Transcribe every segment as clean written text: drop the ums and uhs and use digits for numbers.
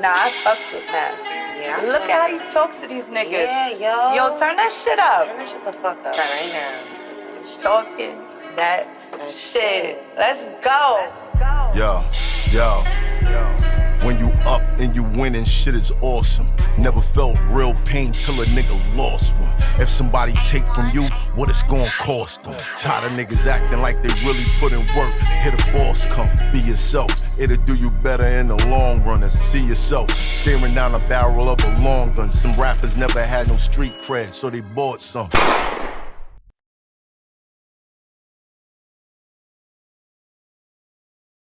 Nah, I fucks with Pat. Yeah. Look at how he talks to these niggas. Yeah, yo. Yo, turn that shit up. Turn that shit the fuck up right now. Talking that shit. Let's go. Yo. When you up and you winning, shit is awesome. Never felt real pain till a nigga lost one. If somebody take from you, what it's gonna cost them? Tired of niggas acting like they really put in work. Hear the boss come, be yourself. It'll do you better in the long run than see yourself staring down the barrel of a long gun. Some rappers never had no street cred, so they bought some.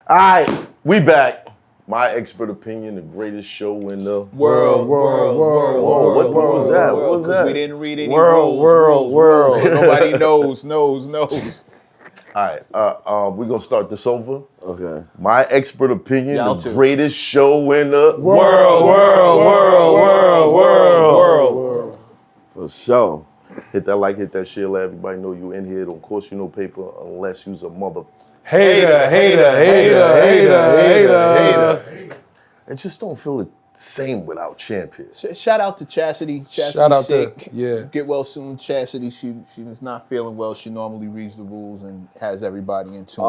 All right, we back. My expert opinion, the greatest show in the world. What was that? What was that? We didn't read any rules. So nobody knows. All right, we're gonna start this over. Okay. My expert opinion, the greatest show in the world. For sure. Hit that like, hit that share, let everybody know you in here. Don't cost you no paper unless you's a mother. Hater. It just don't feel the same without Champ here. Shout out to Chastity. Shout out sick. to, yeah. Get well soon, Chastity. She was not feeling well. She normally reads the rules and has everybody in tune.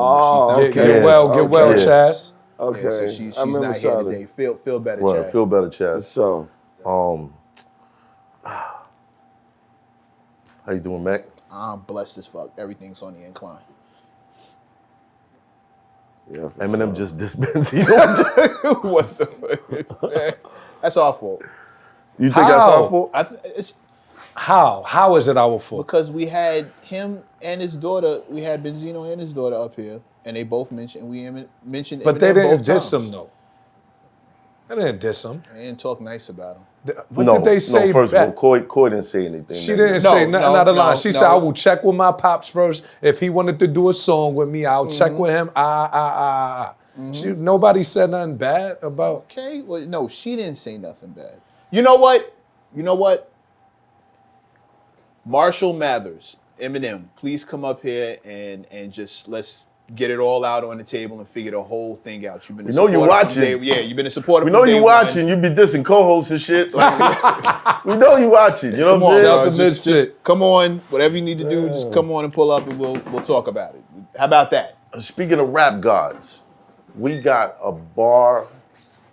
Get well, Chaz. Okay. Yeah, so she's not here today. Feel better, well, Chaz. Feel better, Chaz. So, how you doing, Mac? I'm blessed as fuck. Everything's on the incline. Yeah, Eminem just dispensed. What the fuck? That's our fault. You think that's our fault? It's How is it our fault? because we had him and his daughter. We had Benzino and his daughter up here, and they both mentioned mentioned. But Eminem they didn't both diss times. him though. They didn't diss him. They didn't talk nice about him. What did they say? No, first of all, Coy didn't say anything. She didn't say nothing out of line. She said, I will check with my pops first. If he wanted to do a song with me, I'll check with him. Nobody said nothing bad about. Okay, well, no, she didn't say nothing bad. You know what? Marshall Mathers, Eminem, please come up here and just let's get it all out on the table and figure the whole thing out. You've been. We know you watching. You've been a supporter. We know you watching. You be dissing co-hosts and shit. Like, we know you watching. You know what I'm saying? Just come on. Whatever you need to do, just come on and pull up, and we'll talk about it. How about that? Speaking of rap gods, we got a bar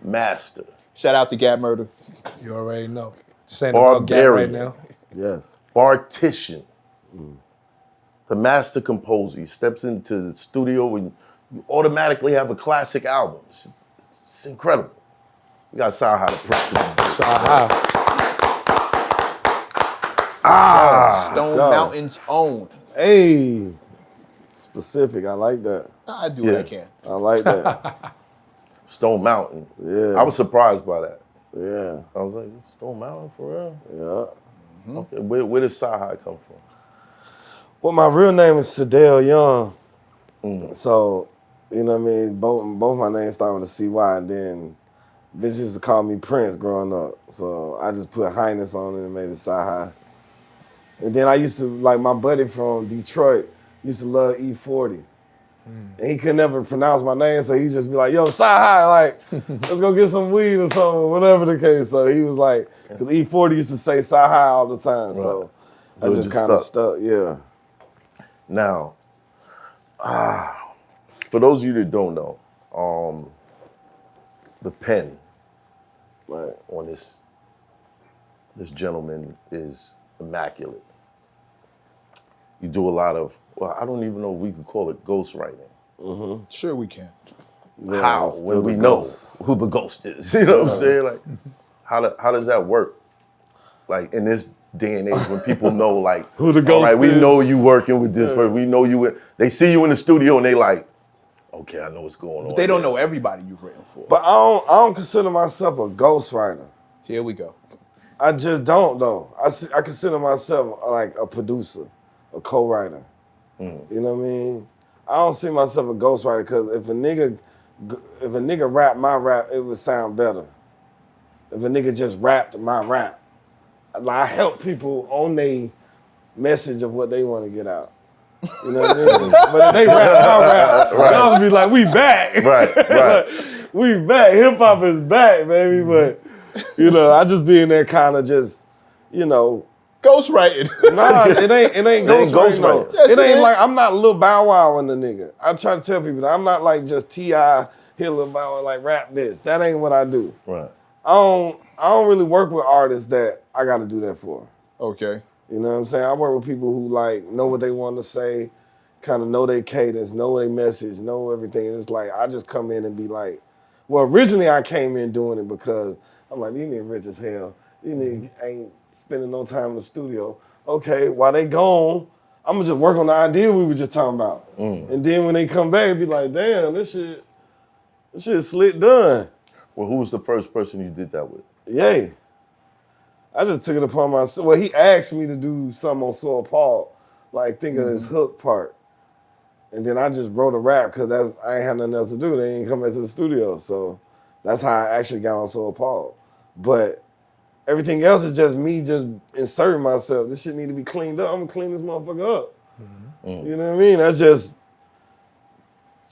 master. Shout out to Gap Murder. You already know. Saying about Gap right now. Yes. Bartitian. The master composer. He steps into the studio and you automatically have a classic album. It's incredible. We got Cyhi The Prynce. Stone Mountain's own. Hey. Specific. I like that. I do what I can. I like that. Stone Mountain. Yeah. I was surprised by that. Yeah. I was like, Stone Mountain for real? Yeah. Mm-hmm. Okay, where does Cyhi come from? Well, my real name is Sadell Young. So, you know what I mean? Both my names start with a CY, and then bitches used to call me Prince growing up. So I just put Highness on it and made it Cyhi. And then I used to, like my buddy from Detroit, used to love E40. And he could never pronounce my name, so he'd just be like, yo, Cyhi, like, let's go get some weed or something, whatever the case. So he was like, because E40 used to say Cyhi all the time. So I just kind of stuck, yeah. Now, for those of you that don't know, the pen on this gentleman is immaculate. You do a lot of, well, I don't even know if we could call it ghostwriting. Sure we can. Yeah, how? When we know who the ghost is. You know what I'm saying? Like, how does that work? Like, in this day and age when people know, like, who the ghost is. We know you working with this person. We know you. They see you in the studio and they like, okay, I know what's going on. They don't know everybody you've written for. But I don't consider myself a ghostwriter. Here we go. I just don't, though. I consider myself like a producer, a co-writer. You know what I mean? I don't see myself a ghostwriter because if a nigga rapped my rap, it would sound better. If a nigga just rapped my rap, like I help people on their message of what they want to get out. You know what I mean? But if they rap my rap, I'll be like, we back. Right. We back. Hip hop is back, baby. But you know, I just be in there kind of just, you know. Ghostwriting. Nah, it ain't ghostwriting. No. Yes, It ain't is. like I'm not Lil Bow Wow in the nigga. I try to tell people that I'm not like just T.I. hit Lil Bow Wow like rap this. That ain't what I do. Right. I don't really work with artists that I got to do that for. Okay. You know what I'm saying? I work with people who like know what they want to say, kind of know their cadence, know their message, know everything. And it's like I just come in and be like, well, originally I came in doing it because I'm like, these niggas rich as hell. These niggas ain't spending no time in the studio. Okay, while they gone, I'm gonna just work on the idea we were just talking about. And then when they come back, be like, damn, this shit slick done. Well, who was the first person you did that with? Yay. I just took it upon myself. Well, he asked me to do something on Soul Paul, like think of his hook part. And then I just wrote a rap because I ain't had nothing else to do. They ain't come back to the studio. So that's how I actually got on Soul Paul. But everything else is just me just inserting myself. This shit need to be cleaned up. I'm gonna clean this motherfucker up. You know what I mean? That's just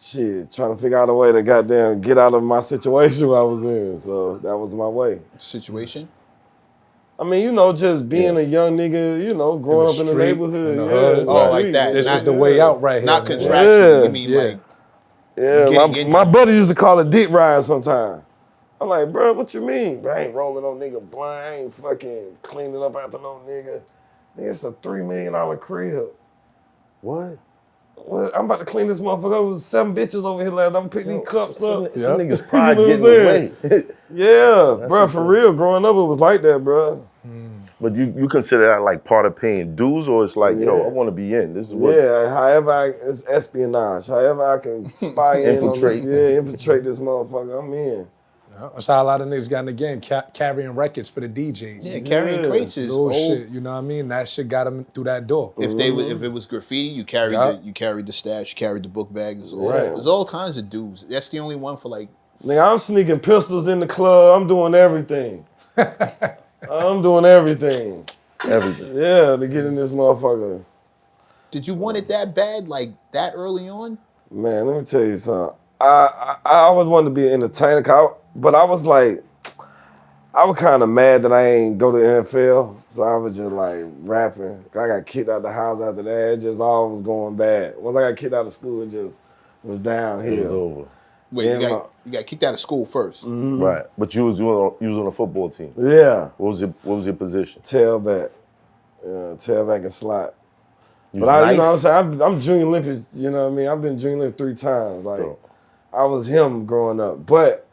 shit, trying to figure out a way to goddamn get out of my situation I was in. So that was my way. Situation? I mean, you know, just being a young nigga, you know, growing up in the street, neighborhood. in the yeah, hood. in the Oh, like street. that. This Not- is the way out right here. Not man. contractual. Yeah. You mean like Yeah, getting my into- buddy used to call it dick ride sometimes. I'm like, bro, what you mean? I ain't rolling no nigga blind. I ain't fucking cleaning up after no nigga. Nigga, it's a $3 million crib. What? Well, I'm about to clean this motherfucker up with 7 bitches over here last. I'm picking these cups Some up. niggas pride You know getting what I'm away. Yeah, bro, for real. Growing up, it was like that, bro. But you consider that like part of paying dues, or it's like, yo, I want to be in. This is what. Yeah, however it's espionage. However I can spy in Infiltrate. on this, infiltrate this motherfucker. I'm in. That's how a lot of niggas got in the game, carrying records for the DJs. yeah, carrying crates is Little old. shit, you know what I mean? That shit got them through that door. If it was graffiti, you carried the stash, you carried the book bags. There's all kinds of dudes. That's the only one for like. Nigga, I'm sneaking pistols in the club. I'm doing everything. I'm doing everything. Everything. Yeah, to get in this motherfucker. Did you want it that bad, like that early on? Man, let me tell you something. I always wanted to be an entertainer, but I was like, I was kind of mad that I ain't go to the NFL. So I was just like rapping. I got kicked out the house after that. It just all was going bad. Once I got kicked out of school, it just was downhill. It was over. Wait, Yeah, you got kicked out of school first. Right. But you was on a football team. Yeah, What was your position? tailback. Yeah, tailback and slot. You But was you know what I'm nice? saying? I'm Junior Olympics, you know what I mean? I've been Junior Olympics 3 times. Like, Dope. I was him growing up. But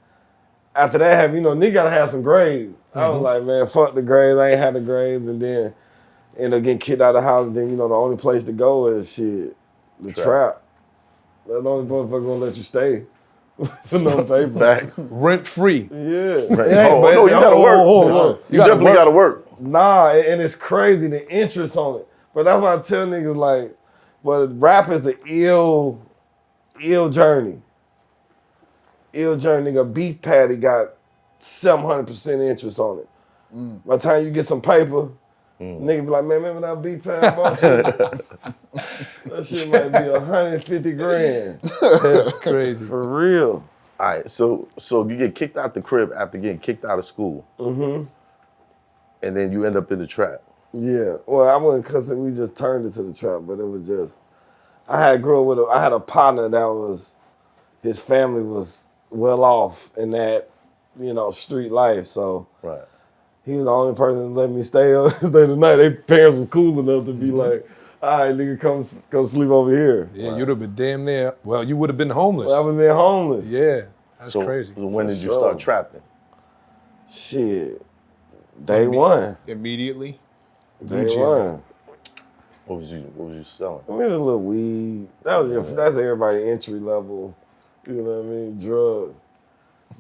after that, nigga gotta have some grades. I was like, man, fuck the grades. I ain't had the grades. And then end up getting kicked out of the house. And then, the only place to go is shit, the trap. That's the only motherfucker gonna let you stay for no paper. Facts. Rent free. Yeah. Right. Yeah, Oh, but- no, you gotta work. hold. You definitely gotta work. Nah, and it's crazy, the interest on it. But that's why I tell niggas, like, well, rap is an ill journey. Ill journey. Nigga, beef patty got 700% interest on it. By the time you get some paper, nigga be like, man, remember that beef patty bought you? That shit might be 150 grand. That's crazy. For real. All right, so you get kicked out the crib after getting kicked out of school. And then you end up in the trap. Yeah, well, I wouldn't cuss it. We just turned it to the trap, but it was just. I had a partner that was, his family was well off in that, street life. So Right. he was the only person that let me stay the night. Their parents was cool enough to be like, all right, nigga, come sleep over here. Yeah, you'd have been damn near. Well, you would have been homeless. I would been homeless. Yeah, that's So crazy. So when did you sure. start trapping? Shit, day one. Immediately. Day one. What was you selling? I mean, it's a little weed. That's everybody entry level, you know what I mean, drug.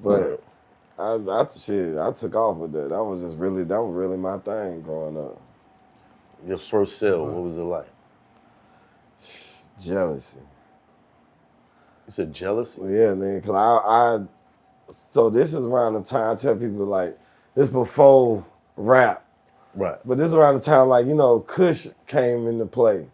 But I took off with that. That was really my thing growing up. Your first sale, what was it like? Jealousy. You said jealousy? Well, yeah, man, cause so this is around the time I tell people like, this before rap. Right. But this is around the time, like, Kush came into play.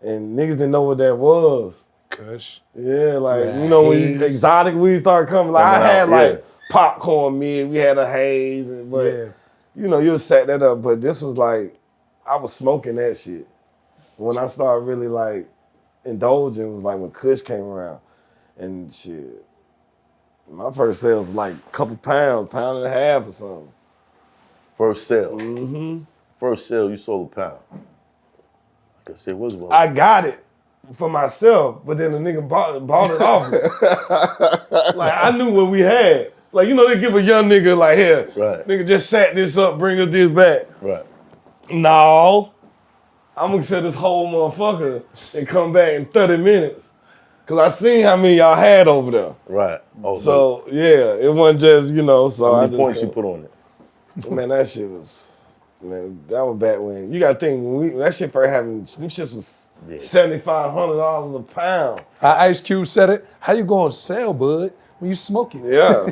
And niggas didn't know what that was. Kush. Yeah, like, Yeah, you know, when haze. exotic weed started coming, like Coming I had out, like yeah. popcorn mid, we had a haze, but Yeah. you know, you set that up. But this was like, I was smoking that shit. When I started really like indulging was like when Kush came around and shit. My first sales was like a couple pounds, pound and a half or something. First sale. Mm-hmm. First sale, you sold a pound. I said, what's wrong? I got it for myself, but then the nigga bought it off me. Like, I knew what we had. Like, you know, they give a young nigga like, here, Right. nigga just sat this up, bring us this back. Right. No, I'm gonna set this whole motherfucker and come back in 30 minutes. Cause I seen how many y'all had over there. Right. Oh, So, yeah, it wasn't just, you know, so how I many just points go- you put on it? Man, that shit was, man, that was back when. You gotta think, when that shit first happened, them shits was $7,500 a pound. How Ice Cube said it, how you gonna sell, bud, when you smoking? Yeah,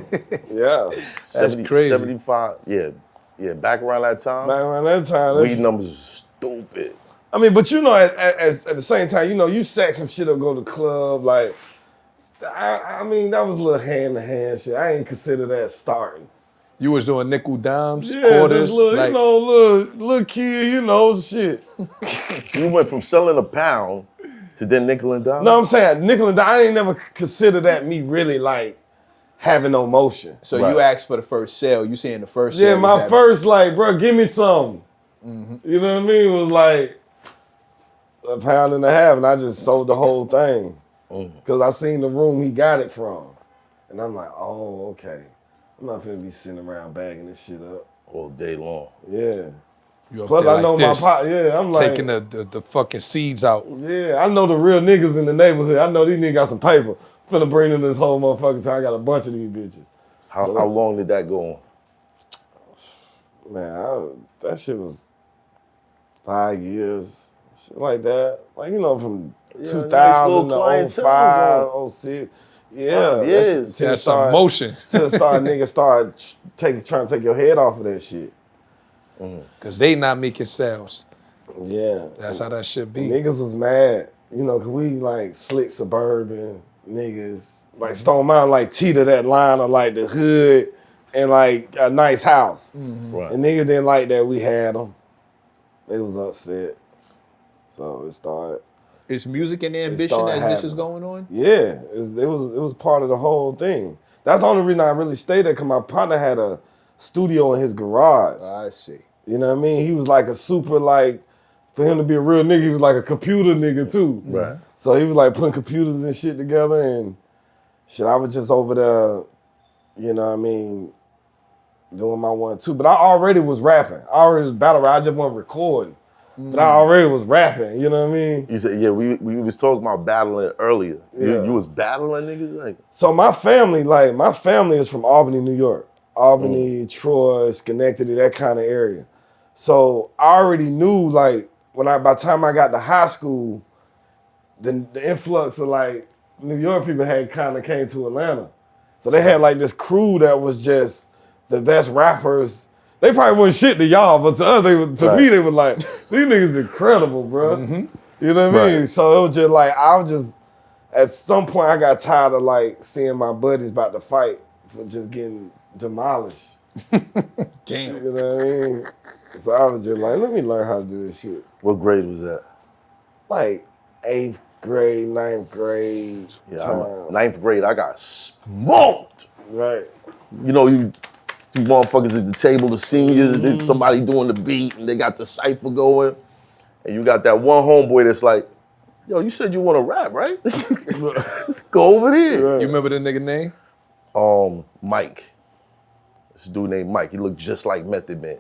yeah. 70, crazy. 75, yeah. Yeah, back around that time, Back around that time, that weed shit- numbers was stupid. I mean, but you know, at the same time, you know, you sack some shit up, go to the club, like, I mean, that was a little hand-to-hand shit. I ain't consider that starting. You was doing nickel dimes, Yeah, quarters, just little, like, you know, little kid, you know, shit. You went from selling a pound to then nickel and dime? No, I'm saying nickel and dime. I ain't never considered that me really like having no motion. So Right. you asked for the first sale. You saying the first Yeah, sale? my was that- first like, bro, give me some. You know what I mean? Was like a pound and a half, and I just sold the whole thing because I seen the room he got it from, and I'm like, oh, okay. I'm not finna be sitting around bagging this shit up. All day long. Yeah. you up Plus, there I know like my this, pop. Yeah, I'm like, taking the fucking seeds out. yeah, I know the real niggas in the neighborhood. I know these niggas got some paper. Finna bring in this whole motherfucking time. I got a bunch of these bitches. How long did that go on? Man, that shit was 5 years, shit like that. Like, you know, from nice 2000 little to clientele 05, 06. Yeah, 5 years. That's some motion. Till niggas start trying to take your head off of that shit. Cause they not making sales. Yeah. That's how that shit be. Niggas was mad, you know, cause we like slick suburban niggas. Like Stone Mountain, like teeter that line of like the hood and like a nice house. Right. And niggas didn't like that we had them. They was upset. So it started. Is music and ambition started as this happening. is going on? Yeah, it was part of the whole thing. That's the only reason I really stayed there, because my partner had a studio in his garage. I see. You know what I mean? He was like a super, like, for him to be a real nigga, he was like a computer nigga too. Right. So he was like putting computers and shit together, and shit, I was just over there, you know what I mean, doing my 1-2. But I already was rapping. I already was battle rap, I just wasn't recording. But I already was rapping, you know what I mean? You said, yeah, we was talking about battling earlier. Yeah. You was battling niggas? Like, So my family is from Albany, New York. Albany, Troy, Schenectady, that kind of area. So I already knew, like, by the time I got to high school, the influx of like New York people had kind of came to Atlanta. So they had like this crew that was just the best rappers. They probably wasn't shit to y'all, but to us, me, they were like, these niggas incredible, bro. You know what I mean? Right. So it was just like, at some point I got tired of like seeing my buddies about to fight for just getting demolished. Damn. You know what I mean? So I was just like, let me learn how to do this shit. what grade was that? Like 8th grade, 9th grade Yeah, time. ninth grade, I got smoked. Right. You know, you motherfuckers at the table, the seniors, there's somebody doing the beat, and they got the cypher going, and you got that one homeboy that's like, yo, you said you want to rap, right? Let's go over there. You remember the nigga name? Mike. This dude named Mike. He looked just like Method Man.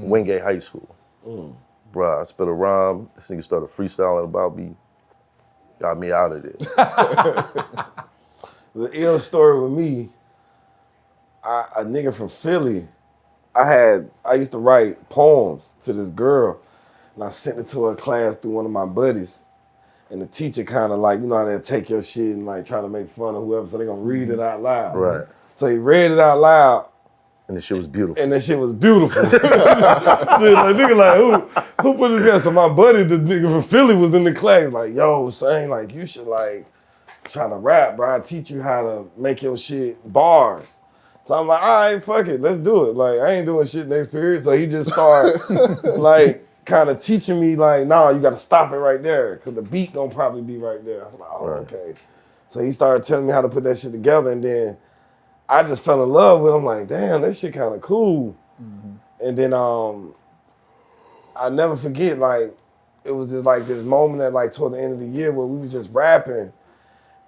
Wingate High School. Bruh, I spit a rhyme. This nigga started freestyling about me. Got me out of there. The ill story with me, a nigga from Philly, I used to write poems to this girl, and I sent it to her class through one of my buddies. And the teacher kind of like, you know how they take your shit and like try to make fun of whoever, so they gonna read it out loud. Right. So he read it out loud, And the shit was beautiful. and that shit was beautiful. Like, nigga, like, who put this together? So my buddy, the nigga from Philly, was in the class, like, yo, saying like, you should like trying to rap, bro. I teach you how to make your shit bars. So I'm like, all right, fuck it, let's do it. Like, I ain't doing shit next period. So he just started, like, kind of teaching me, like, nah, you got to stop it right there because the beat gonna probably be right there. I was like, oh, okay. So he started telling me how to put that shit together, and then I just fell in love with him. Like, damn, that shit kind of cool. And then I never forget, like, it was just like this moment at like toward the end of the year where we was just rapping.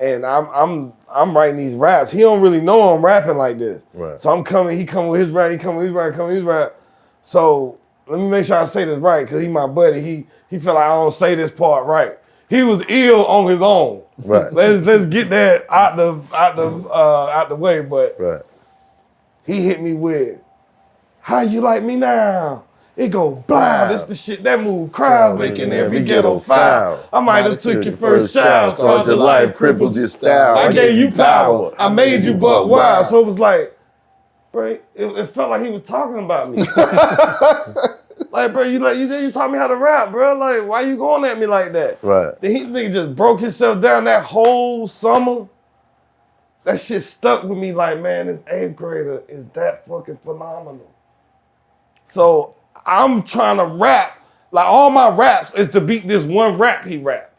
And I'm writing these raps. He don't really know I'm rapping like this. Right. So he coming with his rap, he coming with his rap, coming with his rap. So let me make sure I say this right, because he my buddy. He felt like I don't say this part right. He was ill on his own. Right. Let's get that out the way. But he hit me with, how you like me now? It go blah, this the shit that move crowds making every ghetto foul. I might have took your first child, scarred your life, crippled your style. I gave you power, I made you buck wild. So it was like, bro, it felt like he was talking about me. Like, bro, you taught me how to rap, bro. Like, why you going at me like that? Right. Then nigga just broke himself down that whole summer. That shit stuck with me like, man, this 8th grader is that fucking phenomenal. So I'm trying to rap, like all my raps is to beat this one rap he rapped.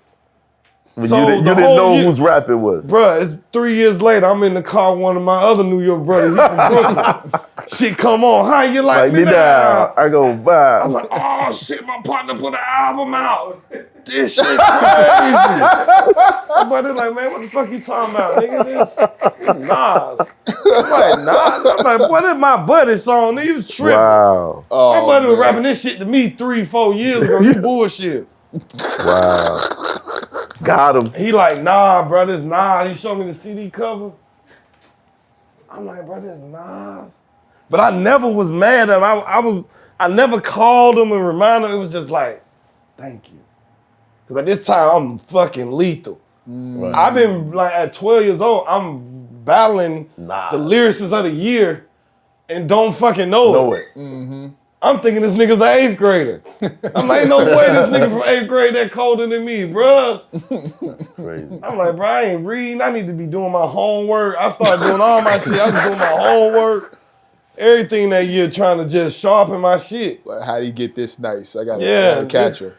But So you didn't know whose rap it was. Bruh, it's 3 years later, I'm in the car with one of my other New York brothers, he from Brooklyn. Shit come on, how you like me now? I go, bye. I'm like, oh shit, my partner put an album out. This shit crazy. My buddy like, man, what the fuck you talking about, nigga? This Nas. I'm like, Nas? I'm like, what is my buddy's song? Nigga, you tripping. Wow. My buddy was rapping this shit to me 3-4 years ago. You bullshit. Wow. Got him. He like, nah, bro, this Nas. He showed me the CD cover. I'm like, bro, this Nas. But I never was mad at him. I never called him and reminded him. It was just like, thank you. Because at this time, I'm fucking lethal. Right. I've been, like, at 12 years old, I'm battling the lyricists of the year and don't fucking know it. Mm-hmm. I'm thinking this nigga's an 8th grader. I'm like, ain't no way this nigga from 8th grade that colder than me, bruh. That's crazy. I'm like, bro, I ain't reading. I need to be doing my homework. I started doing all my shit. I was doing my homework. Everything that year trying to just sharpen my shit. Like, how do you get this nice? I gotta catch her.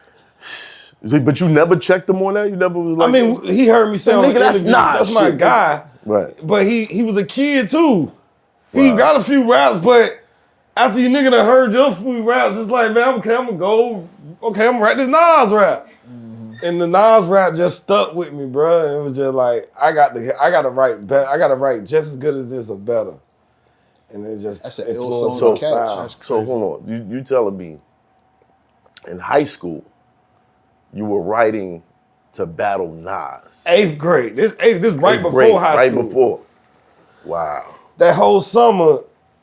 But you never checked him on that? You never was like, I mean, he heard me say on the interview, that's my guy. Right. But he was a kid too. He got a few raps, but after you nigga done heard your few raps, it's like, man, okay, I'm gonna write this Nas rap. Mm-hmm. And the Nas rap just stuck with me, bro. It was just like, I gotta write better. I gotta write just as good as this or better. And it just influenced my style. So hold on, you telling me in high school you were writing to battle Nas? 8th grade. This right before high school. Right before. Wow. That whole summer,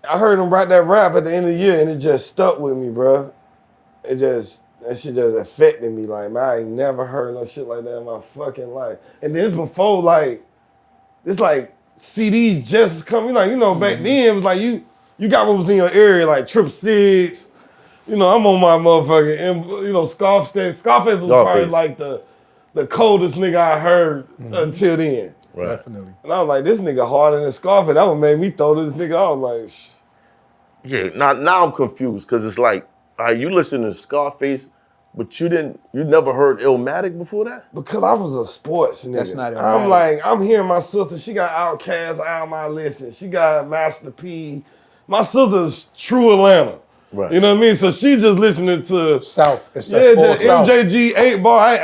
I heard him write that rap at the end of the year, and it just stuck with me, bro. That shit just affected me. Like, man, I ain't never heard no shit like that in my fucking life. And this before, like, it's like CDs just coming. Like, you know, back then it was like you got what was in your area, like Trip 6. You know, I'm on my motherfucking, Scarface. Scarface was probably like the coldest nigga I heard until then. Right. Definitely. And I was like, this nigga harder than Scarface. That would make me throw this nigga out. Like, yeah. Now I'm confused because it's like, all right, you listen to Scarface, but you never heard Illmatic before that? Because I was a sports nigga. That's not Illmatic. I'm like, I'm hearing my sister. She got Outkast, Out My Listen. She got Master P. My sister's true Atlanta. Right. You know what I mean? So she just listening to South. It's the MJG 8 Ball.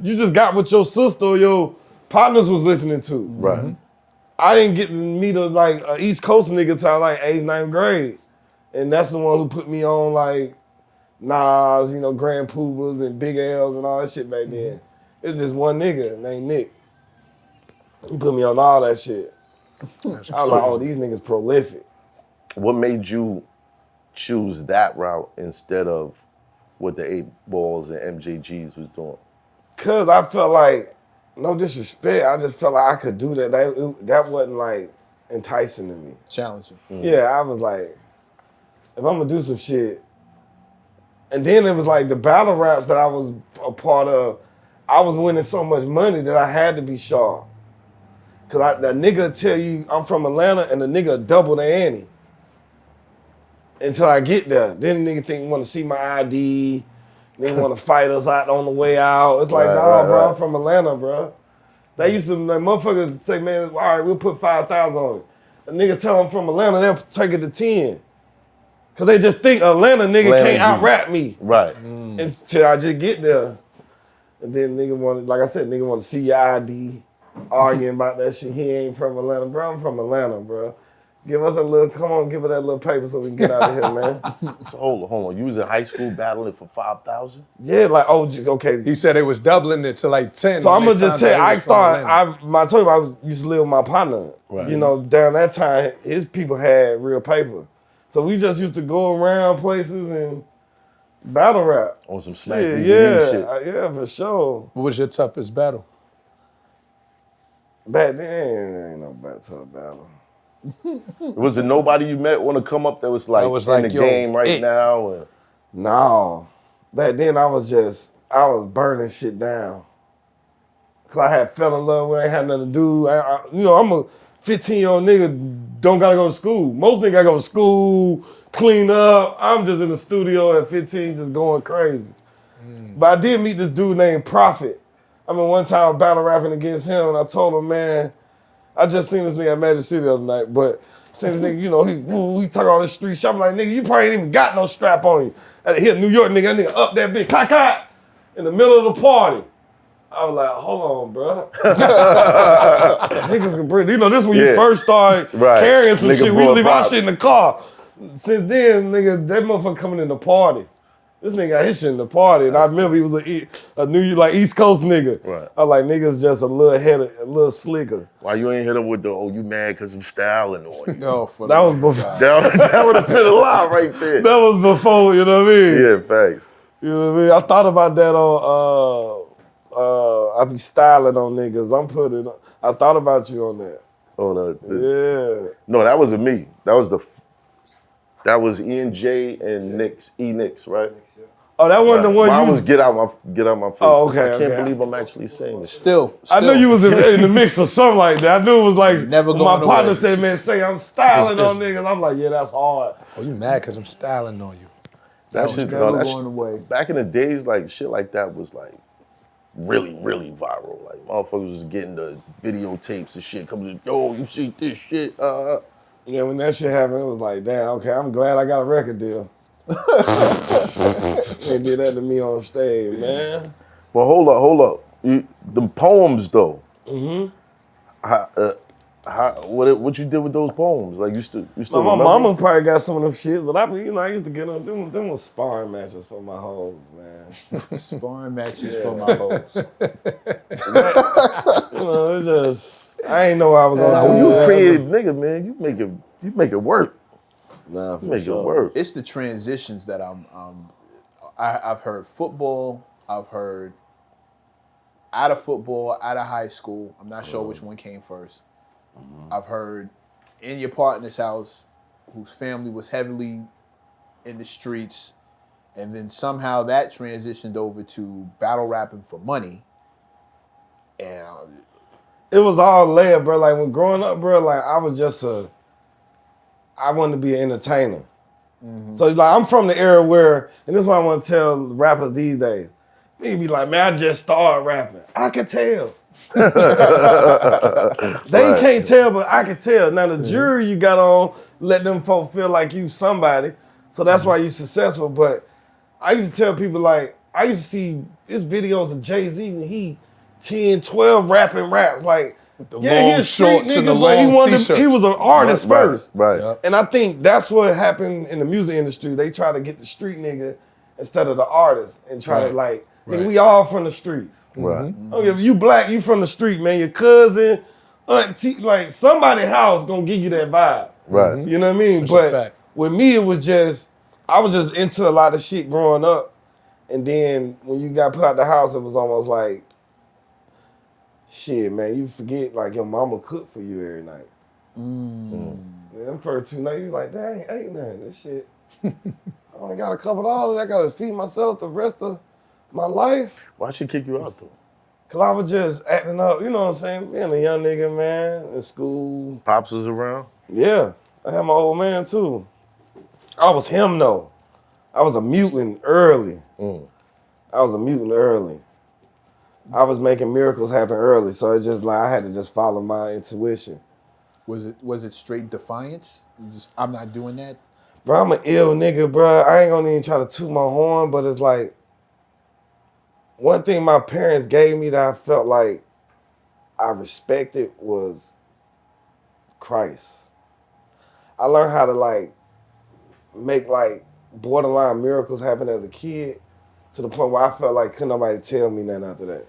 You just got what your sister or your partners was listening to. Right. Mm-hmm. I didn't get to meet an East Coast nigga till like 8th, 9th grade. And that's the one who put me on like Nas, Grand Poobahs and Big L's and all that shit back then. It's just one nigga named Nick. He put me on all that shit. I was like, oh, these niggas prolific. What made you choose that route instead of what the 8 Balls and MJGs was doing? Cause I felt like, no disrespect, I just felt like I could do that. That wasn't like enticing to me. Challenging. Yeah, I was like, if I'm gonna do some shit. And then it was like the battle raps that I was a part of, I was winning so much money that I had to be sharp. Cause the nigga tell you I'm from Atlanta and the nigga double the ante. Until I get there. Then the nigga think want to see my ID. They want to fight us out on the way out. It's like, bro, I'm from Atlanta, bro. They used to, like, motherfuckers say, man, all right, we'll put 5,000 on it. A nigga tell them from Atlanta, they'll take it to 10. Cause they just think Atlanta nigga can't out-rap me. Right. Until I just get there. And then nigga want, like I said, nigga want to see your ID. Arguing about that shit. He ain't from Atlanta. Bro, I'm from Atlanta, bro. Give us a little, come on, give her that little paper so we can get out of here, man. So hold on. You was in high school battling for 5,000? Yeah, like, okay. He said they was doubling it to like 10. So I'm gonna just tell you, I told you I used to live with my partner. Right. You know, down that time, his people had real paper. So we just used to go around places and battle rap. On some smack shit, shit. Yeah, for sure. What was your toughest battle? Back then, ain't no battle. Was there nobody you met want to come up that was like in the game right now? And... No. Back then I was burning shit down. Cause I had fell in love with, I ain't had nothing to do. I'm a 15-year-old nigga, don't gotta go to school. Most niggas gotta go to school, clean up. I'm just in the studio at 15 just going crazy. But I did meet this dude named Prophet. I mean, one time I was battle rapping against him and I told him, man, I just seen this nigga at Magic City the other night, but seen this nigga, you know, he talk all this street shit. I'm like, nigga, you probably ain't even got no strap on you. He a New York nigga, that nigga up that bitch, cock, in the middle of the party. I was like, hold on, bro. Niggas can breathe. You know, this when you first start carrying some shit. We leave our shit in the car. Since then, nigga, that motherfucker coming in the party. This nigga got his shit in the party, and I remember he was a East Coast nigga. Right. I was like, niggas just a little slicker. Why you ain't hit him with the, oh, you mad because I'm styling on you? No, that was before. That would have been a lot right there. That was before, you know what I mean? Yeah, thanks. You know what I mean? I thought about that on, I be styling on niggas. I thought about you on that. Oh, no. Yeah. No, that wasn't me. That was E&J and Nicks, E-Nicks, right? Oh, that wasn't the one Mine you was get out my face. Oh, okay. I can't believe I'm actually saying this. Still. I knew you was in the mix or something like that. I knew it was like Never when going my partner away. said, man, say I'm styling on niggas. I'm like, yeah, that's hard. Oh, you mad because I'm styling on you. That shit, never going away. Back in the days, like shit like that was like really, really viral. Like motherfuckers was getting the videotapes and shit coming to, yo, you see this shit, Yeah, when that shit happened, it was like, damn, okay, I'm glad I got a record deal. They did that to me on stage, man. Well, hold up. The poems though. Mm-hmm. What you did with those poems? Like you still My mama probably got some of them shit, but I used to get them. Them was sparring matches for my hoes, man. Sparring matches for my hoes. You know, it just I ain't know what I was gonna do. You a creative nigga, man. You make it work. Nah, you make it work. It's the transitions that I've heard football. I've heard out of football, out of high school. I'm not sure which one came first. I've heard in your partner's house, whose family was heavily in the streets, and then somehow that transitioned over to battle rapping for money. And it was all layered, bro. Like when growing up, bro, like I wanted to be an entertainer. Mm-hmm. So like I'm from the era where, and this is what I want to tell rappers these days. They be like, man, I just started rapping. I can tell. They can't tell, but I can tell. Now the jury you got on, let them folk feel like you somebody. So that's why you successful. But I used to tell people like, I used to see his videos of Jay-Z when he 10, 12 rapping raps. Like, with the long shorts and the long t-shirts. He was an artist first. Right. Yep. And I think that's what happened in the music industry. They try to get the street nigga instead of the artist and try to like, we all from the streets. Right. Okay, you black, you from the street, man. Your cousin, auntie, like somebody's house gonna give you that vibe. Right. You know what I mean? But with me, it was just, I was just into a lot of shit growing up. And then when you got put out the house, it was almost like, shit, man, you forget like your mama cooked for you every night. Man, them first 2 nights, you like, dang, ain't nothing, this shit. I only got a couple dollars, I gotta feed myself the rest of my life. Why'd she kick you out though? Cause I was just acting up, you know what I'm saying? Being a young nigga, man, in school. Pops was around? Yeah, I had my old man too. I was him though. I was a mutant early. I was a mutant early. I was making miracles happen early, so it's just like I had to just follow my intuition. Was it straight defiance? You just, I'm not doing that? Bro, I'm an ill nigga, bro. I ain't gonna even try to toot my horn, but it's like, one thing my parents gave me that I felt like I respected was Christ. I learned how to like make like borderline miracles happen as a kid to the point where I felt like couldn't nobody tell me nothing after that.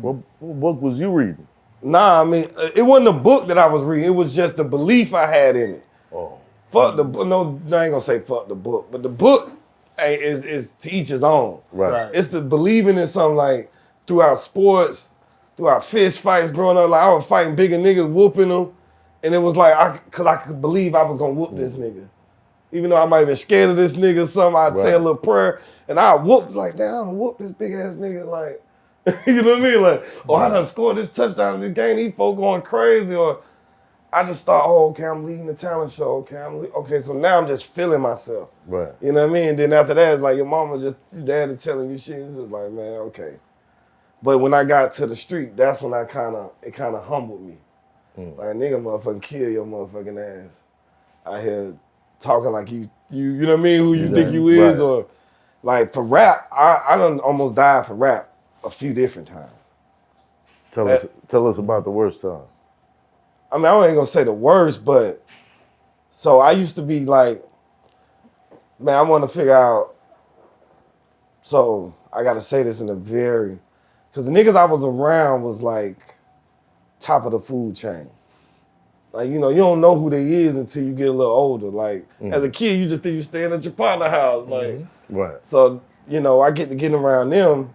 What book was you reading? Nah, I mean, it wasn't a book that I was reading. It was just the belief I had in it. Oh. Fuck the book. No, I ain't gonna say fuck the book, but the book is to each his own. Right. It's the believing in something like throughout sports, throughout fist fights growing up. Like I was fighting bigger niggas, whooping them, and it was like cause I could believe I was gonna whoop this nigga. Even though I might have been scared of this nigga or something, I'd say a little prayer, and I whoop like, damn, I whoop this big ass nigga like. You know what I mean? Like, I done scored this touchdown in this game, these folk going crazy, or I just thought, okay, I'm leading the talent show, okay, so now I'm just feeling myself. Right. You know what I mean? Then after that, it's like your your daddy telling you shit, it's just like, man, okay. But when I got to the street, that's when it kind of humbled me. Like, nigga motherfucking kill your motherfucking ass. I hear talking like you know what I mean, who you think you is, or like for rap, I done almost died for rap a few different times. Tell us about the worst time. I mean, I ain't gonna say the worst, but so I used to be like, man, I want to figure out. So I gotta say this in a very, because the niggas I was around was like top of the food chain. Like, you know, you don't know who they is until you get a little older. Like, as a kid, you just think you staying at your partner house. Like, right. So, you know, I get to get around them,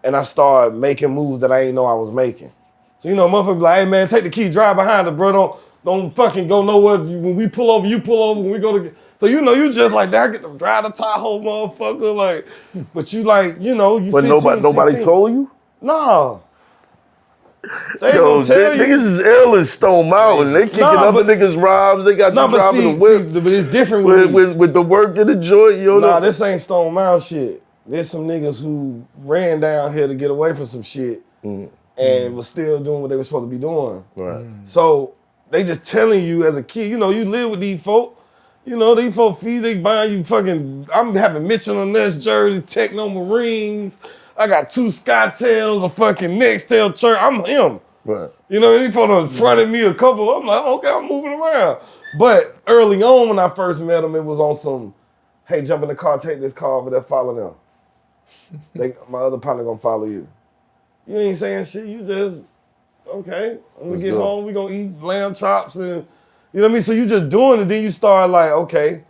and I started making moves that I ain't know I was making. So, you know, motherfucker be like, hey man, take the key, drive behind it, bro. Don't fucking go nowhere. When we pull over, you pull over. When we go to, so you know, you just like that. I get to drive the Tahoe, motherfucker. Like, but you like, you know, you. But 15, nobody 16. told you? Nah. They ain't Yo, gonna tell you. niggas is ill in Stone Mountain. They kicking other niggas' rhymes. They got you driving the whip. But it's different with the work in the joint. You know? Nah, this ain't Stone Mountain shit. There's some niggas who ran down here to get away from some shit and was still doing what they were supposed to be doing. Right. So they just telling you as a kid, you know, you live with these folk. You know, these folk feed, they buying you fucking, I'm having Mitchell & Ness jersey, Techno Marines. I got 2 Skytails, a fucking Nextel shirt. I'm him. Right. You know, these folk done fronted me a couple. I'm like, okay, I'm moving around. But early on when I first met them, it was on some, hey, jump in the car, take this car over there, follow them. My other partner gonna follow you. You ain't saying shit, you just, okay, when we get home, we gonna eat lamb chops and, you know what I mean? So you just doing it, then you start like, okay,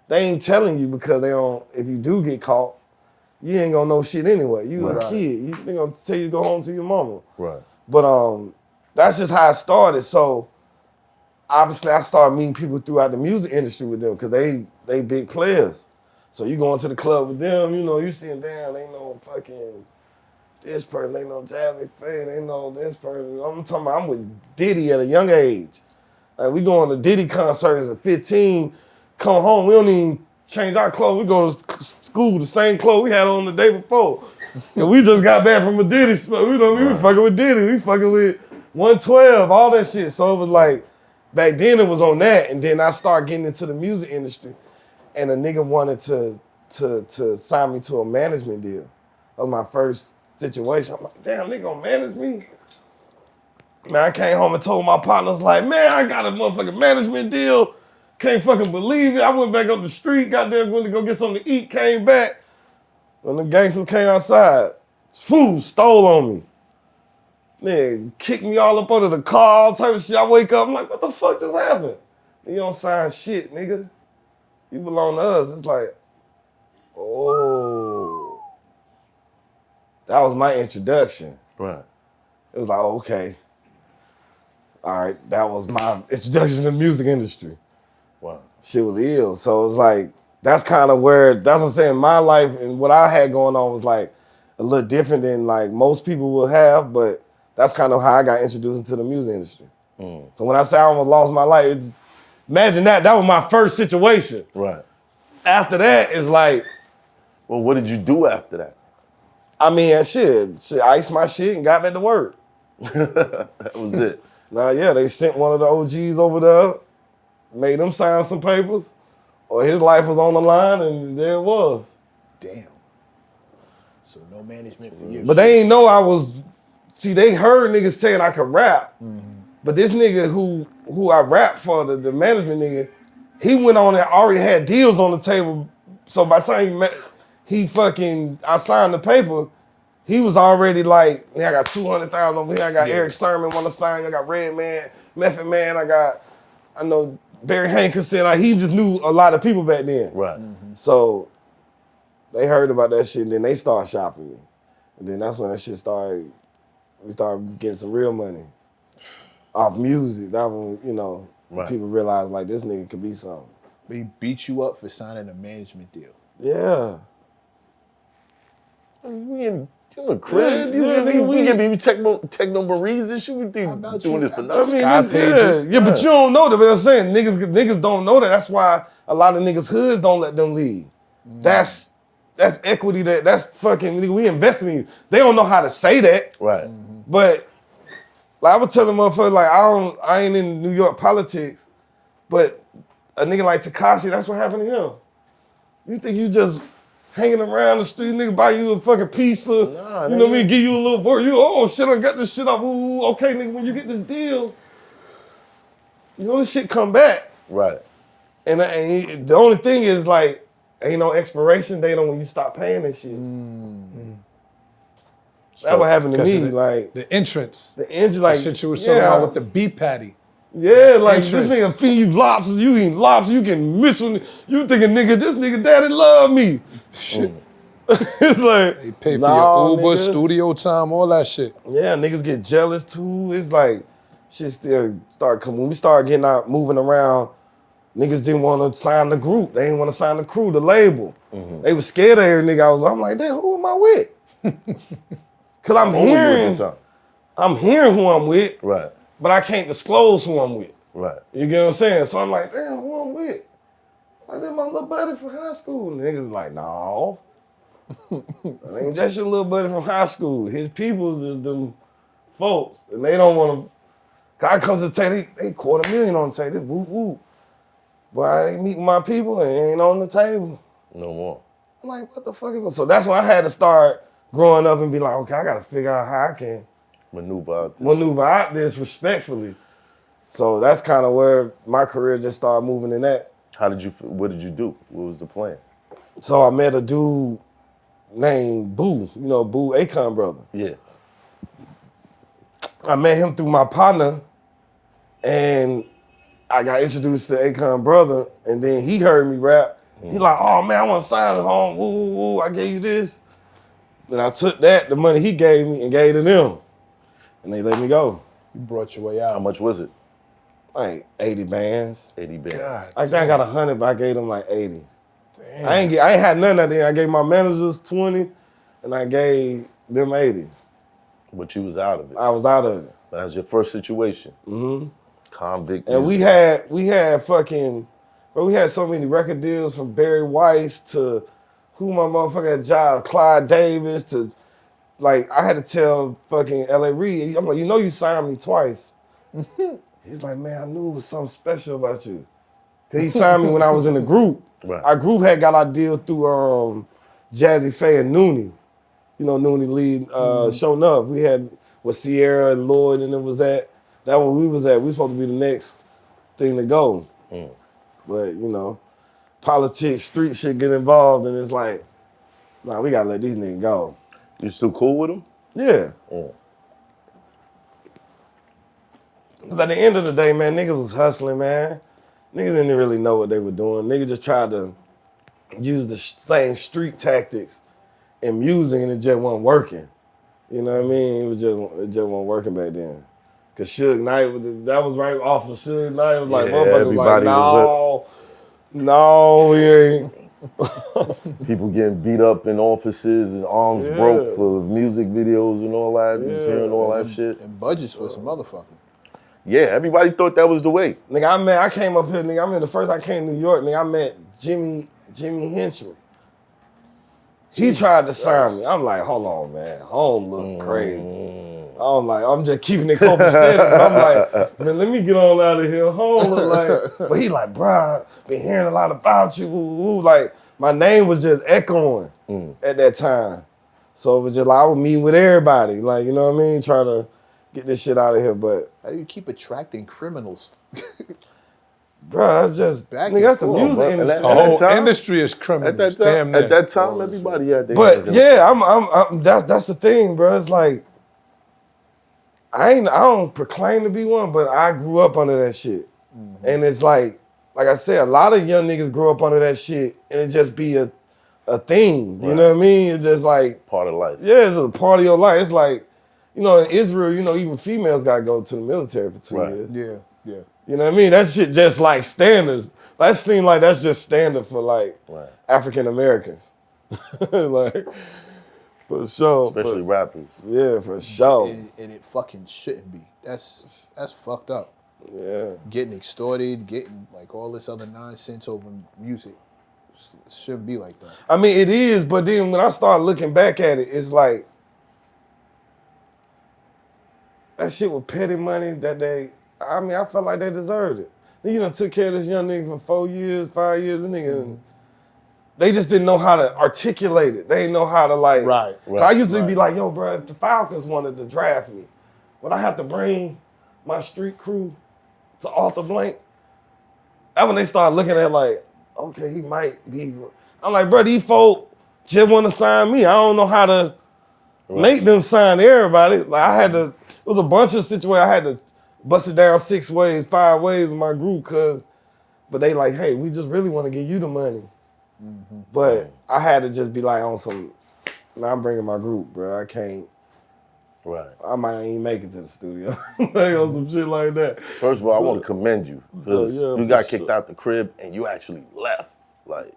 they ain't telling you because they don't, if you do get caught, you ain't gonna know shit anyway. You a kid, they gonna tell you to go home to your mama. Right. But that's just how I started. So obviously I started meeting people throughout the music industry with them because they big players. So you going to the club with them, you know, you seeing, damn, they know fucking this person, they know Jazzy Faye, they know this person. I'm talking about, I'm with Diddy at a young age. Like we going to Diddy concerts at 15, come home, we don't even change our clothes. We go to school, the same clothes we had on the day before. And we just got back from a Diddy, we were fucking with Diddy, we fucking with 112, all that shit. So it was like, back then it was on that, and then I started getting into the music industry. And a nigga wanted to sign me to a management deal. That was my first situation. I'm like, damn, they gonna manage me? Man, I came home and told my partners, like, man, I got a motherfucking management deal. Can't fucking believe it. I went back up the street, got there, went to go get something to eat, came back. When the gangsters came outside, stole on me. Man, kicked me all up under the car, all type of shit. I wake up, I'm like, what the fuck just happened? You don't sign shit, nigga. You belong to us. It's like, oh. That was my introduction. Right. It was like, okay. All right, that was my introduction to the music industry. Wow. Shit was ill. So it was like, that's kind of where, that's what I'm saying, my life and what I had going on was like, a little different than like most people will have, but that's kind of how I got introduced into the music industry. So when I say I almost lost my life, imagine that was my first situation. Right. After that, it's like, well, what did you do after that? I mean, shit, iced my shit and got back to work. That was it. Now, yeah, they sent one of the OGs over there, made him sign some papers, or his life was on the line, and there it was. Damn. So no management for you. But they ain't know I was. See, they heard niggas saying I could rap, but this nigga who I rap for, the management nigga, he went on and already had deals on the table. So by the time I signed the paper, he was already like, I got 200,000 over here. I got Eric Sermon want to sign. I got Redman, Method Man. I know Barry Hankerson. He just knew a lot of people back then. Right. So they heard about that shit, and then they started shopping me. And then that's when that shit started. We started getting some real money off music. That when, people realized like this nigga could be something. But he beat you up for signing a management deal. Yeah. We in the crib. We techno Marie's and shit. We doing this for nothing. Yeah, but you don't know that. But I'm saying niggas don't know that. That's why a lot of niggas hoods don't let them leave. That's equity. That's fucking. Nigga, we investing in you. They don't know how to say that. Right. But like I was telling motherfuckers, like I ain't in New York politics, but a nigga like Tekashi, that's what happened to him. You think you just hanging around the street, nigga buy you a fucking pizza, you know what I mean, give you a little work, oh shit, I got this shit up, ooh, okay nigga, when you get this deal, this shit come back. Right. And the only thing is like, ain't no expiration date on when you stop paying that shit. That's what happened to me. Like the entrance. The entrance, like shit you was talking about with the beef patty. Yeah, like this nigga feed you lobsters, you eat lobster, you can miss one. You thinking this nigga daddy love me. Shit. It's like they pay for your Uber, nigga. Studio time, all that shit. Yeah, niggas get jealous too. It's like shit still start coming. When we started getting out, moving around, niggas didn't want to sign the group. They didn't want to sign the crew, the label. They was scared of every nigga. I'm like, damn, who am I with? Cause I'm hearing who I'm with. Right. But I can't disclose who I'm with. Right. You get what I'm saying? So I'm like, damn, who I'm with? Like, that's my little buddy from high school. And niggas like, no. I ain't just your little buddy from high school. His peoples is them folks. And they don't want to. God comes to tell you, they $250,000 on the table. This whoop whoop. But I ain't meeting my people and ain't on the table. No more. I'm like, what the fuck is this? So that's when I had to start growing up and be like, okay, I got to figure out how I can maneuver out this respectfully. So that's kind of where my career just started moving in that. What did you do? What was the plan? So I met a dude named Boo, Boo, Akon brother. Yeah. I met him through my partner and I got introduced to Akon brother and then he heard me rap. He like, oh man, I want to sign it home, woo, woo, woo, I gave you this. Then I took the money he gave me and gave to them. And they let me go. You brought your way out. How much was it? Like 80 bands. 80 bands. God, I got 100, but I gave them like 80. Damn. I ain't had none of that. I gave my managers 20, and I gave them 80. But you was out of it. I was out of it. But that was your first situation. Convict. And we had so many record deals from Barry Weiss to who my motherfucker job, Clyde Davis to. Like, I had to tell fucking L.A. Reid, I'm like, you signed me twice. He's like, man, I knew it was something special about you. Cause he signed me when I was in the group. Right. Our group had got our deal through Jazzy Faye and Noonie. Noonie lead Showing Up. We had with Sierra and Lloyd and it was that one we was at. We was supposed to be the next thing to go. But, politics, street shit get involved and it's like, nah, we gotta let these niggas go. You still cool with him? Yeah. But at the end of the day, man, niggas was hustling, man. Niggas didn't really know what they were doing. Niggas just tried to use the same street tactics in music and it just wasn't working. You know what I mean? It just wasn't working back then. Cause Suge Knight, that was right off of Suge Knight. It was like, motherfuckers was like, no, he ain't. People getting beat up in offices and arms broke for music videos and all that. Just hearing all that shit. And budgets was a motherfucker. Yeah, everybody thought that was the way. Nigga, I came up here, nigga, the first I came to New York, nigga, I met Jimmy Henchman. He tried to sign me. I'm like, hold on, man. Home look crazy. I'm just keeping it copacetic. But I'm like, man, let me get on out of here. Home look like, but he like, bruh, been hearing a lot about you. Ooh. Like, my name was just echoing at that time. So it was just like, I was meeting with everybody. Like, you know what I mean? Trying to get this shit out of here. But how do you keep attracting criminals? Bro, that's just nigga, that's the music industry. The whole industry is criminals. At that time, everybody had their But yeah, I'm that's the thing, bro. It's like I don't proclaim to be one, but I grew up under that shit. And it's like I said, a lot of young niggas grow up under that shit and it just be a thing. You know what I mean? It's just like part of life. Yeah, it's a part of your life. It's like, you know, in Israel, you know, even females gotta go to the military for 2 years. Yeah. You know what I mean? That shit just like standards. That seems like that's just standard for like African Americans. Like, for sure. Especially rappers. Yeah, for sure. And it fucking shouldn't be. That's fucked up. Yeah. Getting extorted, getting like all this other nonsense over music. It shouldn't be like that. I mean, it is, but then when I start looking back at it, it's like that shit with petty money that I felt like they deserved it. You done took care of this young nigga for 4 years, 5 years, and nigga, they just didn't know how to articulate it. They didn't know how to like. Right. I used to be like, yo, bro, if the Falcons wanted to draft me, would I have to bring my street crew to Arthur Blank? That's when they started looking at like, okay, he might be. I'm like, bro, these folk just want to sign me. I don't know how to make them sign everybody. Like I had to. It was a bunch of situations I had to bust it down 6 ways, 5 ways in my group, but they like, hey, we just really want to give you the money. But I had to just be like on some, man, I'm bringing my group, bro. I can't. Right. I might not even make it to the studio. Like on some shit like that. First of all, I want to commend you because yeah, you got kicked out the crib and you actually left. Like,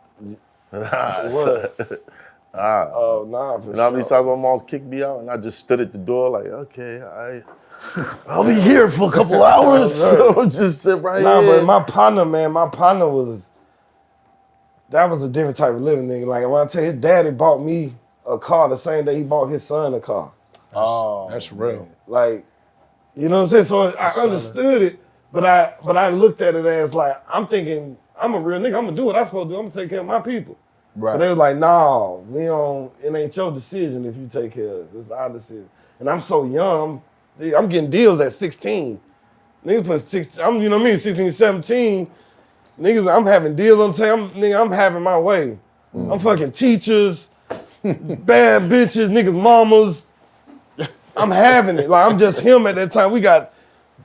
Oh, nah, for you know how many times my mom's kicked me out and I just stood at the door like, okay, I'll be here for a couple hours. So just sit right here. But my partner was, that was a different type of living nigga. Like when I tell you, his daddy bought me a car the same day he bought his son a car. That's real. Like, you know what I'm saying? So I understood it, but I looked at it as like, I'm thinking, I'm a real nigga, I'm gonna do what I'm supposed to do, I'm gonna take care of my people. Right. But they was like, no, it ain't your decision if you take care of it. It's our decision. And I'm so young, I'm getting deals at 16. Niggas put 16, you know what I mean, 16, 17. Niggas, I'm having deals on tape, I'm having my way. I'm fucking teachers, bad bitches, niggas mamas. I'm having it. Like, I'm just him at that time. We got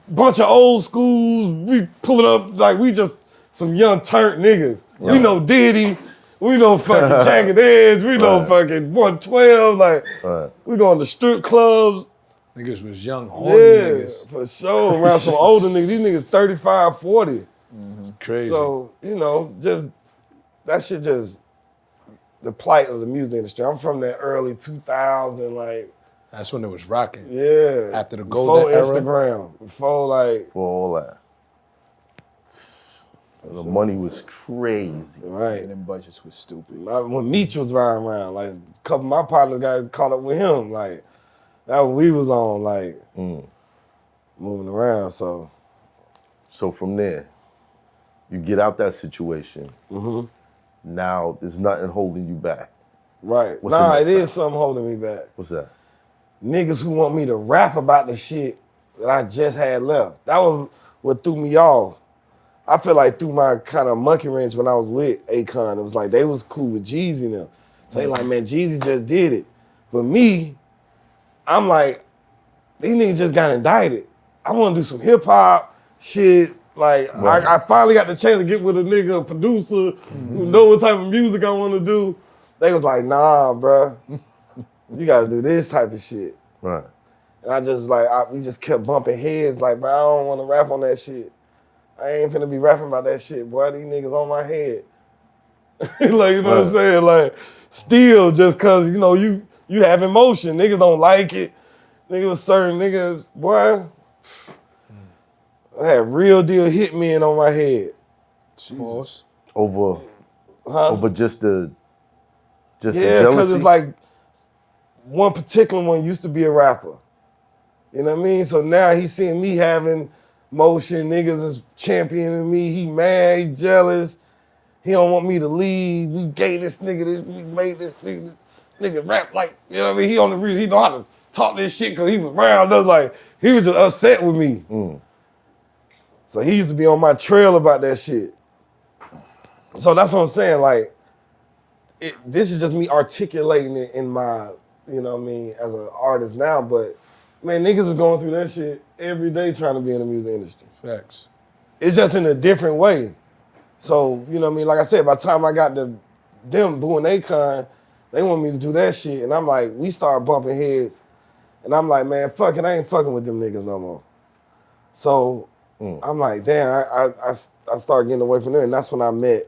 a bunch of old schools. We pull it up like we just some young turnt niggas. We know Diddy. We know fucking Jagged Edge. We know fucking 112. Like, we going to strip clubs. Niggas was young, horny niggas. For sure. Around some older niggas. These niggas 35, 40. Crazy. So, you know, just, that shit just, the plight of the music industry. I'm from that early 2000, like. That's when it was rocking. Yeah. After the golden era. Before Instagram. Before, like. For all that. The money was crazy. Right. And them budgets was stupid. When Meech was riding around, like, a couple of my partners got caught up with him, like, that what we was on, like, moving around, so. So from there, you get out that situation. Now there's nothing holding you back. Right. What's the next it is step? something holding me back. What's that? Niggas who want me to rap about the shit that I just had left. That was what threw me off. I feel like through my kind of monkey wrench when I was with Akon, it was like they was cool with Jeezy and them. So they like, man, Jeezy just did it. But me, I'm like, these niggas just got indicted. I want to do some hip hop shit. Like, I finally got the chance to get with a nigga, a producer, who know what type of music I want to do. They was like, nah, bruh. You got to do this type of shit. Right. And I just like, we just kept bumping heads like, bro, I don't want to rap on that shit. I ain't finna be rapping about that shit, boy. These niggas on my head. Like, you know what I'm saying? Like, still just cause, you know, you have emotion. Niggas don't like it. Niggas, certain niggas, boy, I had real deal hitmen on my head. Jesus. Over just the Yeah, jealousy? because it's like one particular one used to be a rapper. You know what I mean? So now he's seeing me having motion. Niggas is championing me. He mad, he jealous. He don't want me to leave. We gave this nigga this, we made this nigga rap like, you know what I mean? He on the reason he know how to talk this shit because he was around us. Like, he was just upset with me. So he used to be on my trail about that shit. So that's what I'm saying. Like, this is just me articulating it in my, you know what I mean, as an artist now. But man, niggas is going through that shit every day trying to be in the music industry. Facts. It's just in a different way. So, you know what I mean? Like I said, by the time I got to them doing Akon, they want me to do that shit. And I'm like, we start bumping heads. And I'm like, man, fuck it, I ain't fucking with them niggas no more. So I'm like, damn, I started getting away from them. And that's when I met,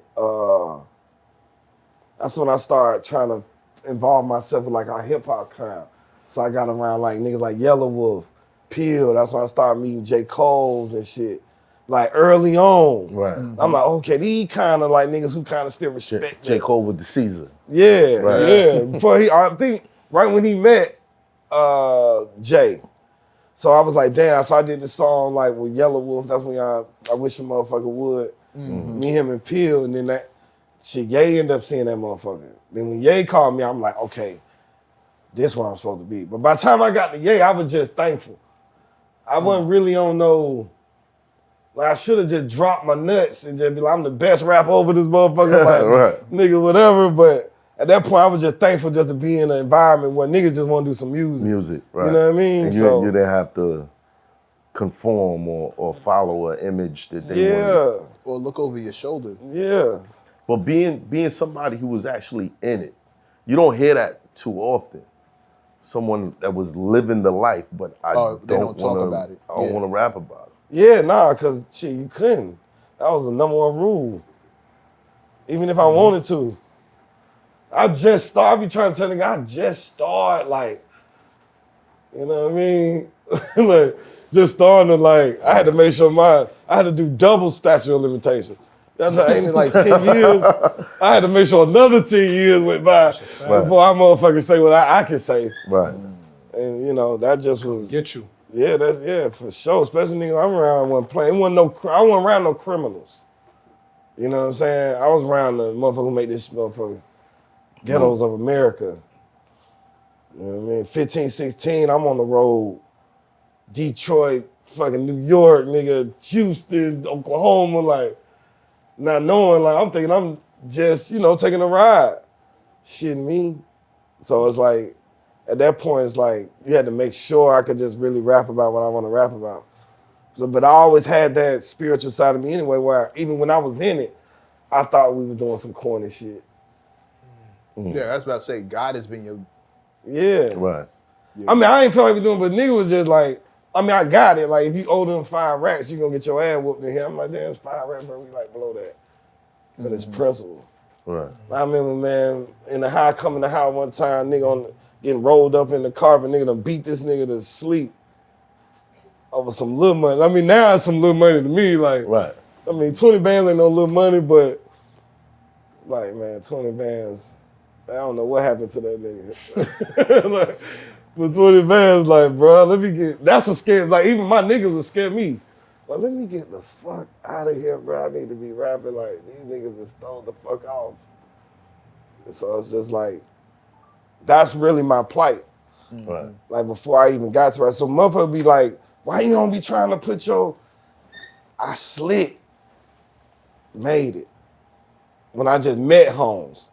that's when I started trying to involve myself with like our hip hop crowd. So I got around like niggas like Yellow Wolf, Peel. That's when I started meeting J. Cole's and shit. Like early on. Right. I'm like, okay, these kind of like niggas who kind of still respect J. me. Cole with the Caesar. Yeah, Right. yeah. Before I think right when he met Jay. So I was like, damn. So I did the song like with Yellow Wolf. That's when I wish a motherfucker would. Me, him, and Peel. And then that shit, Ye ended up seeing that motherfucker. Then when Ye called me, I'm like, okay, this where I'm supposed to be. But by the time I got to Ye, I was just thankful. I wasn't really on no. Like, I should have just dropped my nuts and just be like, I'm the best rapper over this motherfucker. Like, Right. nigga, whatever. But at that point, I was just thankful just to be in an environment where niggas just want to do some music. Right. You know what I mean? And you didn't have to conform or follow an image that they wanted. Or look over your shoulder. Yeah. But being somebody who was actually in it, you don't hear that too often. Someone that was living the life, but I they don't talk about it. I don't want to rap about it. Yeah, nah, because shit, you couldn't. That was the number one rule. Even if I wanted to. I be trying to tell nigga, I just started, like, you know what I mean? Like, just starting to, like, I had to make sure I had to do double statute of limitations. That's ain't it like 10 years? I had to make sure another 10 years went by before I motherfucking say what I can say. Right. And, you know, that just was. Get you. Yeah, for sure. Especially niggas I'm around, I wasn't playing. I wasn't around no criminals. You know what I'm saying? I was around the motherfucker who made this motherfucker ghettos of America. You know what I mean? 15, 16, I'm on the road. Detroit, fucking New York, nigga, Houston, Oklahoma, like, not knowing, like, I'm thinking I'm just, you know, taking a ride. Shitting me. So it's like, at that point, it's like, you had to make sure I could just really rap about what I want to rap about. So, but I always had that spiritual side of me anyway, where even when I was in it, I thought we was doing some corny shit. Yeah, that's about to say, God has been your... Yeah. Right. Yeah. I mean, I ain't feel like we doing, but nigga was just like, I mean, I got it. Like, if you older than 5 racks, you gonna get your ass whooped in here. I'm like, damn, it's 5 racks, bro. We like below that. But it's principle. Right. I remember, man, coming to the house one time, nigga getting rolled up in the carpet, nigga done beat this nigga to sleep over some little money. I mean, now it's some little money to me. Like, Right. I mean, 20 bands ain't no little money, but like, man, 20 bands, I don't know what happened to that nigga. Like, but 20 bands, like, bro, that's what scared, like, even my niggas would scare me. Like, let me get the fuck out of here, bro. I need to be rapping, like, these niggas just stole the fuck off. And so it's just like, that's really my plight. Right. Like, before I even got to it. So motherfucker be like, why you don't be trying to put I slick made it when I just met Holmes.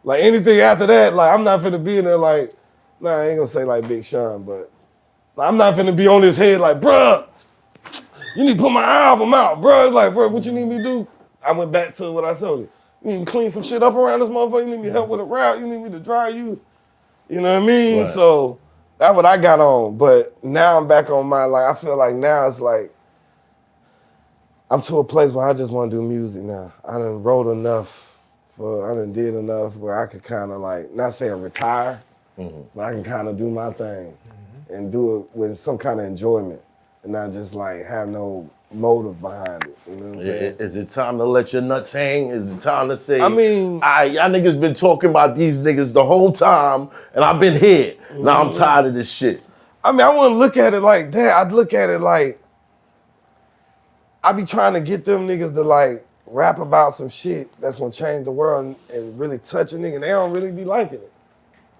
Like, anything after that, like, I'm not finna be in there like, nah, I ain't gonna say like Big Sean, but like, I'm not finna be on his head like, bruh, you need to put my album out, bruh. It's like, bruh, what you need me to do? I went back to what I told you. You need to clean some shit up around this motherfucker. You need me to help with a route. You need me to dry you. You know what I mean? Right. So that's what I got on. But now I'm back on my, like, I feel like now it's like, I'm to a place where I just want to do music now. I done wrote enough I done did enough where I could kind of like, not saying retire, but I can kind of do my thing and do it with some kind of enjoyment and not just like have no motive behind it. You know what I'm saying? Is it time to let your nuts hang? Is it time to say, I mean, y'all niggas been talking about these niggas the whole time and I've been here. Now I'm tired of this shit. I mean, I wouldn't look at it like that. I'd look at it like, I be trying to get them niggas to like rap about some shit that's gonna change the world and really touch a nigga. They don't really be liking it.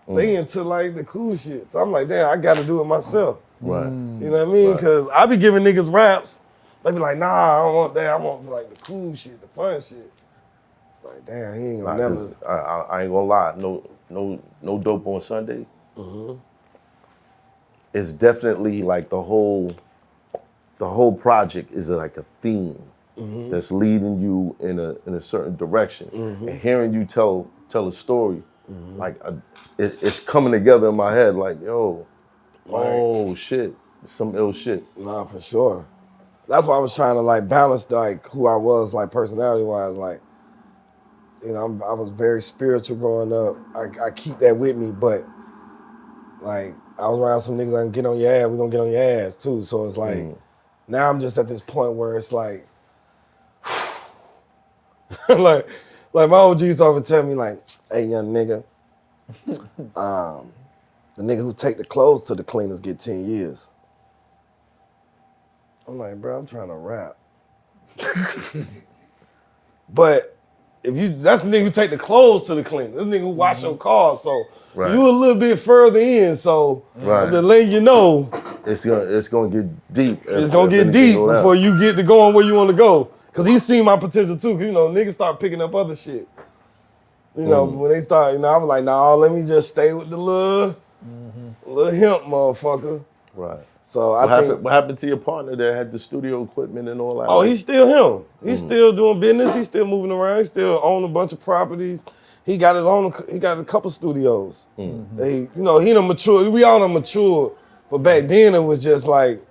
They into like the cool shit. So I'm like, damn, I gotta do it myself. Right. You know what I mean? Because I be giving niggas raps. They be like, nah, I don't want that. I want like the cool shit, the fun shit. It's like, damn, he ain't gonna never. I ain't gonna lie. No dope on Sunday. It's definitely like the whole project is like a theme that's leading you in a certain direction. And hearing you tell a story, like it's coming together in my head. Like, yo, oh shit, it's some ill shit. Nah, for sure. That's why I was trying to like balance like who I was like personality wise. Like, you know, I was very spiritual growing up. I keep that with me, but like I was around some niggas that can get on your ass. We gonna get on your ass too. So it's like now I'm just at this point where it's like, like my OG used to always tell me like, hey young nigga, the nigga who take the clothes to the cleaners get 10 years. I'm like, bro, I'm trying to rap. But that's the nigga who take the clothes to the cleaner. This nigga who wash your car, so you a little bit further in, so I'm just letting you know. It's gonna get deep. It's gonna get deep before you get to going where you want to go. Cause he seen my potential too. You know, niggas start picking up other shit. You know, when they start, you know, I was like, nah, let me just stay with the little hemp motherfucker. Right. So what happened to your partner that had the studio equipment and all that? Oh, he's still him. He's still doing business. He's still moving around. He still own a bunch of properties. He got a couple studios. They, you know, he done matured. We all done matured. But back then it was just like,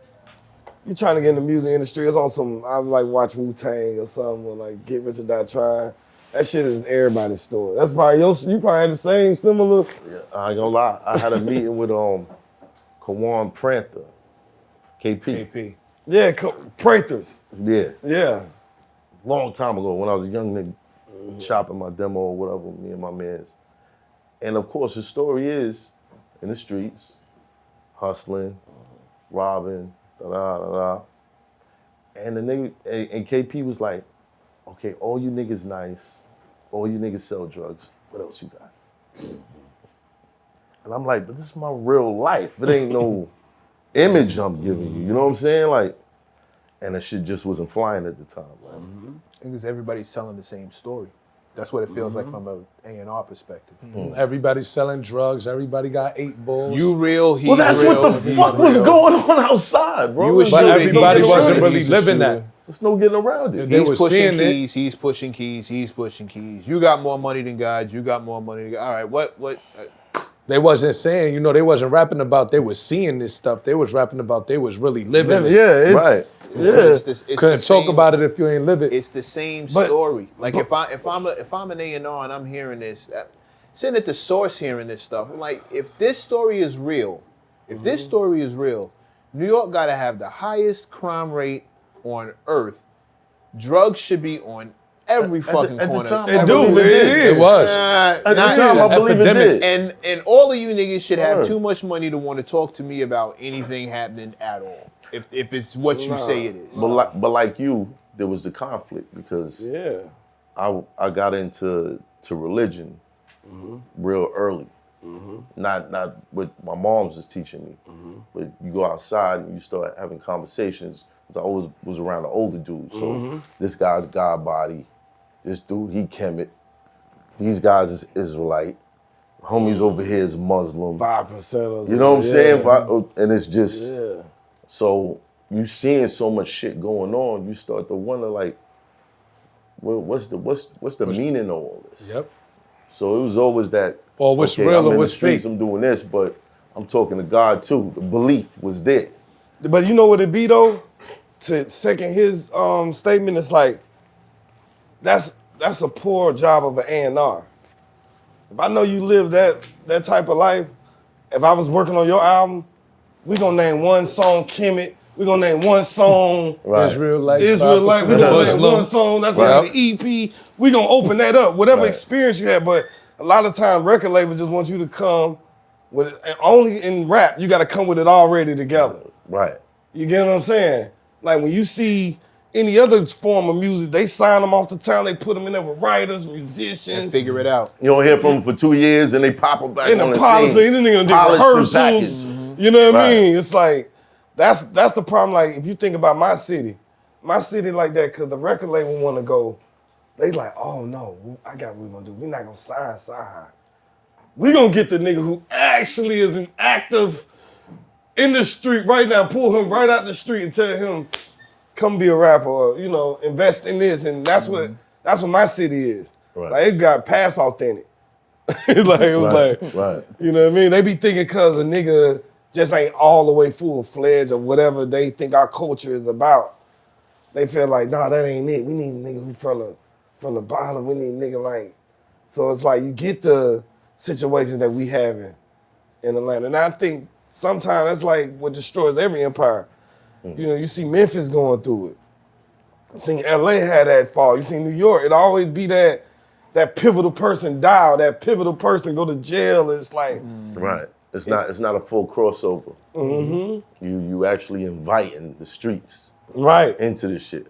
you trying to get in the music industry. It's on some, I like watch Wu-Tang or something, or like Get Rich or Die Trying. That shit is everybody's story. That's probably you probably had the same similar. Yeah, I ain't gonna lie. I had a meeting with Kawan Panther. KP. Yeah, Pranthers. Yeah. Yeah. Long time ago when I was a young nigga chopping my demo or whatever, me and my mans. And of course, the story is in the streets, hustling, robbing, da-da-da-da. And the nigga, and KP was like, okay, all you niggas nice, all you niggas sell drugs, what else you got? And I'm like, but this is my real life. It ain't no image I'm giving you, you know what I'm saying? Like, and the shit just wasn't flying at the time. I think it's everybody's telling the same story. That's what it feels like from a A&R perspective. Everybody's selling drugs. Everybody got 8 bulls. You real, he Well, that's real, what the fuck was going on outside, bro. But everybody wasn't really living that. There's no getting around it. They He's were pushing seeing it. keys, he's pushing keys, he's pushing keys. You got more money than God, you got more money than God. All right, what? They wasn't saying, you know, they wasn't rapping about they was seeing this stuff. They was rapping about they was really living it. Yeah, Right. It's Couldn't talk about it if you ain't live it. It's the same story. Like if I'm an A&R and I'm hearing this, sitting at the source hearing this stuff, I'm like, if this story is real, New York got to have the highest crime rate on earth. Drugs should be on every fucking at the corner. time, It was. At the time, I believe it did. And all of you niggas should have too much money to want to talk to me about anything happening at all. If it's what you say it is. But like you, there was the conflict because I got into religion real early. Not what my mom's was teaching me, but you go outside and you start having conversations. Cause I always was around the older dudes. So this guy's God body, this dude he Kemet, these guys is Israelite, homies over here is Muslim. 5%. You know what I'm saying? And it's just so you seeing so much shit going on, you start to wonder like, well, what's the meaning of all this? Yep. So it was always that. Or what's okay, real I'm or in what's the streets, fake. I'm doing this, but I'm talking to God too. The belief was there. But you know what it be though? To second his statement, it's like that's that's a poor job of an A&R. If I know you live that type of life, if I was working on your album, we gonna name one song Kemet. We gonna name one song Israelite. We gonna name one song. That's gonna be the EP. We gonna open that up. Whatever experience you have, but a lot of times record labels just want you to come with it. And only in rap you got to come with it already together. Right. You get what I'm saying? Like when you see any other form of music, they sign them off the town, they put them in there with writers, musicians. And figure it out. You don't hear from them for 2 years and they pop them back In on the the polish, scene. this nigga did rehearsals. You know what I mean? It's like, that's the problem. Like if you think about my city like that, cause the record label want to go, they like, oh no, I got what we're gonna do. We're not gonna sign Cyhi. We gonna get the nigga who actually is an active in the street right now, pull him right out the street and tell him, come be a rapper, or, you know, invest in this. And that's what my city is. Right. Like it got past authentic. You know what I mean? They be thinking cause a nigga just ain't all the way full-fledged or whatever they think our culture is about. They feel like, nah, that ain't it. We need a nigga who from the bottom. We need a nigga like, so it's like you get the situation that we having in Atlanta. And I think sometimes that's like what destroys every empire. You know, you see Memphis going through it. You see LA had that fall. You see New York, it always be that pivotal person die, or that pivotal person go to jail. It's like right. It's not a full crossover. You actually inviting the streets into this shit.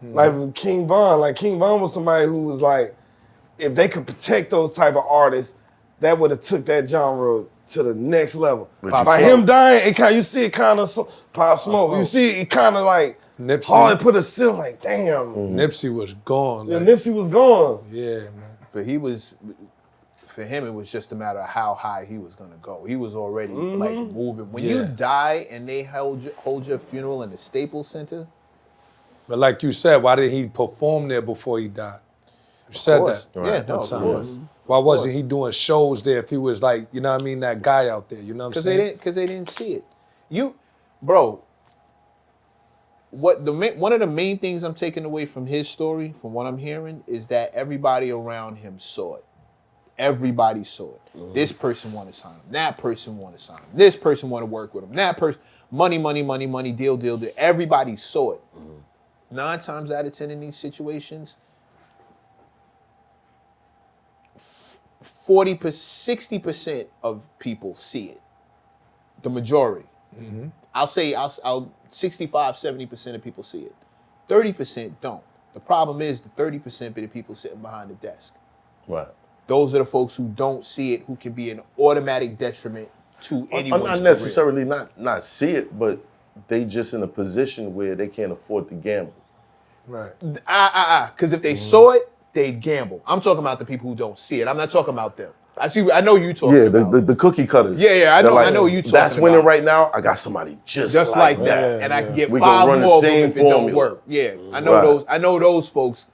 Like King Von was somebody who was like, if they could protect those type of artists, that would have took that genre to the next level. By him dying, you see it kind of Pop Smoke. You see it kind of like Nipsey. hard to put a seal like, damn. Nipsey was gone. Yeah, Nipsey was gone. Yeah, man. But for him, it was just a matter of how high he was gonna go. He was already like moving. When you die and they hold your funeral in the Staples Center. But like you said, why did he perform there before he died? You said that. Yeah, no, of course. Why wasn't he doing shows there if he was like, you know what I mean, that guy out there, you know what I'm saying? Because they didn't see it. Bro, one of the main things I'm taking away from his story, from what I'm hearing, is that everybody around him saw it. Everybody saw it. This person wanted to sign him. That person wanted to sign him. This person wanted to work with him. That person, money, deal. Everybody saw it. 9 times out of 10 in these situations, 60% of people see it. The majority. I'll say 65-70% of people see it. 30% don't. The problem is the 30% be the people sitting behind the desk. Right. Those are the folks who don't see it, who can be an automatic detriment to anyone's I'm not necessarily not see it, but they just in a position where they can't afford to gamble. Right. Because if they saw it, they'd gamble. I'm talking about the people who don't see it. I'm not talking about them. I know you talking about. Yeah, the cookie cutters. Yeah, I know you talking about. That's winning right now. I got somebody just like that. And I can get we 5 more of them if it formula. don't work. Yeah, I know those. I know those folks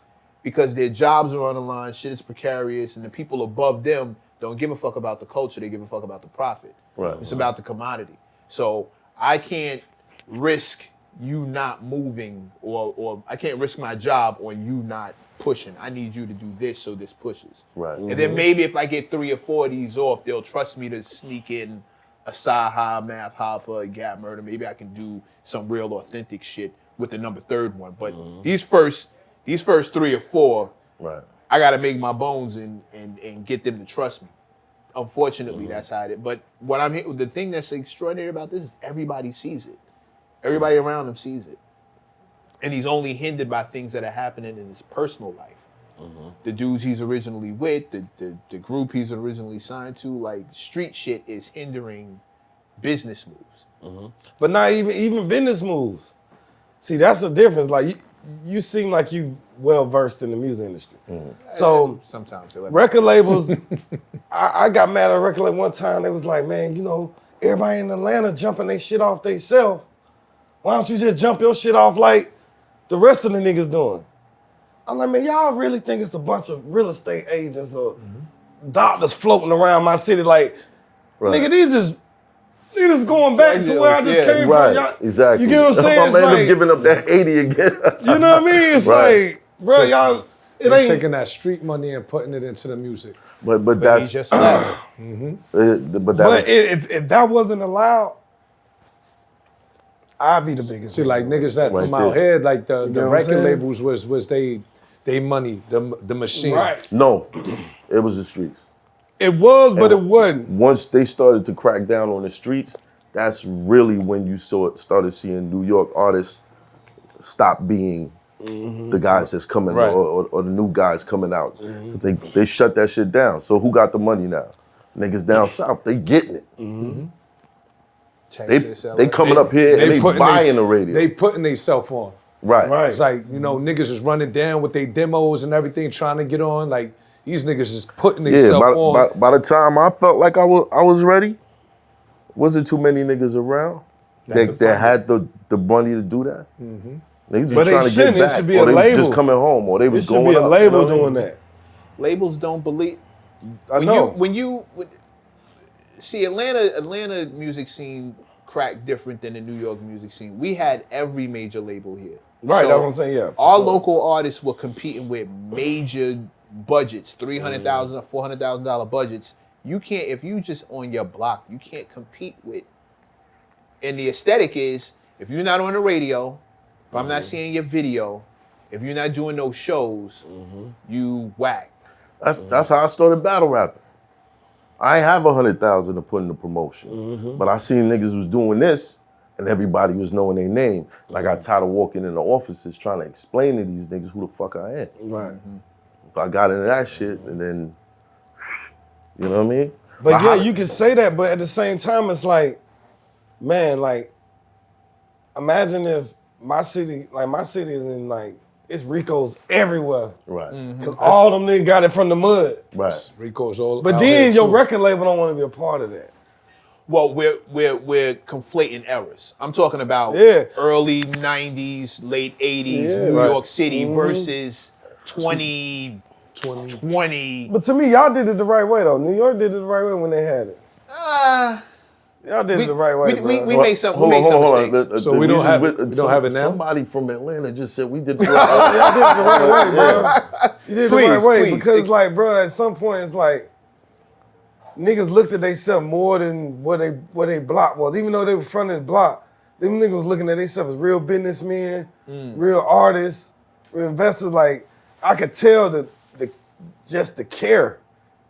because their jobs are on the line. Shit is precarious, and the people above them don't give a fuck about the culture. They give a fuck about the profit. Right. It's about the commodity. So I can't risk you not moving, or I can't risk my job on you not pushing. I need you to do this so this pushes. Right. And then maybe if I get 3 or 4 of these off, they'll trust me to sneak in a Cyhi, Math, Hoffa, a Gap Murder. Maybe I can do some real authentic shit with the number 3rd one. But these first 3 or 4, right, I gotta make my bones and get them to trust me. Unfortunately, that's how it is. But the thing that's extraordinary about this is everybody sees it. Everybody around him sees it. And he's only hindered by things that are happening in his personal life. The dudes he's originally with, the group he's originally signed to, like street shit is hindering business moves. But not even business moves. See, that's the difference. Like you seem like you well versed in the music industry. So sometimes record labels, I got mad at a record label one time. They was like, man, you know, everybody in Atlanta jumping their shit off they self. Why don't you just jump your shit off like the rest of the niggas doing? I'm like, man, y'all really think it's a bunch of real estate agents or doctors floating around my city? Like, nigga, these is going back to where I just came from. Y'all, exactly. You get what I'm saying? I'm gonna end up giving up that 80 again. You know what I mean? It's like, bro, y'all, They're ain't taking that street money and putting it into the music. But But that's he just left. but But that's if that wasn't allowed, I'd be the biggest. See, like niggas that Right from out there. here, like the know what I'm record saying? labels was they money, the machine. Right. no, it was the streets. It was, but it wasn't. Once they started to crack down on the streets, that's really when you started seeing New York artists stop being the guys that's coming Right. or the new guys coming out. They shut that shit down. So who got the money now? Niggas down south, they getting it. Texas, They LA. coming up here and they buying the radio. They putting themselves on. right. It's like, you know, niggas is running down with their demos and everything, trying to get on. Like, these niggas is putting Yeah, themselves on. by the time I felt like I was ready, wasn't too many niggas around that had the money to do that. They just But they trying to get shouldn't. It back, should be or a they was label. just coming home, or they It was should going be a up, label you know? doing that. Labels don't believe. I know. When you see Atlanta music scene cracked different than the New York music scene. We had every major label here. Right, that's what I'm saying, yeah. Our local artists were competing with major budgets, $300,000, $400,000 budgets. You can't, if you just on your block, you can't compete with. And the aesthetic is, if you're not on the radio, if I'm not seeing your video, if you're not doing those shows, you whack. That's how I started battle rapping. I ain't have 100,000 to put in the promotion, but I seen niggas was doing this, and everybody was knowing their name. And I got tired of walking in the offices trying to explain to these niggas who the fuck I am. Right. So I got into that shit, and then, you know what I mean? But yeah, you can say that, but at the same time, it's like, man, like, imagine if my city is in like, it's Ricos everywhere. Right. Cause all them niggas got it from the mud. Right. Rico's all But out then here your too. record label don't want to be a part of that. Well, we're conflating eras. I'm talking about Yeah. early 90s, late 80s, Yeah, New right. York City versus 2020. But to me, y'all did it the right way though. New York did it the right way when they had it. Y'all did it the right way, we bro. made some mistakes. So we don't have it now? Somebody from Atlanta just said we did the right Y'all did it the right way, bro. You did it the Please, right way please. because, like, bro, at some point it's like niggas looked at themselves more than what they block was. Even though they were from this block, them niggas was looking at themselves as real businessmen, real artists, real investors. Like, I could tell the care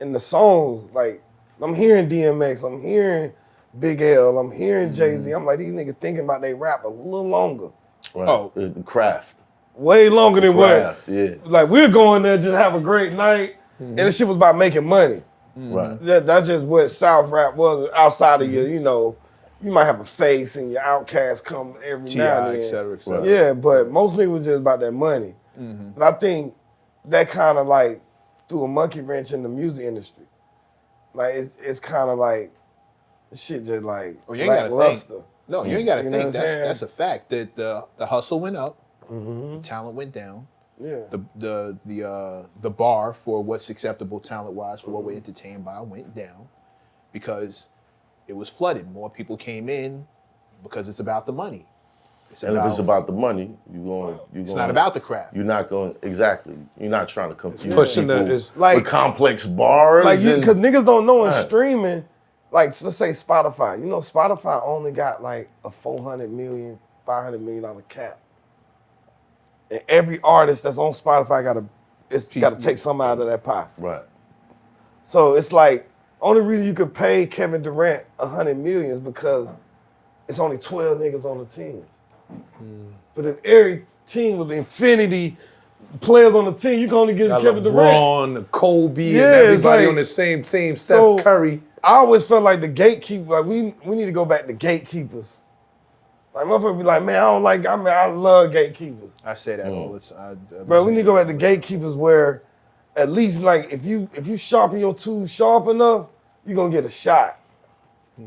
in the songs. Like, I'm hearing DMX, I'm hearing Big L, I'm hearing Jay-Z. I'm like, these niggas thinking about they rap a little longer. Right. Oh. The craft. Way longer than what. Craft, yeah. Like, we're going there just have a great night, and this shit was about making money. Right. That's just what South rap was outside of your, you know, you might have a face and your outcast come every T.I., now and then. et cetera, et cetera. Yeah, but mostly it was just about that money. And I think that kind of like threw a monkey wrench in the music industry. Like, it's kind of like, shit just like Oh, you ain't gotta think. lackluster. No, you ain't got to You know think. what I'm saying? That's a fact. That the hustle went up, talent went down. Yeah. The bar for what's acceptable talent-wise for what we're entertained by went down because it was flooded. More people came in because it's about the money. And if it's about the money, It's not about the craft. You're not going, exactly. You're not trying to confuse Pushing people it's like- with complex bars. Like, because niggas don't know in Right. streaming, like, let's say Spotify. You know, Spotify only got like a $400 million, $500 million cap. And every artist that's on Spotify got to take some out of that pie. Right. So it's like, only reason you could pay Kevin Durant $100 million is because it's only 12 niggas on the team. But if every team was infinity players on the team, you can only get Kevin Durant. LeBron, Kobe, Yeah, and it's everybody like- on the same Steph So- Curry. I always felt like the gatekeeper, like we need to go back to gatekeepers. Like motherfuckers be like, man, I love gatekeepers. I say that all the time. Bro, we need to go back to gatekeepers where at least like if you sharpen your tools sharp enough, you're gonna get a shot. You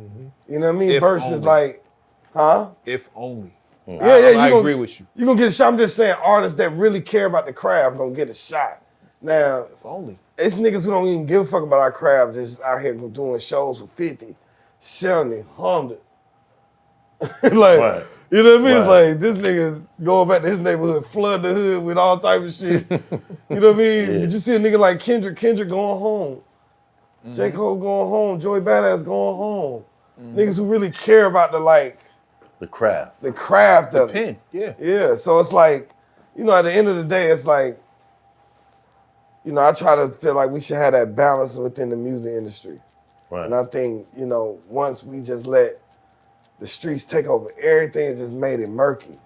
know what I mean? If Versus only. like, huh? If only. Yeah, I you agree with you. You're gonna get a shot. I'm just saying artists that really care about the craft gonna get a shot. Now, If only. it's niggas who don't even give a fuck about our craft, just out here doing shows for 50, 70, 100. Like, Right. You know what I mean? It's Right. like this nigga going back to his neighborhood, flood the hood with all type of shit. You know what I mean? Yeah. Did you see a nigga like Kendrick going home? J. Cole going home, Joey Badass going home. Niggas who really care about The craft. the craft The of it. pen, yeah. Yeah, so it's like, you know, at the end of the day, it's like, you know, I try to feel like we should have that balance within the music industry. Right. And I think, you know, once we just let the streets take over everything, it just made it murky.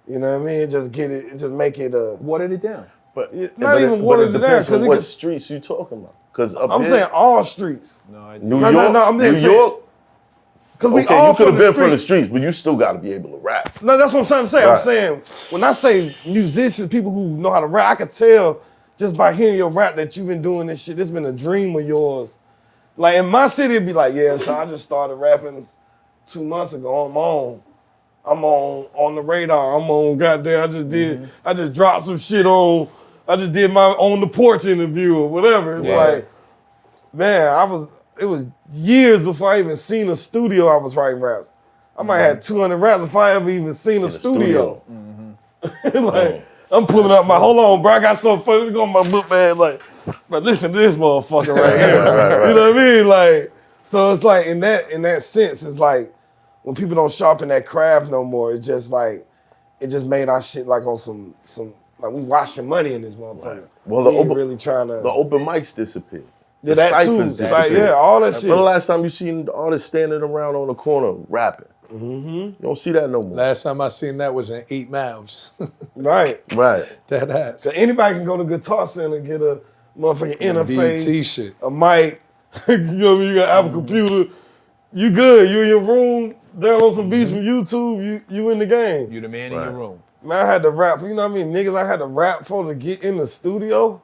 You know what I mean? It just make it Watered it down. But not even watered it down, depends 'cause on it what could- streets you talking about. Because I'm saying all streets. New No, York, I'm New just saying- York. Cause we Okay, all you could have from the been from the streets. streets, but you still got to be able to rap. No, that's what I'm trying to say. Right. I'm saying, when I say musicians, people who know how to rap, I could tell just by hearing your rap that you've been doing this shit. This been a dream of yours. Like in my city, it'd be like, yeah, so I just started rapping 2 months ago on my own. I'm on the radar. I'm on goddamn, I just dropped some shit on, I just did my on the porch interview or whatever. It's like, man, it was years before I even seen a studio I was writing raps. I might have had 200 raps before I ever even seen a studio. Like, I'm pulling up hold on, bro, I got something funny to go on my book bag, like, but listen to this motherfucker right here. Right. You know what I mean? Like, so it's like, in that sense, it's like, when people don't sharpen that craft no more, it just made our shit like on some like we washing money in this motherfucker. Right. Well, we ain't really trying to. The open mics disappeared. Yeah, The that too. ciphers disappeared. Yeah, all that shit. When the last time you seen the artists standing around on the corner rapping? You don't see that no more. Last time I seen that was in 8 Miles. Right. Right. That ass. So anybody can go to Guitar Center and get a motherfucking interface, BT shit. a mic. You know what I mean? You got Apple computer. You good. You in your room, download some beats from YouTube. You in the game. You the man in your room. Man, I had to rap. You know what I mean? Niggas I had to rap for to get in the studio.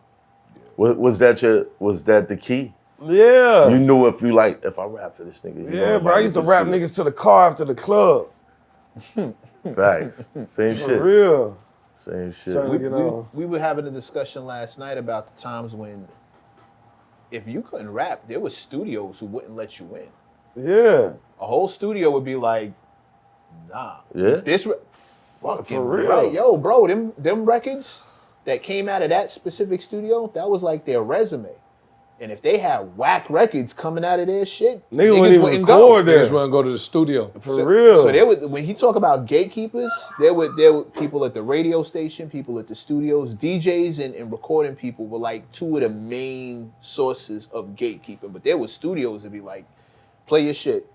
Was that the key? Yeah. You knew if I rap for this nigga. Yeah, bro. I used to rap niggas to the car after the club. Facts. Same For shit. real. Same shit. Trying to get on. We were having a discussion last night about the times when if you couldn't rap, there was studios who wouldn't let you in. Yeah. A whole studio would be like, nah. Yeah. This fucking For real. right. Yo, bro, them records that came out of that specific studio, that was like their resume. And if they had whack records coming out of their shit, Niggas wouldn't even wouldn't record go. there. Niggas wouldn't go to the studio. For real. So there would, when he talk about gatekeepers, there were people at the radio station, people at the studios, DJs and recording people were like two of the main sources of gatekeeping. But there were studios that be like, play your shit.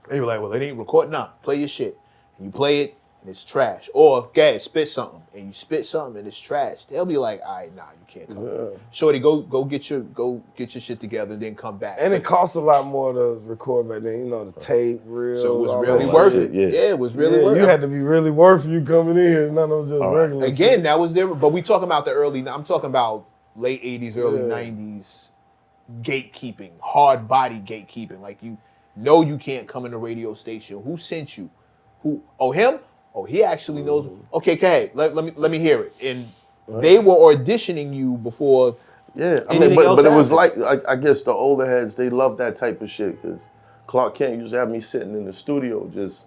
They were like, well, they ain't recording. Nah, play your shit. And you play it and it's trash. Or, guys, spit something. And you spit something and it's trash. They'll be like, all right, nah, you can't come. Yeah. Shorty, go get your shit together and then come back. And it costs a lot more to record back then. You know, the tape, reel. So it was all really that worth shit. it. Yeah, it was really worth it. You had to be really worth you coming in here. None of just regular Again, shit. that was there, but we talking about the early. I'm talking about late '80s, early Yeah. '90s gatekeeping, hard body gatekeeping. Like you know, you can't come in the radio station. Who sent you? Who? Oh, him? Oh, he actually knows. Okay, okay, let me hear it. And they were auditioning you before. Yeah, I mean, anything but else it was happens. like I guess the older heads, they love that type of shit because Clark Kent used to have me sitting in the studio, just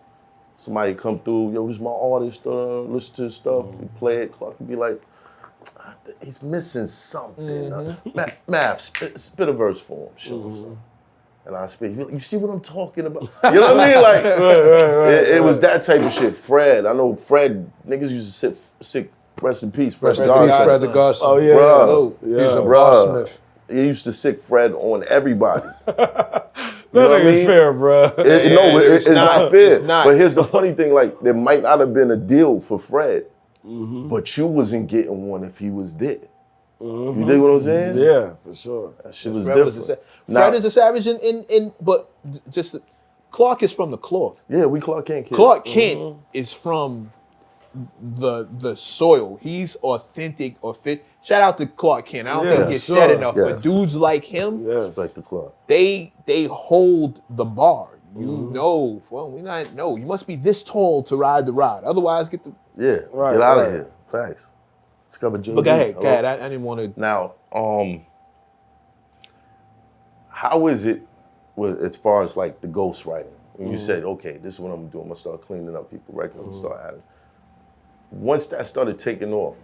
somebody come through, yo, this is my artist, listen to his stuff, we play it. Clark would be like, he's missing something. Math, spit a verse for him, sure. And I spit, you see what I'm talking about? You know what I mean? Like, it was that type of shit. Fred, I know Fred, niggas used to sick, rest in peace, Fred. Rest in peace, Fred the Godson. Godson. Oh, yeah. Bruh. Yeah. He's a Bruh. boss smith. He used to sick Fred on everybody. That what I ain't mean? fair, bro. No, it's not fair. It's not. But here's the funny thing, like, there might not have been a deal for Fred, but you wasn't getting one if he was there. You dig what I'm saying? Yeah, for sure. That shit was Fred different. was a Now- Fred is a savage, but just Clark is from the cloth. Yeah, we Clark Kent kids. Clark Kent is from the soil. He's authentic or fit. Shout out to Clark Kent. I don't Yeah, think it's sure. said enough, Yes. but dudes like him, Yes. Respect the Clark. they hold the bar. You know, well, you must be this tall to ride the ride. Otherwise, get the. Yeah, Right, get out right. of here. Thanks. Discover Joe. But go ahead. I didn't want to. Now, how is it with as far as like the ghostwriting? And you said, okay, this is what I'm gonna do. I'm gonna start cleaning up people's records. I'm gonna start adding. Once that started taking off,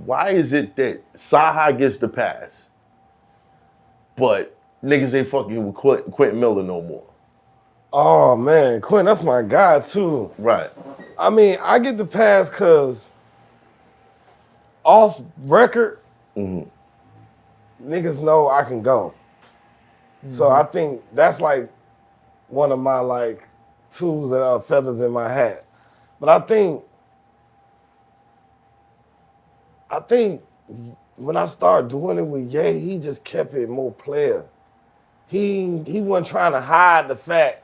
why is it that Cyhi gets the pass, but niggas ain't fucking with Quentin Miller no more? Oh man, Quentin, that's my guy too. Right. I mean, I get the pass cause off record, niggas know I can go. So I think that's like one of my like tools that are feathers in my hat. But I think when I started doing it with Ye, he just kept it more player. He wasn't trying to hide the fact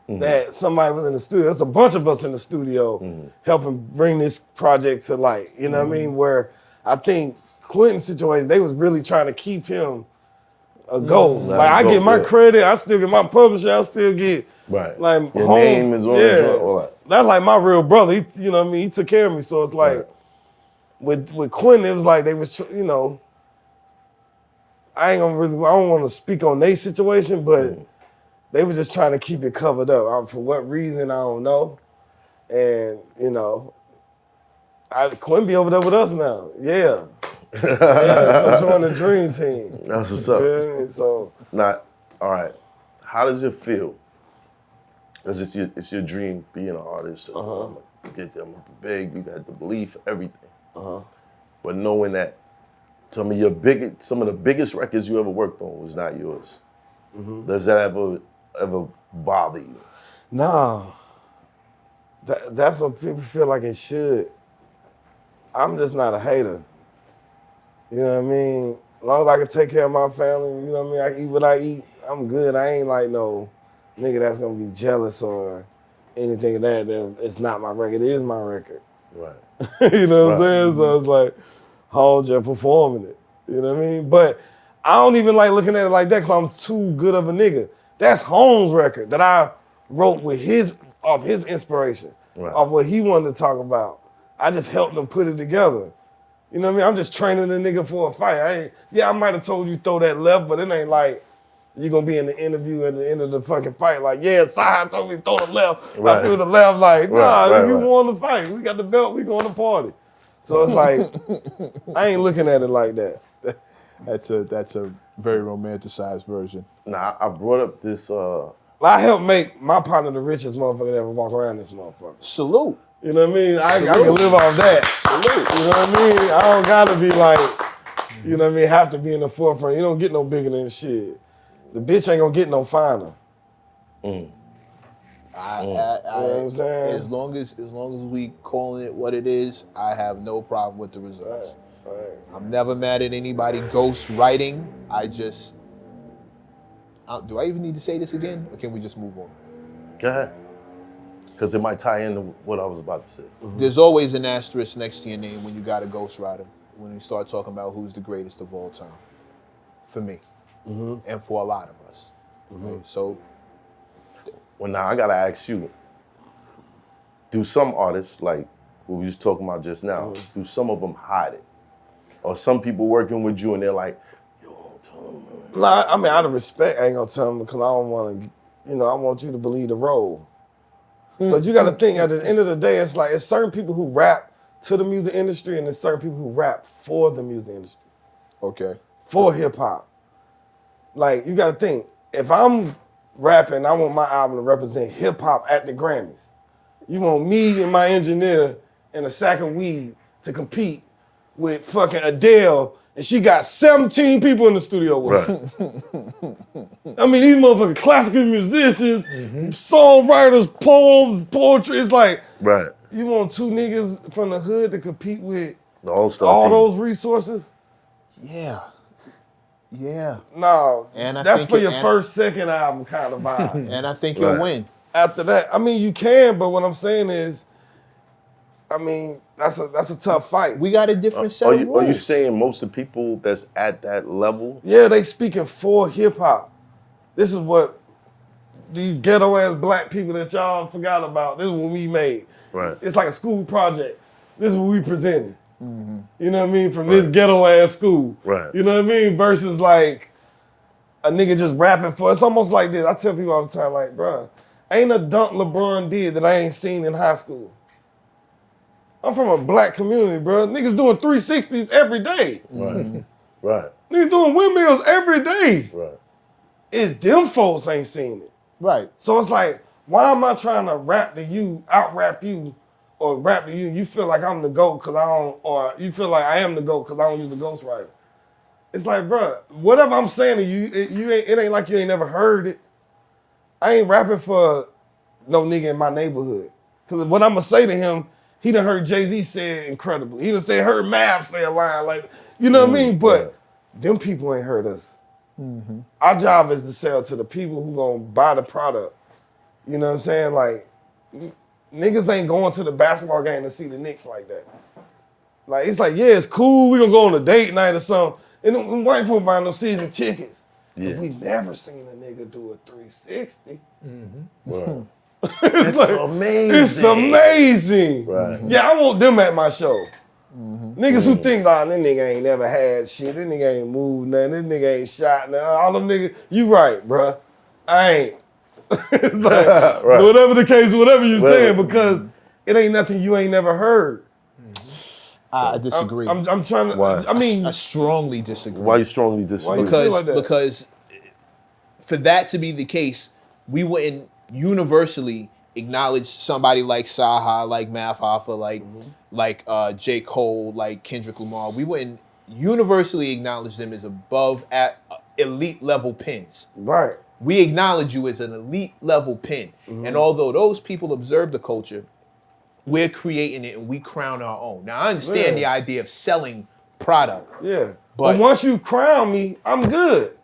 that somebody was in the studio. There's a bunch of us in the studio helping bring this project to light. You know what I mean? Where I think Quentin's situation, they was really trying to keep him a ghost. Like I get my credit, I still get my publisher, I still get like your home. name is on the joint, all that. That's like my real brother. He, you know what I mean? He took care of me. So it's like with Quentin, it was like they was, you know, I don't want to speak on their situation, but they were just trying to keep it covered up. For what reason, I don't know. And, you know, Quentin be over there with us now. Yeah. Come join the dream team. That's what's up. Yeah, so. All right. How does it feel? Because it's your dream being an artist. So I'm gonna get them big. You got the belief, everything. But knowing that some of the biggest records you ever worked on was not yours. Does that ever bother you? Nah. That's what people feel like it should. I'm just not a hater. You know what I mean? As long as I can take care of my family, you know what I mean? I eat what I eat, I'm good. I ain't like no nigga that's gonna be jealous or anything of that. It's not my record. It is my record. Right. You know what I'm saying? So it's like, how you performing it? You know what I mean? But I don't even like looking at it like that because I'm too good of a nigga. That's Holmes' record that I wrote with his inspiration, of what he wanted to talk about. I just helped him put it together. You know what I mean? I'm just training the nigga for a fight. I might have told you throw that left, but it ain't like you gonna be in the interview at the end of the fucking fight like, yeah, Cyhi told me to throw the left. I threw the left like, nah, you won the fight. We got the belt, we going to party. So it's like, I ain't looking at it like that. That's a very romanticized version. Nah, I brought up this. I helped make my partner the richest motherfucker that ever walk around this motherfucker. Salute. You know what I mean? I can live off that. Salute. You know what I mean? I don't gotta be like, you know what I mean, have to be in the forefront. You don't get no bigger than shit. The bitch ain't gonna get no finer. You know what I'm saying? As long as we calling it what it is, I have no problem with the results. Right. I'm never mad at anybody ghostwriting. Do I even need to say this again, or can we just move on? Go ahead. Because it might tie into what I was about to say. There's always an asterisk next to your name when you got a ghostwriter, when you start talking about who's the greatest of all time. For me. And for a lot of us. Right? So. Well, now I gotta ask you, do some artists, like what we was talking about just now, do some of them hide it? Or some people working with you and they're like, yo, don't tell them. Nah, I mean, out of respect, I ain't gonna tell them because I don't wanna, you know, I want you to believe the role. But you gotta think, at the end of the day, it's like, it's certain people who rap to the music industry and there's certain people who rap for the music industry. Okay. For hip hop. Like, you gotta think, if I'm rapping, I want my album to represent hip hop at the Grammys. You want me and my engineer and a sack of weed to compete with fucking Adele, and she got 17 people in the studio with her. I mean, these motherfucking classical musicians, songwriters, poems, poetry. It's like, you want two niggas from the hood to compete with all those resources? Yeah. Yeah. No, and that's for your first, second album kind of vibe. And I think you'll win. After that, I mean, you can, but what I'm saying is, I mean, that's a tough fight. We got a different set of rules. Are you saying most of the people that's at that level? Yeah, they speaking for hip hop. This is what these ghetto ass black people that y'all forgot about. This is what we made. Right. It's like a school project. This is what we presented. You know what I mean? From this ghetto ass school. Right. You know what I mean? Versus like a nigga just rapping for. It's almost like this. I tell people all the time, like, bruh, Ain't a dunk LeBron did that I ain't seen in high school. I'm from a black community, bro. Niggas doing 360s every day. Right. Right. Niggas doing windmills every day. Right. It's them folks ain't seen it. Right. So it's like, why am I trying to rap to you, out-rap you, or rap to you? You feel like I'm the GOAT because I don't, or you feel like I am the GOAT because I don't use the ghostwriter. It's like, bro, whatever I'm saying to you, it ain't like you ain't never heard it. I ain't rapping for no nigga in my neighborhood. Because what I'm going to say to him, he done heard Jay-Z say it incredibly. He done heard Mav say a line like, you know what I mean? But them people ain't heard us. Our job is to sell to the people who gonna buy the product. You know what I'm saying? Like, niggas ain't going to the basketball game to see the Knicks like that. Like, it's like, yeah, it's cool. We gonna go on a date night or something. And them white folk buying those season tickets. Yeah. But we never seen a nigga do a 360. Right. It's like, amazing. It's amazing. Right. Yeah, I want them at my show. Niggas who think, oh, this nigga ain't never had shit, this nigga ain't moved nothing, this nigga ain't shot nothing. All them niggas, you right, bruh. I ain't. It's like, Right. whatever the case, whatever you're saying, because it ain't nothing you ain't never heard. I disagree. I'm trying to, Why? I mean, I strongly disagree. Why you strongly disagree? you feel like that? Because for that to be the case, we wouldn't universally acknowledge somebody like Cyhi, like Math Hoffa, like J. Cole, like Kendrick Lamar. We wouldn't universally acknowledge them as above at elite level pins. right. We acknowledge you as an elite level pin. And although those people observe the culture, we're creating it and we crown our own. Now I understand the idea of selling product. Yeah. But But once you crown me, I'm good.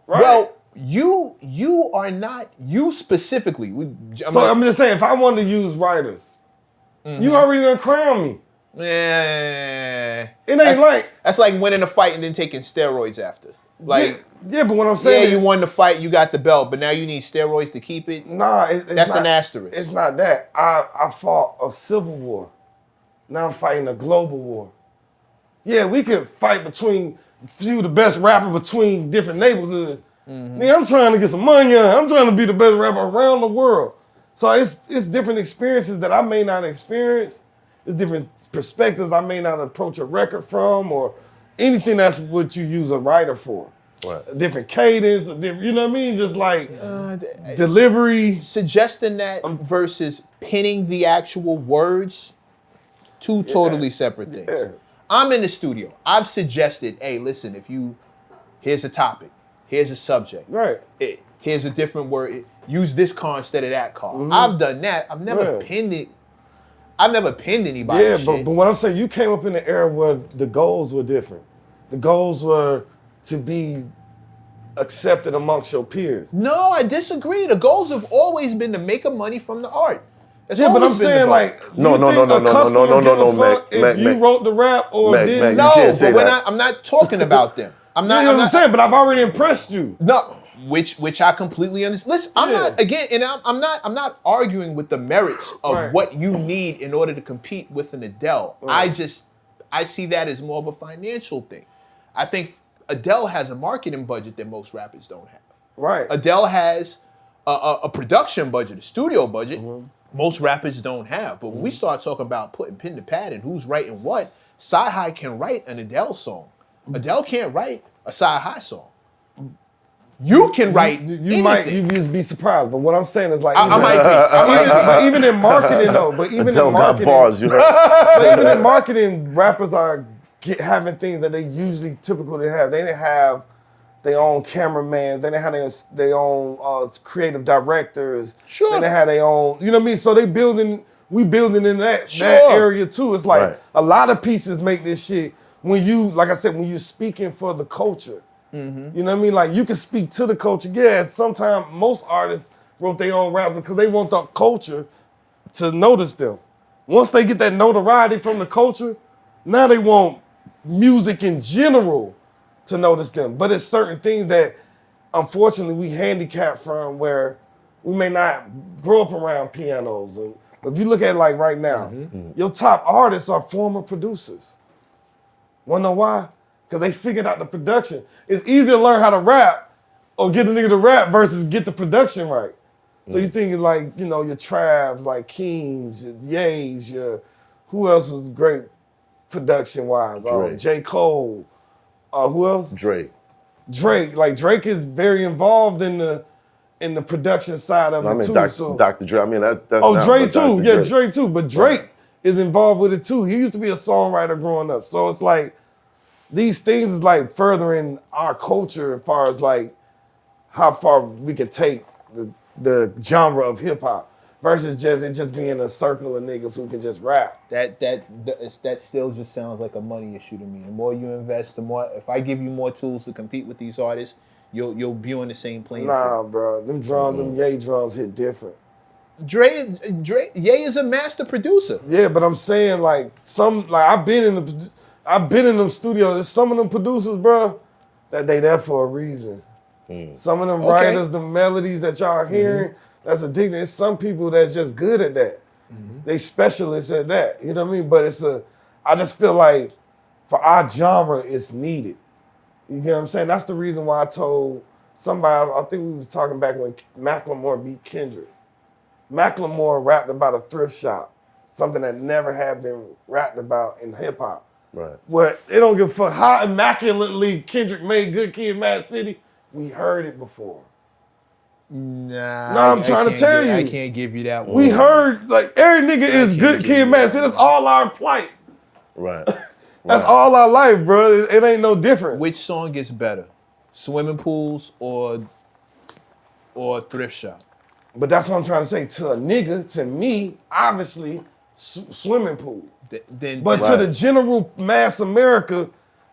Right? Well, you are not, you specifically. I'm just saying, if I wanted to use writers, you already done crown me. It ain't like. That's like winning a fight and then taking steroids after. Like, yeah, but what I'm saying, you won the fight, you got the belt, but now you need steroids to keep it. Nah, it's That's not, an asterisk. It's not that. I fought a civil war. Now I'm fighting a global war. Yeah, we could fight between few the best rapper between different neighborhoods. Nigga, I'm trying to get some money on. I'm trying to be the best rapper around the world. So it's different experiences that I may not experience. It's different perspectives I may not approach a record from, or anything that's what you use a writer for. Right. A different cadence, you know what I mean? Just like delivery. Suggesting that versus pinning the actual words, two totally separate things. Yeah. I'm in the studio. I've suggested, hey, listen, here's a topic, here's a subject. Right. Here's a different word. Use this car instead of that car. I've done that. I've never pinned it. I've never pinned anybody. Yeah, but what I'm saying, you came up in an era where the goals were different. The goals were to be accepted amongst your peers. No, I disagree. The goals have always been to make a money from the art. That's Yeah, but I'm always been the saying goal. like, No, Mac. If you wrote the rap or Mac, did Mac, No, can't say but that. I'm not talking about them. I'm not. You know I'm what I'm not saying? But I've already impressed you. No, which I completely understand. Listen, I'm not again, and I'm not arguing with the merits of what you need in order to compete with an Adele. I see that as more of a financial thing. I think Adele has a marketing budget that most rappers don't have. Right. Adele has a production budget, a studio budget, most rappers don't have. But when we start talking about putting pen to pad and who's writing what, Cyhi can write an Adele song. Adele can't write a Cyhi song. You can write You might just be surprised, but what I'm saying is like I might be. but even in marketing though, but even Adele in got marketing, bars, you heard? but even in marketing, rappers are having things that they usually typically have. They didn't have their own cameraman. They didn't have their own creative directors. Sure. They didn't have their own. You know what I mean? So we building in that area too. It's like a lot of pieces make this shit. When you, like I said, when you're speaking for the culture. You know what I mean? Like, you can speak to the culture. Yeah, sometimes most artists wrote their own rap because they want the culture to notice them. Once they get that notoriety from the culture, now they want music in general to notice them. But it's certain things that, unfortunately, we handicap from where we may not grow up around pianos. And if you look at it like right now, your top artists are former producers. Wanna know why? Because they figured out the production. It's easier to learn how to rap or get a nigga to rap versus get the production right. So you thinking like, you know, your Travs, like Keems, your Ye's, your, who else was great production-wise? Drake. J. Cole. Who else? Drake. Drake. Like, Drake is very involved in the production side of it, too. Dr. Dre, I mean, that's Drake, too. Yeah, Dre. Drake, too. But Drake is involved with it, too. He used to be a songwriter growing up. So it's like, these things is like furthering our culture as far as like how far we can take the genre of hip hop versus just being a circle of niggas who can just rap. That still just sounds like a money issue to me. The more you invest, the more. If I give you more tools to compete with these artists, you'll be on the same plane. Nah, bro, them drums, them Ye drums hit different. Dre, Ye is a master producer. Yeah, but I'm saying like I've been in them studios. There's some of them producers, bro, that they there for a reason. Some of them writers, the melodies that y'all hearing, that's addicting. It's some people that's just good at that. They specialists at that. You know what I mean? But I just feel like for our genre, it's needed. You get what I'm saying? That's the reason why I told somebody, I think we was talking back when Macklemore beat Kendrick. Macklemore rapped about a thrift shop, something that never had been rapped about in hip hop. Right. Where they don't give a fuck how immaculately Kendrick made Good Kid, Mad City. We heard it before. Nah, I'm trying to tell you. I can't give you that one. We heard, like, every nigga is Good Kid, Mad City. That's all our plight. Right. That's all our life, bro. It ain't no different. Which song gets better? Swimming pools or thrift shop? But that's what I'm trying to say. To a nigga, to me, obviously, swimming pool. But to the general mass America,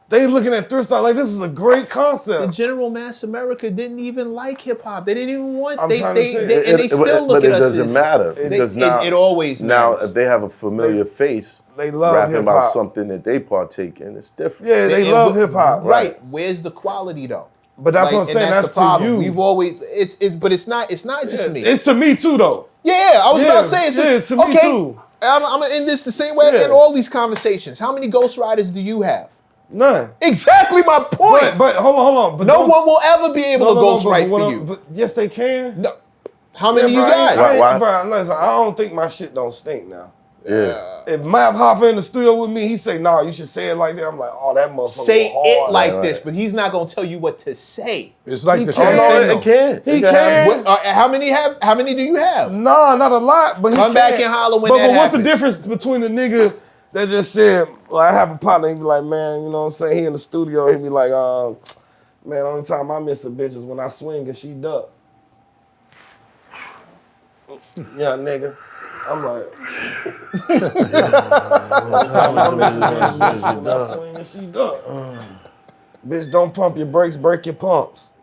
they looking at thrift shop like this is a great concept. The general mass America didn't even like hip hop. They didn't even want. I'm they trying to say, and they still look but at us. But it doesn't matter. It always matters. Now, if they have a familiar face, they love rapping hip-hop. about something that they partake in, it's different. Yeah, they love hip hop. Right. Where's the quality though? But that's what I'm saying. That's the problem. to you. We've always but it's not just me. It's to me too, though. Yeah, I was about to say it's to me too. I'm gonna end this the same way in all these conversations. How many ghostwriters do you have? None. Exactly my point. But hold on. But no one will ever be able to ghostwrite for you. But yes, they can. No. How many you bro, got? Bro, listen, I don't think my shit don't stink now. Yeah. If Hoffa in the studio with me, he say, "Nah, you should say it like that." I'm like, "Oh, that motherfucker say hard." it like this," but he's not gonna tell you what to say. It's like He the can. same Oh, thing. it can. He can. How many do you have? Nah, not a lot. But he Come back can. and holler when but that what's happens. the difference between a nigga that just said, "Well, I have a partner," he be like, "Man, you know what I'm saying?" He in the studio, he be like, "Man, only time I miss a bitch is when I swing and she duck." Yeah, nigga. I'm like, bitch, don't pump your brakes, break your pumps.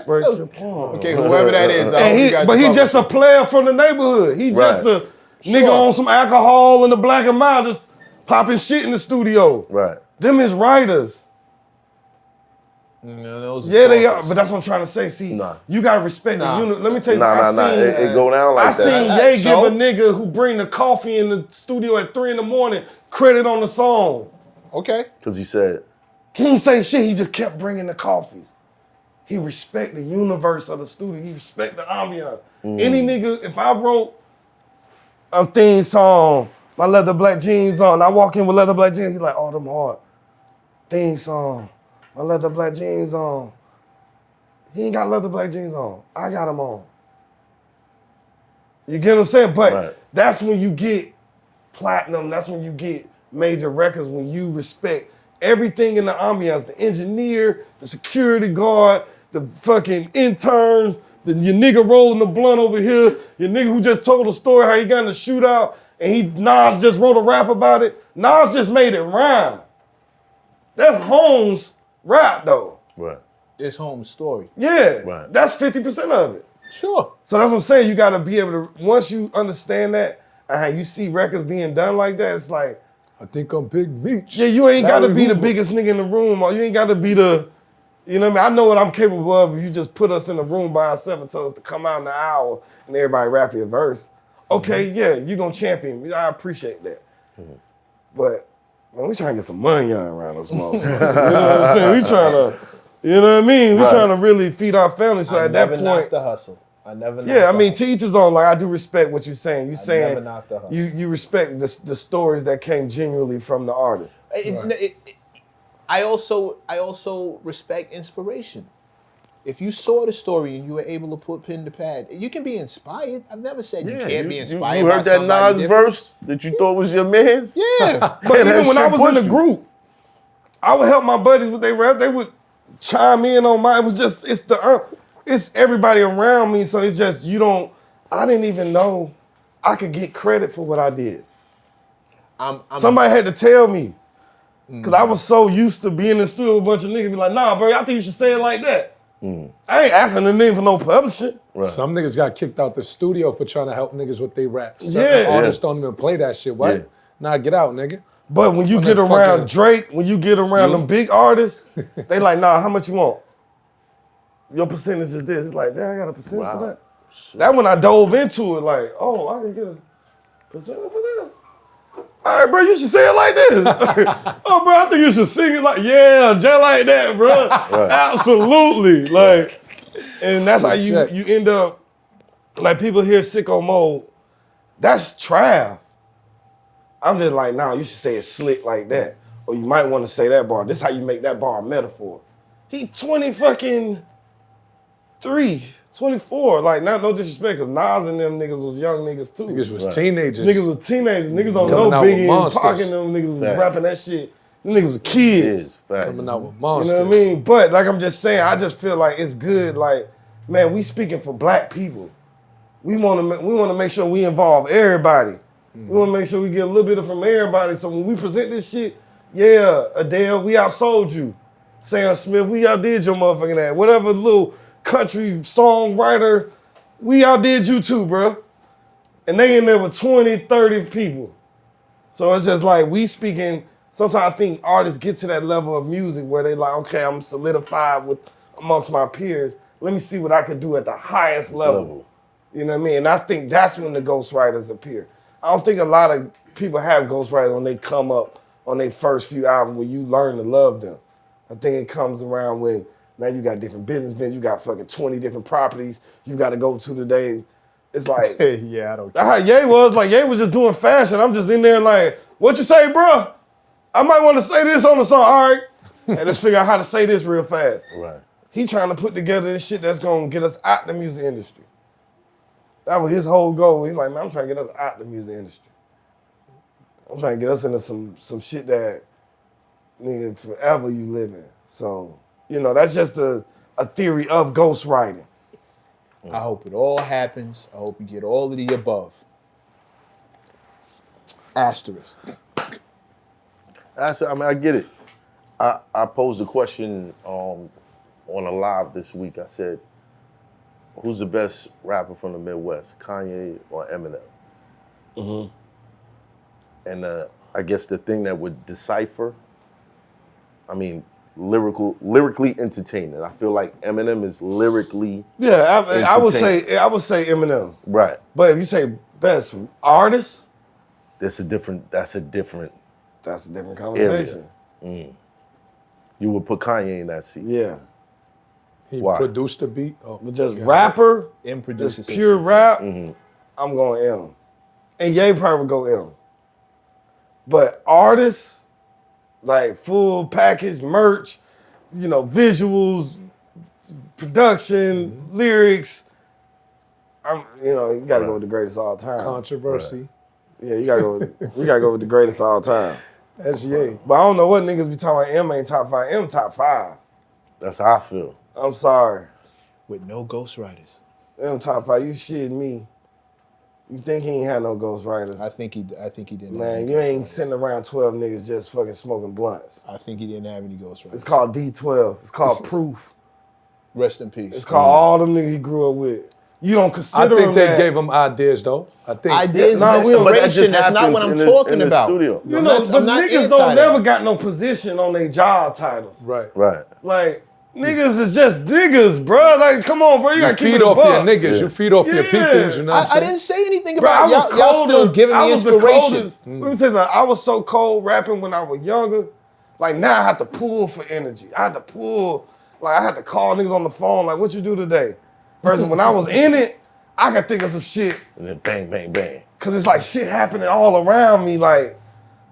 break your pumps. Okay, whoever that is. But he just a player from the neighborhood. He just a nigga on some alcohol in the Black and Mild, just popping shit in the studio. Right. Them is writers. No, those yeah, they are, but that's what I'm trying to say. See, you gotta respect the unit. Let me tell you something. It go down like that. I seen Ye give a nigga who bring the coffee in the studio at 3 a.m. credit on the song. Okay. Because he said he didn't say shit. He just kept bringing the coffees. He respect the universe of the studio. He respect the ambiance. Any nigga, if I wrote a theme song, my leather black jeans on, I walk in with leather black jeans, he like, "Oh, them hard." Theme song. My leather black jeans on. He ain't got leather black jeans on. I got them on. You get what I'm saying? But that's when you get platinum. That's when you get major records, when you respect everything in the ambiance. The engineer, the security guard, the fucking interns, your nigga rolling the blunt over here, your nigga who just told a story how he got in a shootout and Nas just wrote a rap about it. Nas just made it rhyme. That's Holmes' rap though. Right. It's Holmes' story. Yeah. Right. That's 50% of it. Sure. So that's what I'm saying. You got to be able to, once you understand that, and you see records being done like that, it's like, I think I'm Big Meech. yeah, you ain't got to be the biggest nigga in the room, or you ain't got to be the, you know what I mean? I know what I'm capable of if you just put us in a room by ourselves and tell us to come out in an hour and everybody rap your verse. Okay, yeah, you going to champion me. I appreciate that. But, man, we trying to get some money on around this motherfucker. You know what I'm saying? We trying to You know what I mean? We're Right. trying to really feed our family. So I at that never knocked point, the hustle. I never. yeah, I knocked mean, the to each his own. Like, I do respect what you're saying. You never saying knocked the hustle. you respect the stories that came genuinely from the artist. I also respect inspiration. If you saw the story and you were able to put pen to pad, you can be inspired. I've never said you can't be inspired. You by heard that somebody Nas different. verse that you thought was your man's? Yeah. But that even when I shit was in the pushed you. group, I would help my buddies with their rap. They would chime in on mine. It was just, it's everybody around me. So it's just, I didn't even know I could get credit for what I did. Somebody had to tell me. Because I was so used to being in the studio with a bunch of niggas be like, nah, bro, I think you should say it like that. I ain't asking the nigga for no publishing. Right. Some niggas got kicked out the studio for trying to help niggas with their raps. Yeah. Certain artists don't even play that shit. What? Yeah. Nah, get out, nigga. But when you On get that around fucking- Drake, when you get around them big artists, they like, nah, how much you want? Your percentage is this. It's like, damn, I got a percentage for that. That when I dove into it, like, oh, I can get a percentage for that. All right, bro, you should say it like this. Oh, bro, I think you should sing it like, yeah, just like that, bro. Absolutely. Like, and that's how you end up, like, people hear Sicko Mode, that's trav. I'm just like, nah, you should say it slick like that. Or you might want to say that bar. This is how you make that bar a metaphor. He 24. Like, no disrespect, because Nas and them niggas was young niggas too. Niggas was teenagers. Niggas was teenagers. Niggas don't Coming know out with Biggie and monsters. Pac and them niggas was Facts. rapping that shit. Them niggas was kids. Coming out with You monsters. know what I mean? But like I'm just saying, I just feel like it's good. Like, man, we speaking for black people. We want to make sure we involve everybody. We want to make sure we get a little bit from everybody. So when we present this shit, yeah, Adele, we outsold you. Sam Smith, we outdid your motherfucking ass. Whatever little country songwriter, we outdid you too, bro. And they in there with 20, 30 people. So it's just like we speaking. Sometimes I think artists get to that level of music where they like, okay, I'm solidified with amongst my peers. Let me see what I can do at the highest level. You know what I mean? And I think that's when the ghostwriters appear. I don't think a lot of people have ghostwriters when they come up on their first few albums where you learn to love them. I think it comes around when now you got different businessmen, you got fucking 20 different properties you got to go to today. It's like, Yeah, I don't. that's how Ye was. Like, Ye was just doing fashion. I'm just in there like, what you say, bro? I might want to say this on the song. All right. And let's figure out how to say this real fast. Right. He trying to put together this shit that's going to get us out the music industry. That was his whole goal. He's like, man, I'm trying to get us out the music industry. I'm trying to get us into some shit that, nigga, forever you live in. So, you know, that's just a theory of ghostwriting. I hope it all happens. I hope you get all of the above. Asterisk. I get it. I posed a question on a live this week. I said, who's the best rapper from the Midwest, Kanye or Eminem? And I guess the thing that would decipher, I mean, lyrically entertaining. I feel like Eminem is lyrically I would say entertaining. Eminem. Right. But if you say best artist, That's a different conversation. You would put Kanye in that seat. Yeah. He Why? produced the beat. Oh, But just rapper, M produces just pure rap, Mm-hmm. I'm going M. And Ye probably would go M. But artists, like full package, merch, you know, visuals, production, lyrics, you gotta go with the greatest of all time. controversy. Yeah, we gotta go with the greatest of all time. That's Ye. But I don't know what niggas be talking about. M ain't top 5. M top 5. That's how I feel. I'm sorry. with no ghostwriters. M top 5. You shitting me. You think he ain't had no ghostwriters? I think he didn't. have Man, any you ain't ghostwriters. sitting around 12 niggas just fucking smoking blunts. I think he didn't have any ghostwriters. It's called D12. It's called Proof. Rest in peace. It's called all them niggas he grew up with. You don't I consider think him they that. gave him ideas though. I think Ideas Nah, of we don't- but that inspiration. That's not what I'm talking in the about. studio. You I'm know, not- but I'm not niggas anti don't that. never got no position on their job titles. Right. Right. Like, niggas is just niggas, bro. Like, come on, bro. You You gotta keep feed it a off your buck. niggas. You feed off your Yeah. peoples. You know what I'm I saying? didn't say anything Bro, I about was y'all. Y'all still colder. giving I me was the inspiration. coldest. Let me tell you something. I was so cold rapping when I was younger. Like now I have to pull for energy. I have to pull. Like I had to call niggas on the phone, like, what you do today? Versus when I was in it, I could think of some shit. And then bang, bang, bang. Cause it's like shit happening all around me. Like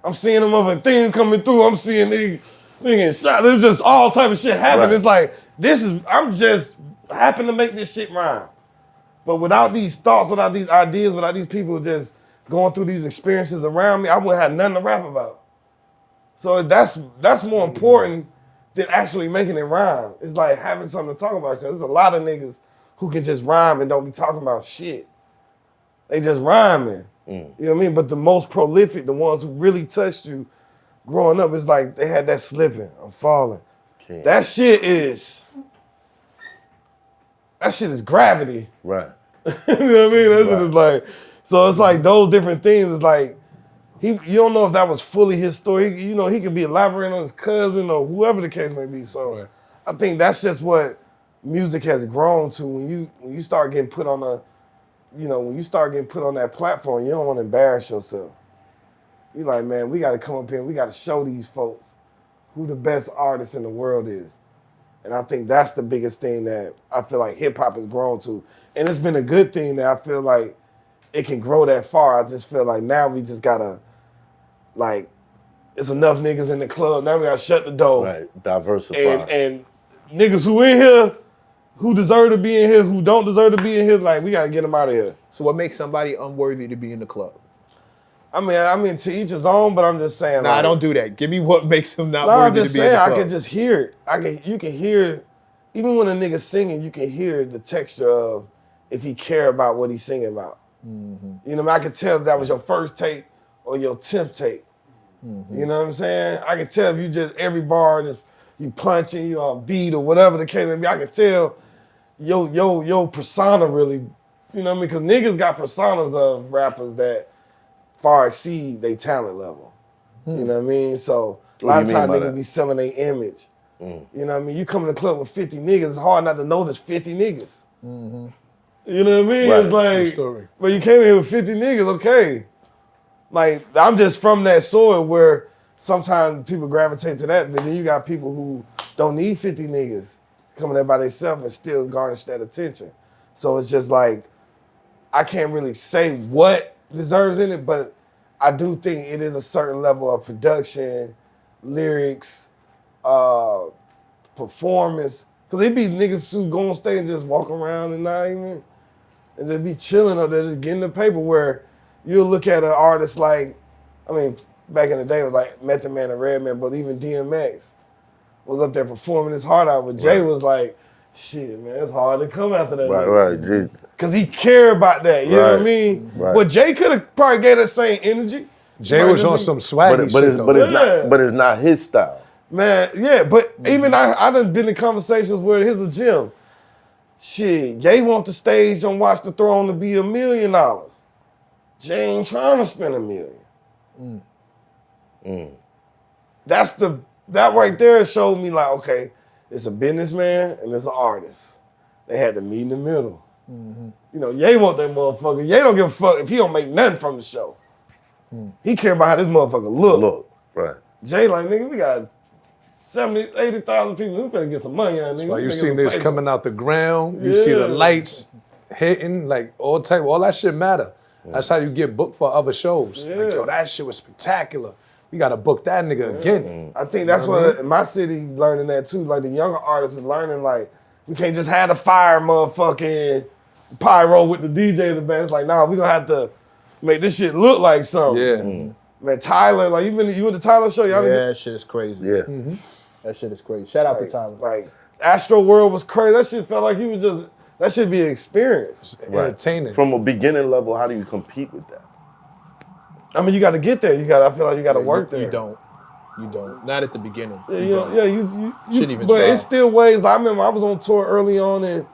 I'm seeing them other things coming through. I'm seeing niggas getting shot. There's just all type of shit happening. Right. It's like, I'm just happen to make this shit rhyme. But without these thoughts, without these ideas, without these people just going through these experiences around me, I wouldn't have nothing to rap about. So that's more important than actually making it rhyme. It's like having something to talk about, because there's a lot of niggas who can just rhyme and don't be talking about shit. They just rhyming. You know what I mean? But the most prolific, the ones who really touched you growing up, it's like they had that slipping, I'm falling. Okay. That shit is gravity. Right. You know what I mean? That shit is like, so it's like those different things. It's like, you don't know if that was fully his story. He could be elaborating on his cousin or whoever the case may be. So Right. I think that's just what music has grown to. When you start getting put on that platform, you don't want to embarrass yourself. You like, man, we got to come up here and we got to show these folks who the best artist in the world is. And I think that's the biggest thing that I feel like hip hop has grown to. And it's been a good thing that I feel like it can grow that far. I just feel like now we just gotta, like, it's enough niggas in the club. Now we gotta shut the door. Right. Diversify. And niggas who in here, who deserve to be in here, who don't deserve to be in here, like, we gotta get them out of here. So what makes somebody unworthy to be in the club? I mean, to each his own, but I'm just saying. Nah, like, don't do that. Give me what makes him not No, I'm worthy just to be in saying, the I club. can just hear it. You can hear, even when a nigga's singing, you can hear the texture of if he care about what he's singing about. Mm-hmm. You know what I mean? I could tell if that was your first take or your 10th take. Mm-hmm. You know what I'm saying? I can tell if you just, every bar, just you punching, you on beat or whatever the case may be. I can tell your persona really, you know what I mean? Because niggas got personas of rappers that far exceed their talent level. You know what I mean? So a lot of times niggas be selling their image. You know what I mean? You come in the club with 50 niggas, it's hard not to notice 50 niggas. You know what I mean? Right. It's like, True story. but you came in here with 50 niggas, okay. Like, I'm just from that soil where sometimes people gravitate to that, but then you got people who don't need 50 niggas coming there by themselves and still garnish that attention. So it's just like, I can't really say what deserves in it, but I do think it is a certain level of production, lyrics, performance. Cause it be niggas who go on stage and just walk around and not even, and just be chilling or just getting the paper, where you'll look at an artist like, I mean, back in the day it was like Method Man and Redman, but even DMX was up there performing his heart out, but Jay was like, shit, man, it's hard to come after that. Right. Cause he cared about that, you know what I mean? Right. But Jay could have probably gave that same energy. Jay was on some swaggy shit though. But it's not his style. Man, yeah, but even I done been in conversations where here's a gym. Shit, Ye want the stage on Watch the Throne to be $1 million. Jay ain't trying to spend $1 million. That right there showed me like, okay, it's a businessman and it's an artist. They had to meet in the middle. You know, Ye want that motherfucker. Ye don't give a fuck if he don't make nothing from the show. He care about how this motherfucker look. Right. Jay like, nigga, we got 70, 80,000 people. We finna get some money on nigga. Like you We finna see get niggas some coming out the ground, you see the Yeah. lights hitting, like all that shit matter. That's how you get booked for other shows. Like, yo, that shit was spectacular. We gotta book that nigga again. I think that's what in my city learning that too. Like the younger artists is learning like, we can't just have the fire motherfucking pyro with the DJ in the band. It's like, nah, we gonna have to make this shit look like something. Yeah. Man, Tyler, like you went to Tyler's show? Y'all Yeah, that shit is crazy. Yeah. That shit is crazy. Shout out to Tyler. Like Astro World was crazy. That shit felt like he was just, that should be an experience. Entertaining. From a beginning level, how do you compete with that? I mean, you got to get there. I feel like you got to work there. You don't. Not at the beginning. You shouldn't even But try. it's still ways. Like, I remember I was on tour early on, and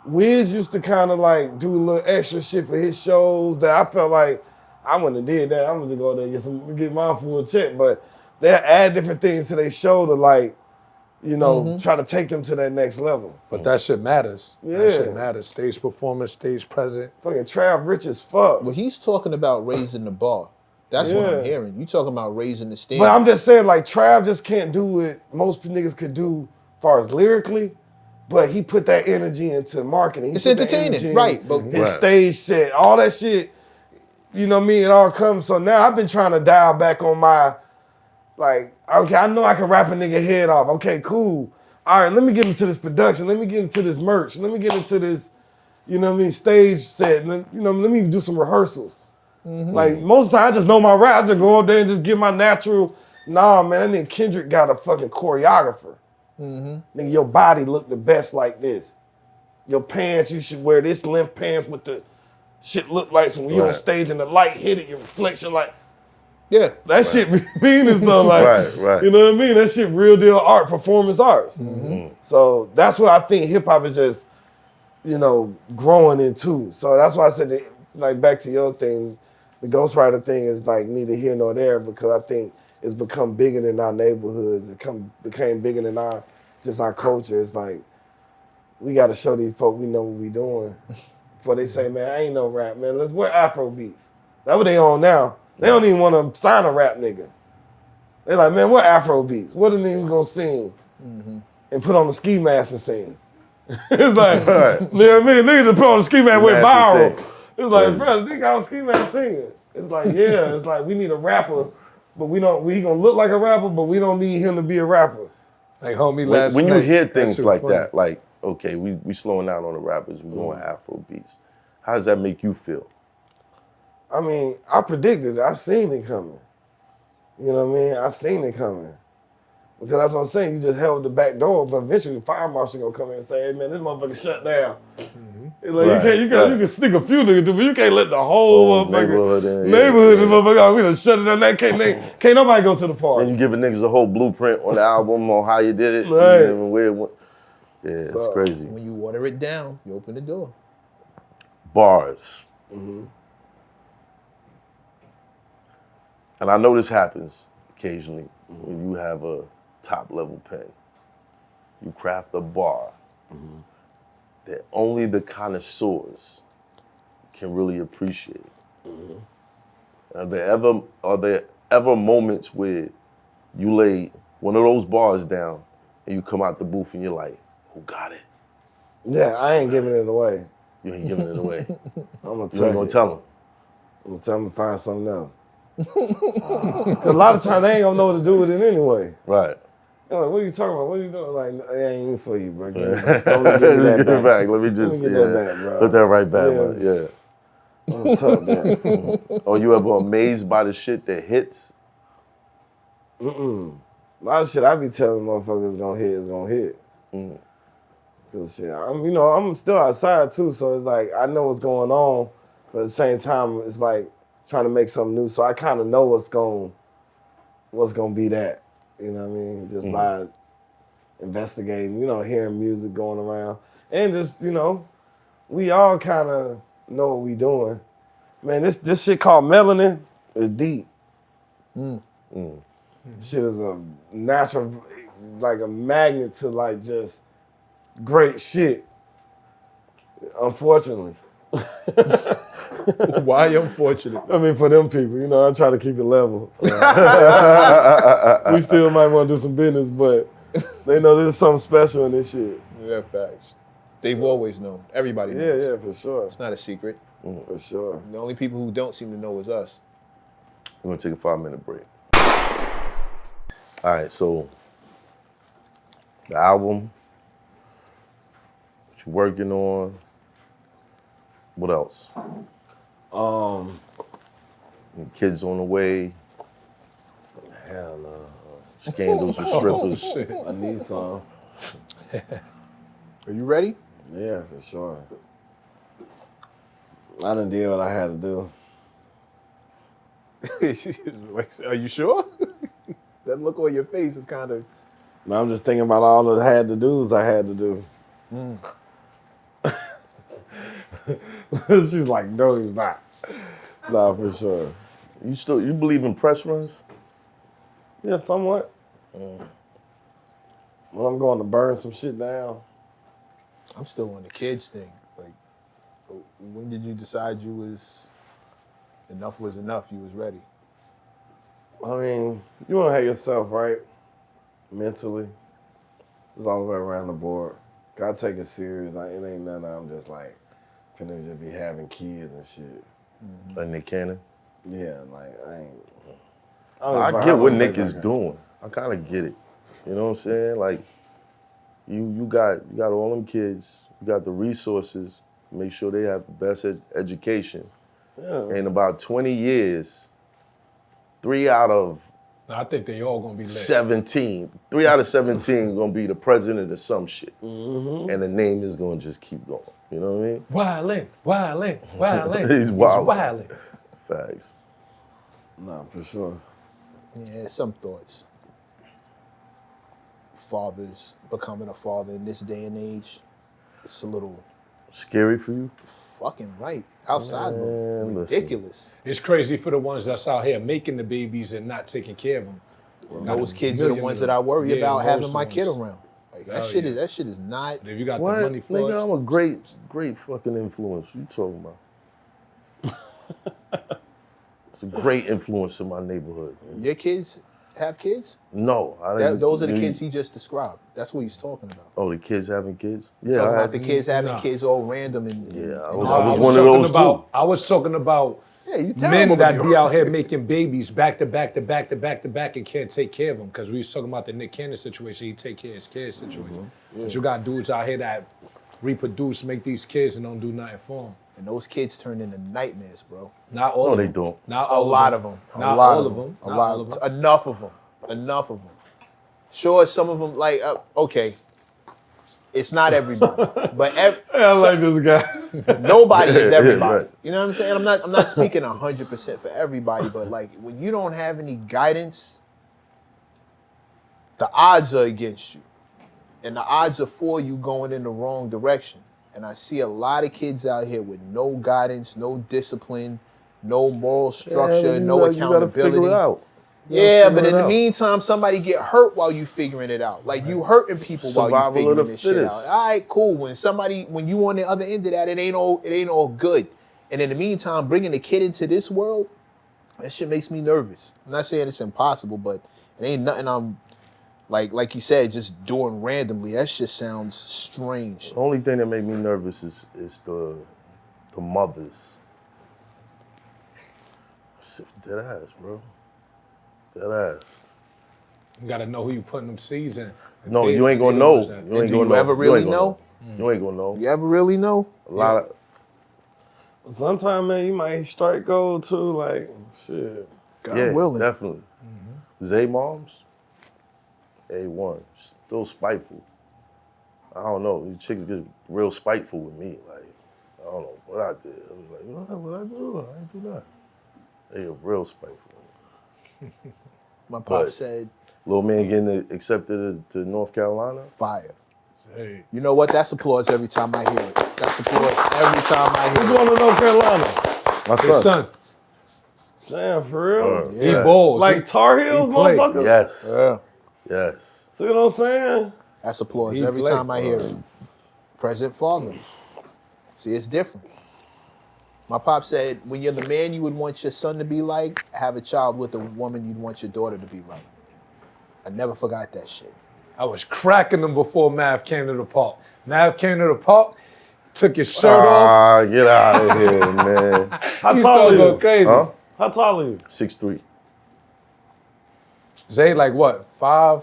Wiz used to kind of like do a little extra shit for his shows that I felt like I wouldn't have did that. I'm gonna go there and get my full check. But they add different things to their show to like, you know, try to take them to that next level. But that shit matters. Yeah. That shit matters. Stage performance, stage present. Fucking Trav rich as fuck. Well, he's talking about raising the bar. That's what I'm hearing. You talking about raising the standard. But I'm just saying, like, Trav just can't do what most niggas could do far as lyrically, but he put that energy into marketing. He It's put that entertaining, energy in right, but- his Right. stage set, all that shit. You know what I mean? It all comes. So now I've been trying to dial back on my, like, okay, I know I can rap a nigga head off. Okay, cool. All right, let me get into this production. Let me get into this merch. Let me get into this, you know what I mean, stage set. Let me do some rehearsals. Like, most of the time, I just know my rap. I just go up there and just get my natural. Nah, man, that nigga Kendrick got a fucking choreographer. Nigga, your body look the best like this. Your pants, you should wear this limp pants with the shit look like, so when you're on Right. stage and the light hit it, your reflection like, Yeah. that shit mean is so like, Right. you know what I mean? That shit real deal art, performance arts. So that's what I think hip hop is just, you know, growing into. So that's why I said, that, like, back to your thing, the ghostwriter thing is like neither here nor there, because I think it's become bigger than our neighborhoods. It became bigger than our culture. It's like, we got to show these folk we know what we doing. Before they say, man, I ain't no rap, man. Let's wear Afro beats. That's what they on now. They don't even want to sign a rap nigga. They like, man, what Afro beats? What a nigga gonna sing? And put on the ski mask and sing. It's like, you know what I mean? Niggas just put on the ski mask, went Mask and viral. sing. It's like, bro, nigga got on ski mask singing. It's like, yeah, it's like we need a rapper, but we gonna look like a rapper, but we don't need him to be a rapper. Like homie last When you night, hear that things shit was like funny. that, like, okay, we slowing down on the rappers, we going Afro beats. How does that make you feel? I mean, I predicted it. I seen it coming. You know what I mean? I seen it coming. Because that's what I'm saying. You just held the back door, but eventually the fire marshal gonna come in and say, hey man, this motherfucker shut down. It's like, Right, you can sneak a few niggas through, but you can't let the whole neighborhood in, neighborhood, yeah. this motherfucker, we done shut it down. Can't nobody go to the Then party. you giving niggas a whole blueprint on the album on how you did it, Right. and where it went. Yeah, it's So- crazy. When you water it down, you open the door. Bars. And I know this happens occasionally when you have a top level pen. You craft a bar that only the connoisseurs can really appreciate. Are there ever moments where you lay one of those bars down and you come out the booth and you're like, who got it? Yeah, I ain't giving it away. You ain't giving it away. I'm gonna You tell ain't you. gonna tell them. I'm gonna tell them to find something else. 'Cause a lot of times they ain't gonna know what to do with it anyway. Right. They're like, what are you talking about? What are you doing? Like, it ain't even for you, bro. Don't give me that back. Let me just get that back, bro. put that right back. Yeah. Man. Yeah. I'm gonna tell them. Are you ever amazed by the shit that hits? A lot of shit I be telling motherfuckers is gonna hit. Cause shit, I'm still outside too, so it's like I know what's going on, but at the same time, it's like trying to make something new. So I kind of know what's gonna be that. You know what I mean? Just by investigating, hearing music going around, and just we all kind of know what we doing. Man, this shit called melanin is deep. Shit is a natural, like a magnet to like just great shit. Unfortunately. Why unfortunate? I mean, for them people, I try to keep it level. We still might want to do some business, but they know there's something special in this shit. Yeah, facts. They've always known. Everybody knows. Yeah, for sure. It's not a secret. For sure. The only people who don't seem to know is us. We're gonna take a 5-minute break. All right, so the album, what you working on? What else? Any kids on the way? Hell no. Scandals with strippers. I need some. Are you ready? Yeah, for sure. I done did what I had to do. Are you sure? That look on your face is kind of... Now I'm just thinking about all the had to do's I had to do. She's like, no, he's not. Nah, for sure. You believe in press runs? Yeah, somewhat. When I'm going to burn some shit down. I'm still on the kids thing. Like, when did you decide enough was enough, you was ready? I mean, you want to have yourself right mentally. It's all the way around the board. Gotta take it serious. It ain't nothing I'm just like, finna just be having kids and shit. Like Nick Cannon. Yeah, like I ain't. I get what Nick is doing. I kind of get it. You know what I'm saying? Like, you got all them kids. You got the resources. Make sure they have the best education. Yeah. In about 20 years, 3 out of I think they all gonna be lit. 17, 3 out of 17 gonna be the president of some shit, and the name is gonna just keep going. You know what I mean? Wildin'. He's wild. wildin'. Facts. Nah, for sure. Yeah, some thoughts. Fathers becoming a father in this day and age, it's a little Scary for you? fucking right. Outside Man, look listen. ridiculous. It's crazy for the ones that's out here making the babies and not taking care of them. And those kids are the ones that I worry Yeah, about having those my ones. kid around. Like that Hell shit yeah. is not. If you got What? the money for Nigga, it, I'm a great fucking influence. What you talking about? It's a great influence in my neighborhood. Man. Your kids have kids? No, I didn't. Those are the kids he just described. That's what he's talking about. Oh, the kids having kids? Talking Yeah, I about had, the kids having Nah. kids all random and Yeah, I and was- all- I was one of those too. I was talking about Yeah, you men terrible that to be me. out here making babies back to back and can't take care of them. Because we was talking about the Nick Cannon situation. He take care of his kids situation. But you got dudes out here that reproduce, make these kids, and don't do nothing for them. And those kids turn into nightmares, bro. Not all No, of they them. don't. Not A all lot of them. A Not lot all of of them. them. A Not lot all of of them. Enough of them. Enough of them. Sure, some of them like okay. It's not everybody, but I like this guy. nobody is Yeah, everybody. right. You know what I'm saying? I'm not speaking 100% for everybody, but like when you don't have any guidance, the odds are against you. And the odds are for you going in the wrong direction. And I see a lot of kids out here with no guidance, no discipline, no moral structure, Yeah, no you gotta figure accountability. it out. Yeah, but figure in it the out. meantime, somebody get hurt while you figuring it out. Like you hurting people while you Survival of figuring the this shit fittest. out. All right, cool. When you on the other end of that, it ain't all good. And in the meantime, bringing a kid into this world, that shit makes me nervous. I'm not saying it's impossible, but it ain't nothing I'm like you said, just doing randomly. That shit sounds strange. The only thing that made me nervous is the mothers. Dead ass, bro. Dead ass. You gotta know who you putting them seeds in. No, They- you ain't gonna they know. knows that. You ain't do gonna you know. ever You really ain't gonna know? You ain't gonna know. You ever really know? A lot of Sometimes, man, you might strike gold too. Like, shit. God yeah, willing. definitely. Zay moms, A1, still spiteful. I don't know. These chicks get real spiteful with me. Like, I don't know what I did. I was like, what I do? I ain't do that. They are real spiteful. My pop But- said Little man getting accepted to North Carolina. fire. Hey, You know what? That's applause every time I hear it. That's applause every time I Who's hear it. going to North Carolina? My his son, Damn, for real? he Yeah. balls. Like Tar Heels, he played. motherfuckers? Yes. Yeah. Yes. See what I'm saying? That's applause He every played. time I hear it. Present father. See, it's different. My pop said, when you're the man you would want your son to be like, have a child with a woman you'd want your daughter to be like. I never forgot that shit. I was cracking him before Mav came to the park. Mav came to the park, took his shirt off. Ah, get out of here, man. How He tall started are going you? crazy. Huh? How tall are you? 6'3". Zay like what, 5?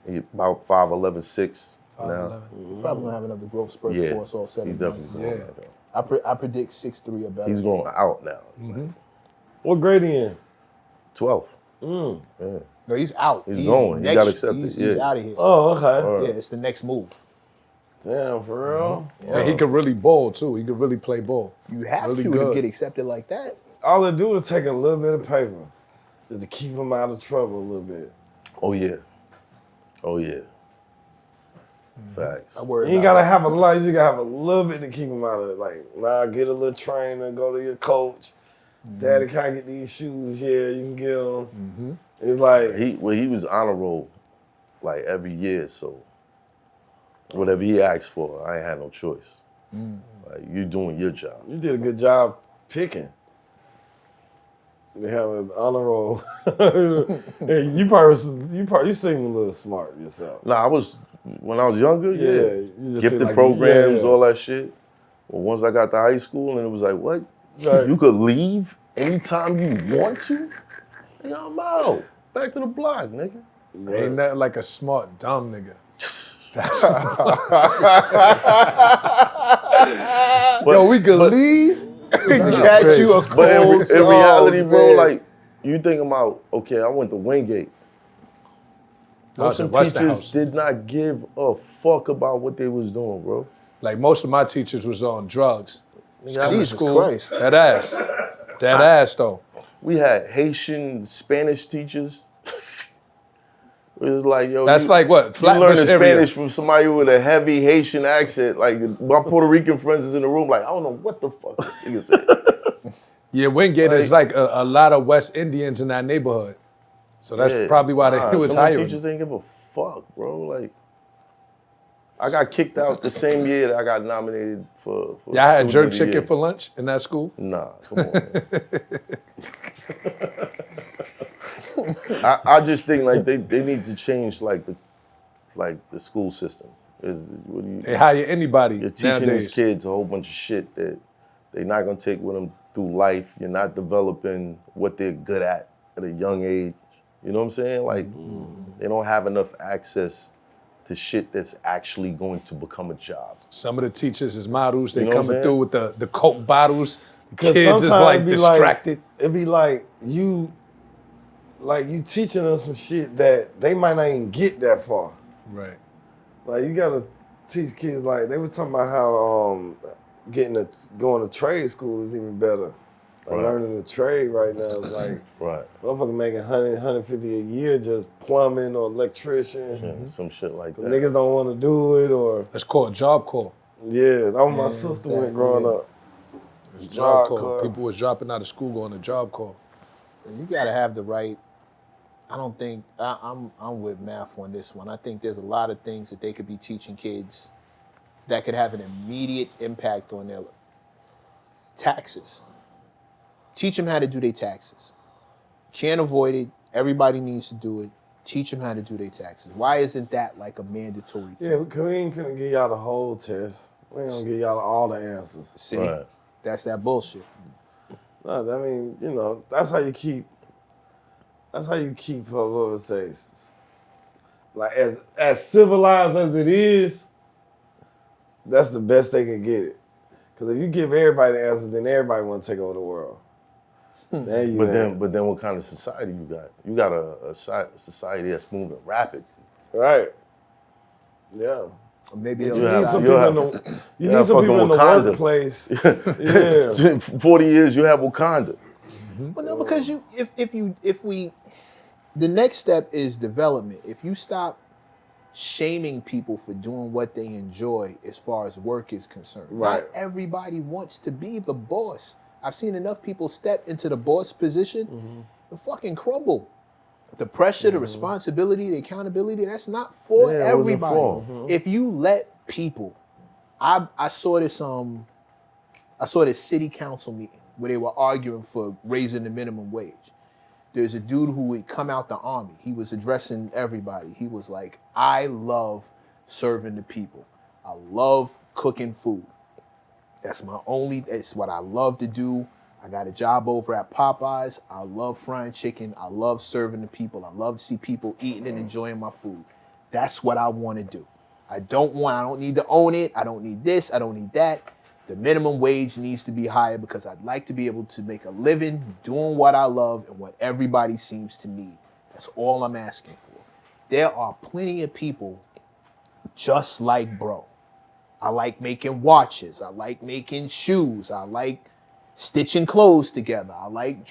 He about 5'11", 6 now. 5'11". Probably gonna have another growth spurt Yeah, before it's all said he and done. definitely going Yeah. out now. I predict 6'3" or better. He's going out now. What grade he in? 12. No, he's out. He's going. He got accepted, He's yeah. out of here. Oh, okay. Yeah, it's the next move. Damn, for real? Yeah. And he could really ball too. He could really play ball. You have Really to good. get accepted like that. All they do is take a little bit of paper just to keep him out of trouble a little bit. Oh, yeah. Oh, yeah. Facts. I worry You ain't about gotta have a lot, you just gotta have a little bit to keep him out of it. Like, nah, get a little trainer, go to your coach. Daddy, can I get these shoes? Yeah, you can get them. It's like, He was honor roll like every year, so whatever he asked for, I ain't had no choice. Like, you doing your job. you did a good job picking. They have an honor roll. Hey, you seem a little smart yourself. Nah, I was When I was younger, Yeah, you just gifted say, like, programs, yeah. all that shit. Well, once I got to high school, and it was like, what? Right. You could leave anytime you want to? Nigga, I'm out. Back to the block, nigga. Ain't nothing like a smart, dumb nigga. Yo, we could leave. Catch you a cold But in song, reality, bro, man. like, you think about, okay, I went to Wingate. Most Some of Western teachers House. did not give a fuck about what they was doing, bro. Like most of my teachers was on drugs. Jesus Christ. That ass. That ass though. We had Haitian, Spanish teachers. It was like, yo, That's like what? you Flatbush learning area. Spanish from somebody with a heavy Haitian accent. Like, my Puerto Rican friends is in the room, like, I don't know what the fuck this nigga said. Yeah, Wingate is like a lot of West Indians in that neighborhood. So that's Yeah. probably why Nah, they was some of the hiring. teachers ain't give a fuck, bro. Like, I got kicked out the same year that I got nominated for Y'all had Student jerk of the chicken Year. for lunch in that school? Nah, come on, man. I just think like they need to change like the school system. What do you, They hire anybody you're teaching nowadays. these kids a whole bunch of shit that they're not gonna take with them through life. You're not developing what they're good at a young age. You know what I'm saying? Like they don't have enough access to shit that's actually going to become a job. Some of the teachers is models. They You know what I'm coming saying? through with the Coke bottles. Because Kids is like it'd be distracted. It'd be like you teaching them some shit that they might not even get that far. Right. Like you gotta teach kids. Like they was talking about how going to trade school is even better. Like Right. learning the trade right now is like Right. motherfucker making 100, 150 a year just plumbing or electrician. Yeah, some shit like that. Niggas don't want to do it or That's called job call. yeah. That was my sister went growing up. It's job Job call. call. People was dropping out of school going to job call. You gotta have the right. I don't think I'm with Math on this one. I think there's a lot of things that they could be teaching kids that could have an immediate impact on their taxes. Teach them how to do their taxes. Can't avoid it. Everybody needs to do it. Teach them how to do their taxes. Why isn't that like a mandatory thing? Yeah, because we ain't gonna give y'all the whole test. We ain't gonna give y'all all the answers. See, Right. that's that bullshit. No, I mean, you know, that's how you keep. What would I say? Like as civilized as it is, that's the best they can get it. Because if you give everybody the answer, then everybody want to take over the world. Then you But then what kind of society you got? You got a society that's moving rapid. right? Yeah. Or maybe You they'll need have- some you'll people have- in the. you'll You need have some people in the fucking Wakanda. workplace. Yeah. 40 years, you have Wakanda. Well, no, because the next step is development. If you stop shaming people for doing what they enjoy as far as work is concerned, Right. not everybody wants to be the boss. I've seen enough people step into the boss position and fucking crumble. The pressure, the responsibility, the accountability, that's not for Yeah, it wasn't everybody. for. If you let people, I saw this city council meeting where they were arguing for raising the minimum wage. There's a dude who would come out the army. He was addressing everybody. He was like, I love serving the people. I love cooking food. It's what I love to do. I got a job over at Popeyes. I love frying chicken. I love serving the people. I love to see people eating and enjoying my food. That's what I want to do. I don't need to own it. I don't need this. I don't need that. The minimum wage needs to be higher because I'd like to be able to make a living doing what I love and what everybody seems to need. That's all I'm asking for. There are plenty of people just like bro. I like making watches. I like making shoes. I like stitching clothes together. I like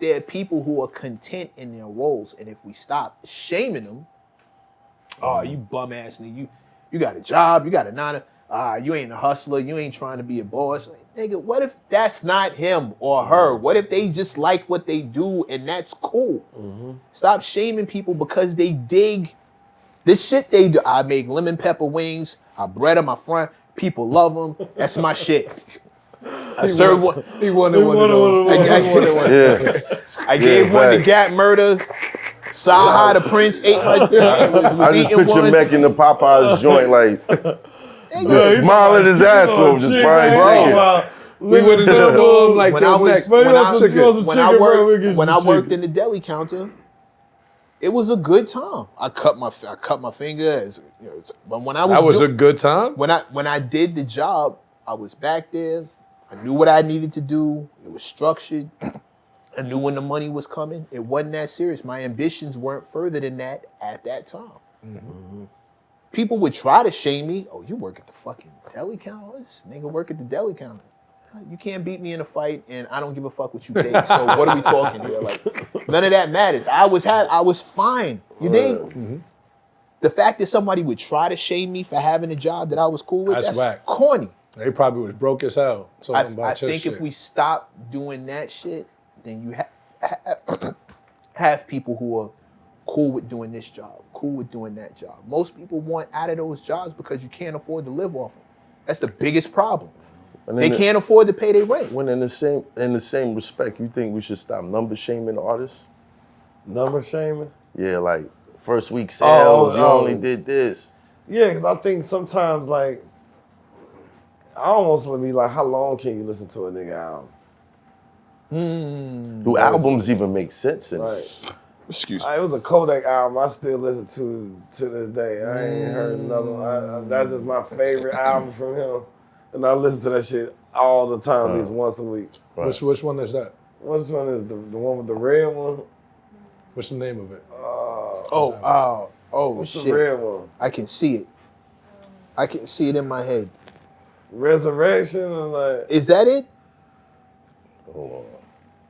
there are people who are content in their roles. And if we stop shaming them, oh, you bum ass nigga, you got a job, you got a 9 to you ain't a hustler, you ain't trying to be a boss. Like, nigga, what if that's not him or her? What if they just like what they do and that's cool? Stop shaming people because they dig the shit they do. I make lemon pepper wings, I bread them, I fry, people love them. That's my shit. I serve one. He wanted one of those. I gave one to Gap Murder. Cyhi The Prynce ate my was I just eating picture one. Mec in the Popeyes joint, like, just smiling his ass off, just frying chicken. We would have just told him like, When yo, I was Mec, when I worked in the deli counter, it was a good time. I cut my finger. But when I was that was a good time. when I did the job, I was back there. I knew what I needed to do. It was structured. I knew when the money was coming. It wasn't that serious. My ambitions weren't further than that at that time. Mm-hmm. People would try to shame me. Oh, you work at the fucking deli counter? This nigga work at the deli counter. You can't beat me in a fight, and I don't give a fuck what you think. So what are we talking here? Like, none of that matters. I was fine. You dig? Mm-hmm. The fact that somebody would try to shame me for having a job that I was cool with, that's whack. corny. They probably was broke as hell. I think if we stop doing that shit, then you have people who are cool with doing this job, cool with doing that job. Most people want out of those jobs because you can't afford to live off them. That's the biggest problem. They can't afford to pay their rent. When in the same respect, you think we should stop number shaming artists? Number shaming? Yeah, like first week sales, you only did this. Yeah, because I think sometimes like I almost want to be like, how long can you listen to a nigga album? Do albums even make sense in Like, excuse it was a Kodak album I still listen to this day. I ain't heard another one. That's just my favorite album from him. And I listen to that shit all the time, at least once a week. Right. Which one is that? Which one is the one with the red one? What's the name of it? What's shit. the red one? I can see it. I can see it in my head. Resurrection and like. Is that it? Hold on.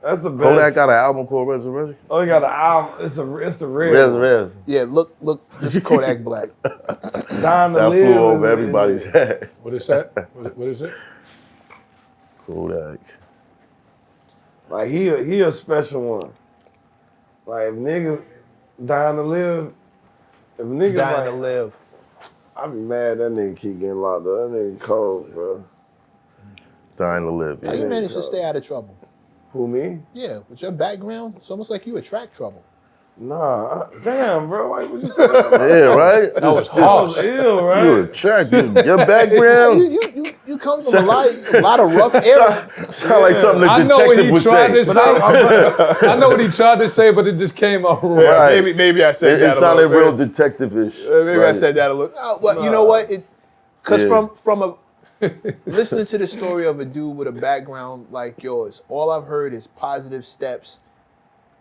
That's the best. Kodak got an album called Resurrection? Oh, he got an album. It's the red. Resurrection. Yeah, look, just Kodak Black. Dying to That Live. flew over everybody's head. What is that? What is it? Kodak. Like he a special one. Like if niggas dying to live, if niggas Dying like, to live. I be mad that nigga keep getting locked up. That nigga cold, bro. Dying to Live. How you managed to stay out of trouble? Who, me? Yeah, with your background, it's almost like you attract trouble. Nah, damn, bro. Why would you say that? Yeah, right? That was That was harsh. ill, right? You attractive. Your background You come from a lot of rough areas. sound like something I the know what detective he would tried to say. say. I know what he tried to say, but it just came out wrong. Right. Maybe I said It that a sounded little real bit. detective-ish. Maybe I said that a little. Oh, well, you know what? Because Yeah. from a listening to the story of a dude with a background like yours, all I've heard is positive steps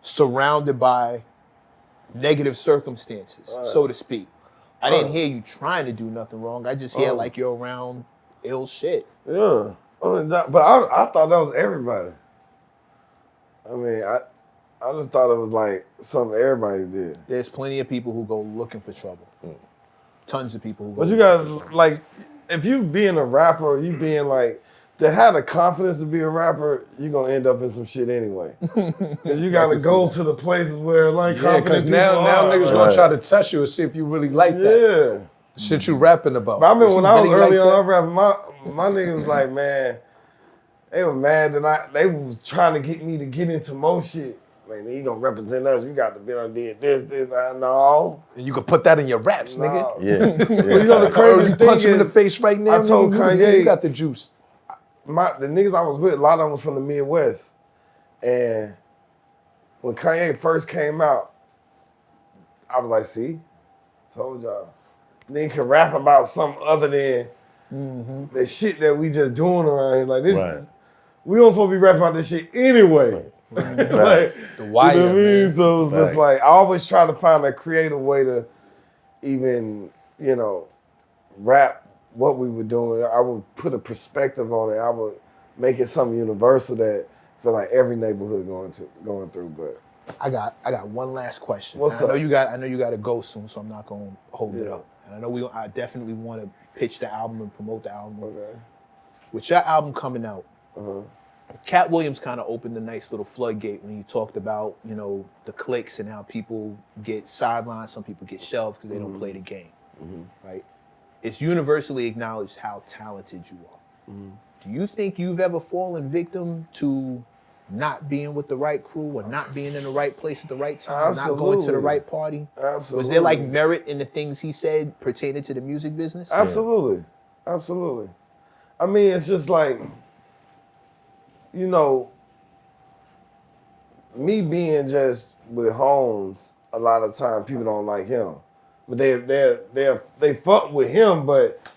surrounded by negative circumstances, so to speak. I didn't hear you trying to do nothing wrong. I just hear like you're around ill shit. Yeah. But I thought that was everybody. I mean, I just thought it was like something everybody did. There's plenty of people who go looking for trouble. Tons of people who go But you looking got for trouble. like, if you being a rapper, you being like, to have the confidence to be a rapper, you're gonna end up in some shit anyway. Cause you gotta go to the places where like Yeah, because confident now people are. niggas Like, gonna try to test you and see if you really like that. yeah. Shit you rapping about. But I remember when I was Really early like on, that? I rapping, my niggas was like, man, they were mad that they was trying to get me to get into more shit. Like, you gonna represent us, you got to be on this. No. And you can put that in your raps, No. nigga. Yeah. But you know the Or craziest you thing punch him in the is, face right now. I told nigga, Kanye- you got the juice. the niggas I was with, a lot of them was from the Midwest. And when Kanye first came out, I was like, see, told y'all. Nigga can rap about something other than the shit that we just doing around here. Like this, Right. we don't supposed to be rapping about this shit anyway. Like, The wire, you know what I mean? man. So it's just like, I always try to find a creative way to even, rap what we were doing. I would put a perspective on it. I would make it something universal that I feel like every neighborhood going through. But I got one last question. What's I know up? I know you got to go soon, so I'm not gonna hold it up. And I know I definitely want to pitch the album and promote the album. okay. With your album coming out, Cat Williams kind of opened a nice little floodgate when he talked about the cliques and how people get sidelined, some people get shelved because they don't play the game. Right? It's universally acknowledged how talented you are. Do you think you've ever fallen victim to not being with the right crew or not being in the right place at the right time, not going to the Absolutely. right party? Absolutely. Was there like merit in the things he said pertaining to the music business? Absolutely. Absolutely. I mean, it's just like, you know, me being just with Holmes, a lot of time people don't like him. But they fuck with him, but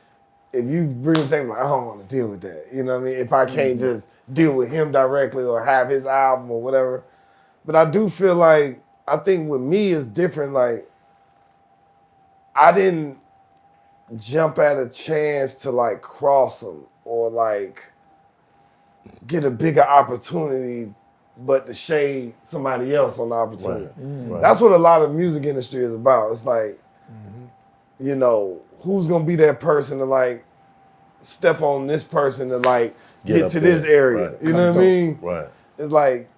if you bring him things like, I don't want to deal with that. You know what I mean? If I can't just deal with him directly or have his album or whatever. But I do feel like, I think with me it's different. Like, I didn't jump at a chance to like cross him or like get a bigger opportunity, but to shade somebody else on the opportunity. Right. That's what a lot of music industry is about. It's like, you know, who's gonna be that person to like step on this person to like get to this area? Right. You know what I mean? Right. It's like,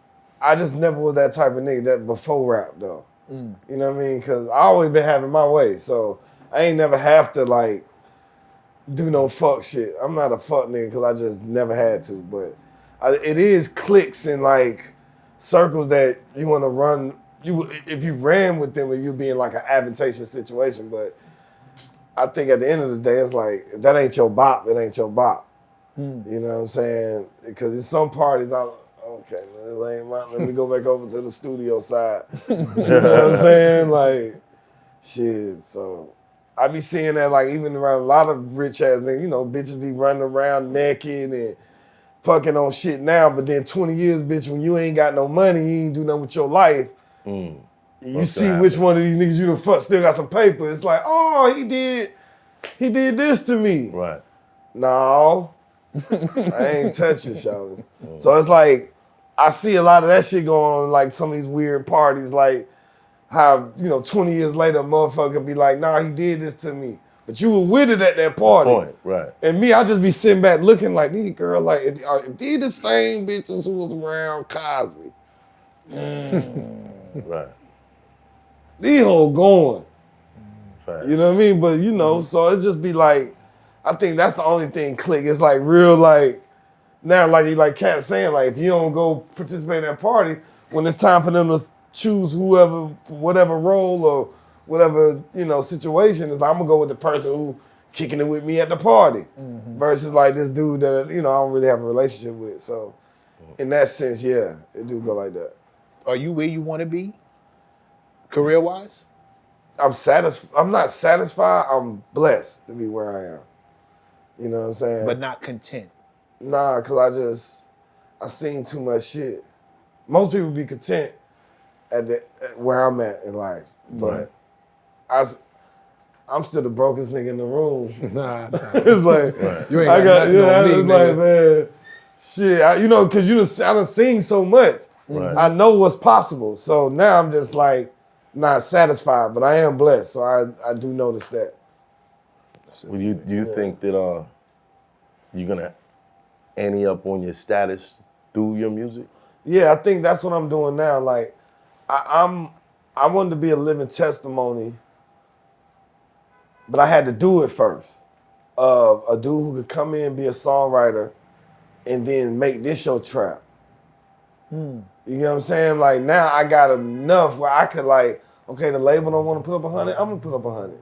I just never was that type of nigga that before rap though. You know what I mean? Cause I always been having my way. So I ain't never have to like do no fuck shit. I'm not a fuck nigga cause I just never had to. But it is cliques and like circles that you wanna run. If you ran with them, you'd be in like an advantageous situation. But I think at the end of the day, it's like, if that ain't your bop, it ain't your bop. You know what I'm saying? Because in some parties, okay, let me go back over to the studio side. You know what I'm saying? Like, shit, so I be seeing that like even around a lot of rich ass niggas, you know, bitches be running around naked and fucking on shit now, but then 20 years, bitch, when you ain't got no money, you ain't do nothing with your life, you see which one of these niggas you done fuck still got some paper. It's like, oh, he did this to me. Right. No, I ain't touching shawty. So it's like, I see a lot of that shit going on in like some of these weird parties, like how, you know, 20 years later, a motherfucker be like, nah, he did this to me. But you were with it at that party. Right. And me, I just be sitting back looking like, these girl, like, if these the same bitches who was around Cosby. Right. These hoes going. Fact. You know what I mean? But, you know, so it just be like, I think that's the only thing click. It's like real, like, now, like Kat saying, like, if you don't go participate in that party, when it's time for them to choose whoever, whatever role or whatever, you know, situation, is like, I'm gonna go with the person who kicking it with me at the party versus like this dude that, you know, I don't really have a relationship with. So in that sense, yeah, it do go like that. Are you where you want to be, career-wise? I'm not satisfied. I'm blessed to be where I am. You know what I'm saying? But not content. Nah, cause I seen too much shit. Most people be content at where I'm at in life, but I'm still the brokest nigga in the room. Nah. It's like You ain't got nothing on me, it's nigga. like, man, shit. You know, cause I done seen so much. Right. I know what's possible. So now I'm just like not satisfied, but I am blessed. So I do notice that. Well, do you think that you're gonna ante up on your status through your music? Yeah, I think that's what I'm doing now. Like, I wanted to be a living testimony, but I had to do it first. A dude who could come in, be a songwriter, and then make this your trap. You know what I'm saying? Like, now I got enough where I could like, okay, the label don't want to put up 100, I'm gonna put up 100.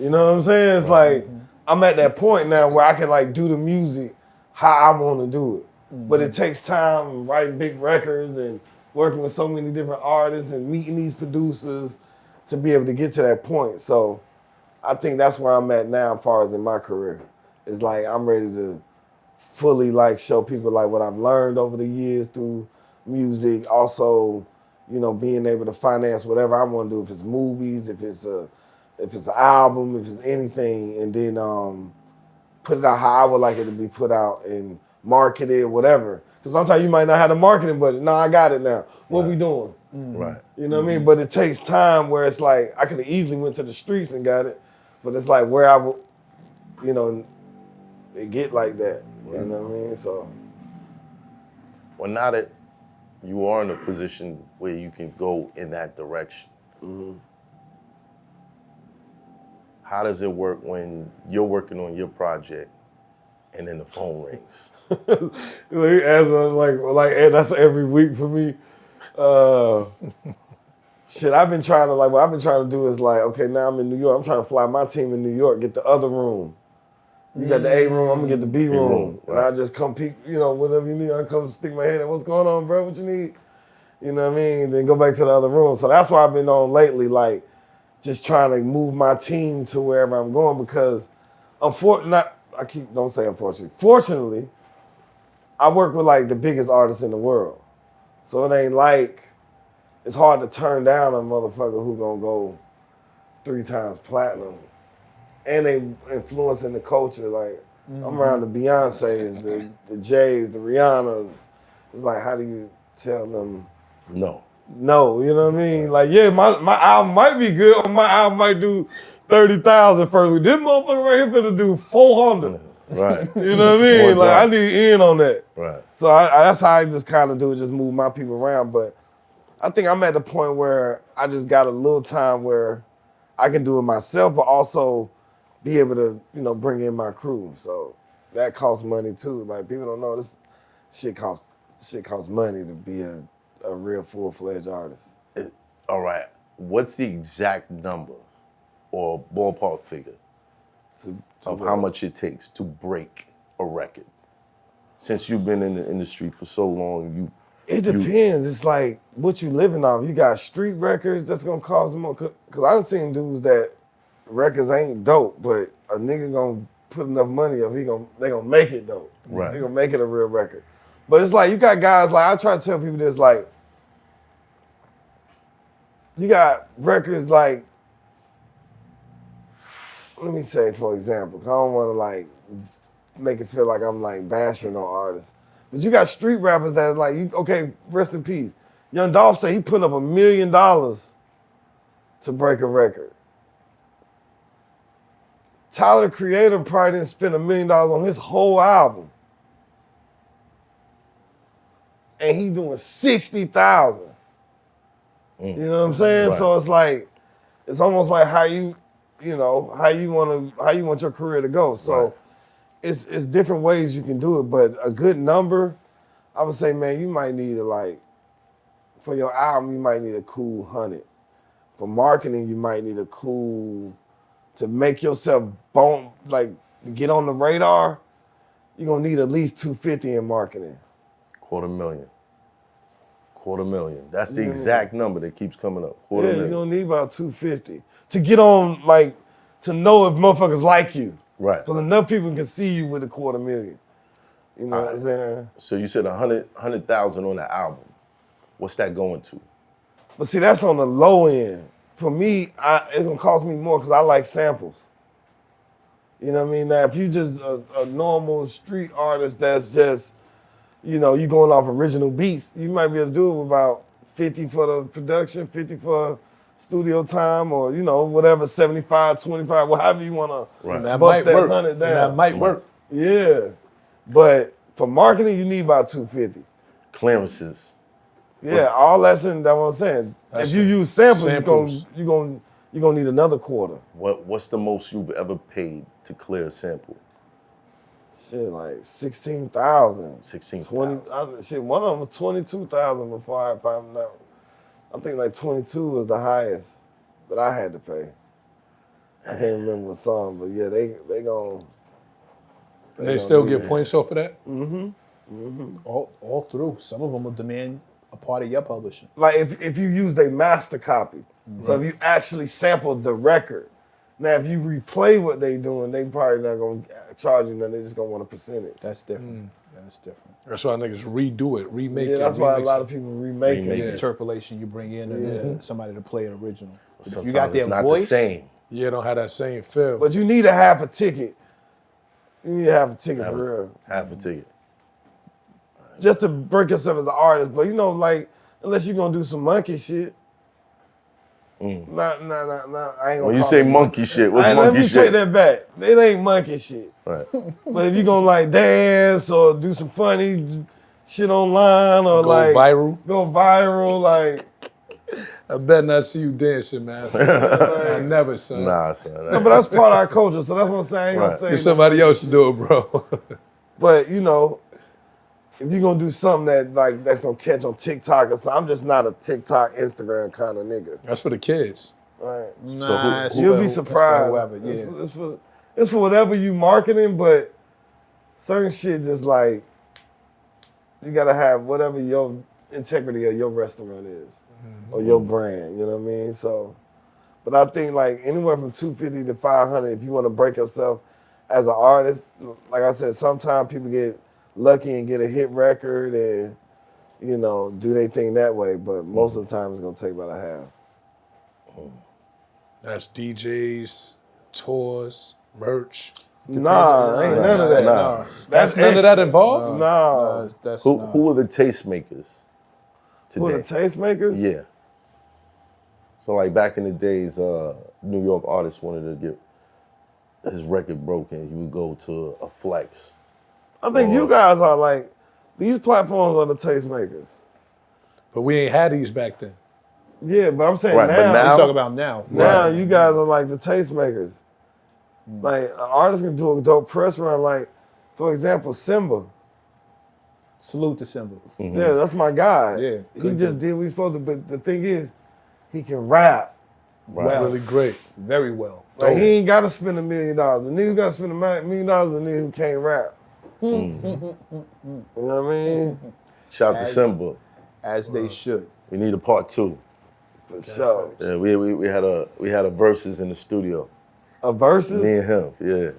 You know what I'm saying? It's like, I'm at that point now where I can like do the music how I want to do it. But it takes time writing big records and working with so many different artists and meeting these producers to be able to get to that point. So I think that's where I'm at now as far as in my career. It's like I'm ready to fully like show people like what I've learned over the years through music. Also, you know, being able to finance whatever I want to do, if it's movies, if it's an album, if it's anything, and then put it out how I would like it to be put out and market it, whatever. Because sometimes you might not have the marketing budget. No, I got it now. What we doing? Right. You know what I mean? But it takes time where it's like, I could have easily went to the streets and got it, but it's like where I would, you know, it get like that. You know what I mean? So. Well, now that you are in a position where you can go in that direction, how does it work when you're working on your project and then the phone rings. He asked us like that's every week for me. Shit, I've been trying to what I've been trying to do is okay, now I'm in New York. I'm trying to fly my team in New York, get the other room. You got the A room, I'm gonna get the B room. And I just come peek, whatever you need, I come stick my head in. What's going on, bro? What you need? You know what I mean? Then go back to the other room. So that's why I've been on lately, just trying to move my team to wherever I'm going because don't say unfortunately. Fortunately, I work with the biggest artists in the world. So it ain't it's hard to turn down a motherfucker who gonna go 3 times platinum. And they influencing the culture. I'm around the Beyoncés, the Jays, the Rihannas. It's how do you tell them no? No, you know what I mean? My album might be good, or my album might do 30,000 first week. This motherfucker right here finna do 400. Right. You know what I mean? I need in on that. Right. So that's how I just kind of do it, just move my people around. But I think I'm at the point where I just got a little time where I can do it myself, but also be able to, bring in my crew. So that costs money too. People don't know this shit costs money to be a real full-fledged artist. All right. What's the exact number or ballpark figure of how much it takes to break a record? Since you've been in the industry for so long, It depends. It's what you living off. You got street records that's gonna cost more. Cause I done seen dudes that records ain't dope, but a nigga gonna put enough money up, they gonna make it dope. Right. They gonna make it a real record. But it's you got guys I try to tell people this you got records let me say for example, 'cause I don't wanna make it feel like I'm bashing on artists. But you got street rappers that okay, rest in peace. Young Dolph say he put up $1 million to break a record. Tyler, the Creator, probably didn't spend $1 million on his whole album. And he's doing 60,000. You know what I'm saying? Right. So it's it's almost how you want your career to go. So right. it's different ways you can do it, but a good number, I would say, man, you might need for your album, you might need a cool 100. For marketing, you might need a cool, to make yourself to get on the radar, you're gonna need at least 250 in marketing. $250,000. $250,000. That's the exact number that keeps coming up. $250,000. You're gonna need about 250 to get on, to know if motherfuckers like you. Right. Because enough people can see you with $250,000. You know what I'm saying? So you said 100,000 on the album. What's that going to? But see, that's on the low end. For me, it's gonna cost me more because I like samples. You know what I mean? Now, if you just a normal street artist that's just, you going off original beats, you might be able to do it with about 50 for the production, 50 for studio time, or whatever, 75, 25, whatever you wanna bust that 100 down. That might work. Yeah. But for marketing, you need about 250. Clearances. Yeah, all that's in that what I'm saying. If you use samples, you're gonna need another quarter. What's the most you've ever paid to clear a sample? Shit, 16,000. 16,000. Shit, one of them was 22,000 before I found out. I think 22 was the highest that I had to pay. I can't remember what song, but yeah, they gon'. They still get points off of that? Mm-hmm. Mm-hmm. All through. Some of them will demand a part of your publishing. If you use a master copy, so if you actually sampled the record. Now, if you replay what they doing, they probably not gonna charge you nothing. They just gonna want a percentage. That's different. That's different. That's why niggas redo it, remake it. Yeah, that's why a lot of people remake it. Interpolation, you bring in somebody to play it original. Sometimes if you got their it's not voice, the same. Yeah, don't have that same feel. But you need a half a ticket. You need to have a ticket for real. Half a ticket. Just to break yourself as an artist. But unless you're gonna do some monkey shit. Nah. I ain't gonna When you say monkey shit, what's monkey let me shit? take that back. It ain't monkey shit. Right. But if you gonna dance or do some funny shit online or go viral, I better not see you dancing, man. I never, son. Nah, son. No, but that's part of our culture, so that's what I'm saying. I ain't gonna say If somebody else should do it, bro. But you know, if you're gonna do something that's gonna catch on TikTok or something, I'm just not a TikTok, Instagram kind of nigga. That's for the kids. Right. Nah, it's You'll for- be it's for surprised. whoever, yeah. It's for whatever you marketing, but certain shit just like you gotta have whatever your integrity of your restaurant is or your brand. You know what I mean? So, but I think like anywhere from 250 to 500, if you want to break yourself as an artist, like I said, sometimes people get lucky and get a hit record and you know do their thing that way. But most of the time, it's gonna take about a half. That's DJs, tours, merch. Nah, ain't none of that. Nah. That's none of that involved? Nah. That's Who not. were the tastemakers Who are the today? tastemakers? Yeah. So like back in the days, New York artists wanted to get his record broken. He would go to a Flex. I think you guys are like, these platforms are the tastemakers. But we ain't had these back then. Yeah, but I'm saying Right, but now, now- Let's talk about now. now you guys are like the tastemakers. Like, an artist can do a dope press run, like, for example, Simba. Salute to Simba. Yeah, that's my guy. Yeah, He good just dude. did what he's supposed to, but the thing is, he can rap. Well, Really great. very well. Like, he ain't got to spend $1 million. The nigga who got to spend $1 million is the nigga who can't rap. You know what I mean? Shout out to Simba. As they should. We need a part 2. For sure. Yeah, we had a verses in the studio. A versus? Me and him. Yeah.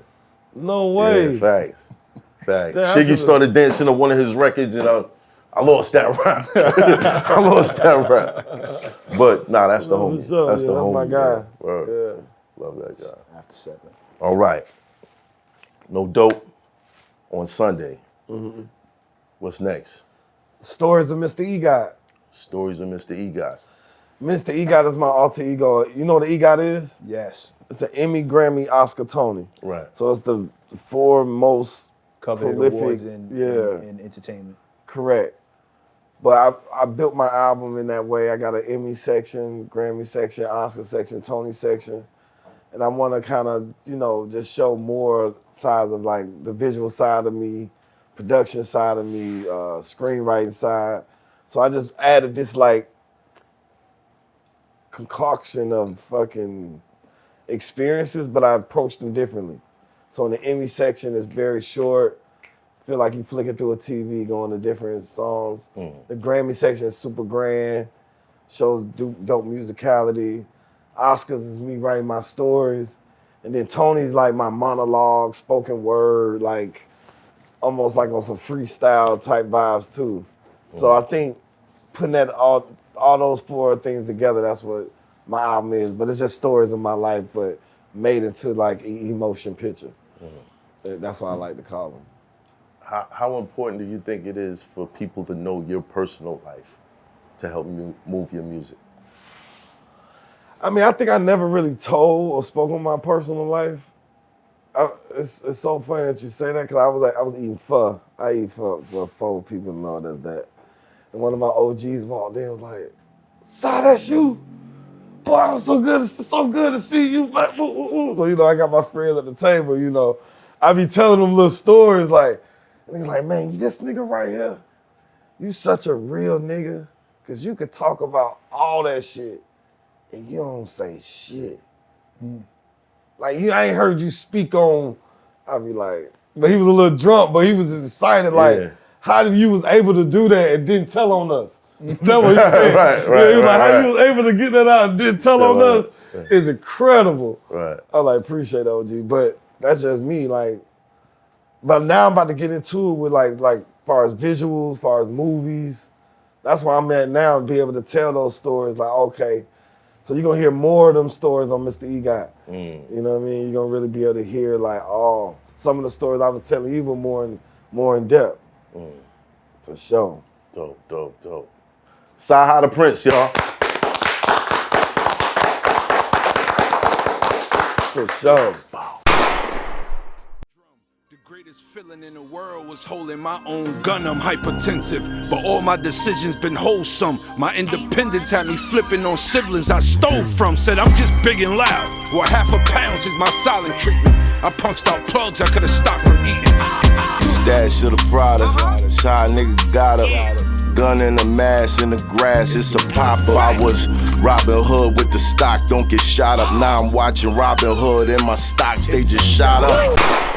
No way. Yeah, facts. Facts. Damn, I Shiggy should've- started dancing to one of his records and I lost that rap. I lost that rap. But nah, that's the No, homie. for sure. That's Yeah, the that's homie. my guy. man. Word. Yeah. Love that guy. After 7. All right. No Dope on Sunday. What's next? Stories of Mr. EGOT. Stories of Mr. EGOT. Mr. EGOT is my alter ego. You know what the EGOT is? Yes. It's an Emmy, Grammy, Oscar, Tony. Right. So it's the 4 most Coveted prolific. awards in entertainment. Correct. But I built my album in that way. I got an Emmy section, Grammy section, Oscar section, Tony section. And I want to kind of, you know, just show more sides of like the visual side of me, production side of me, screenwriting side. So I just added this like concoction of fucking experiences, but I approached them differently. So in the Emmy section, it's very short. Feel like you flicking through a TV, going to different songs. The Grammy section is super grand, shows dope musicality. Oscars is me writing my stories. And then Tony's like my monologue, spoken word, like almost like on some freestyle type vibes too. So I think putting that all those 4 things together, that's what my album is. But it's just stories of my life, but made into like an emotion picture. That's what I like to call them. How important do you think it is for people to know your personal life to help you move your music? I mean, I think I never really told or spoke on my personal life. It's so funny that you say that because I was eating pho. I eat pho. Well, pho people know that's that. And one of my OGs walked in and was like, "Saw that's you? Boy, I'm so good. It's so good to see you." Like, woo, woo, woo. So, you know, I got my friends at the table, you know. I be telling them little stories like, and he's like, "Man, this nigga right here, you such a real nigga because you could talk about all that shit and you don't say shit. Like, I ain't heard you speak on," I be like, but he was a little drunk, but he was just excited, like, how you was able to do that and didn't tell on us? That's what he said. Right, Yeah, he was like, how right. you was able to get that out and didn't tell on us is incredible. Right. I like, appreciate OG, but that's just me, like, but now I'm about to get into it with like far as visuals, far as movies. That's where I'm at now, to be able to tell those stories, like, okay, so you're gonna hear more of them stories on Mr. EGOT. You know what I mean? You're gonna really be able to hear like, oh, some of the stories I was telling you, but more in depth. For sure. Dope. Cyhi The Prynce, y'all. For sure. The greatest feeling in the world was holding my own gun. I'm hypertensive, but all my decisions been wholesome. My independence had me flipping on siblings I stole from. Said I'm just big and loud. Well, £0.5 is my silent treatment. I punched out plugs I could've stopped from eating. Stash of the product. Shy nigga got a gun in the mask in the grass. It's a popper. I was Robin Hood with the stock. Don't get shot up. Now I'm watching Robin Hood and my stocks. They just shot up.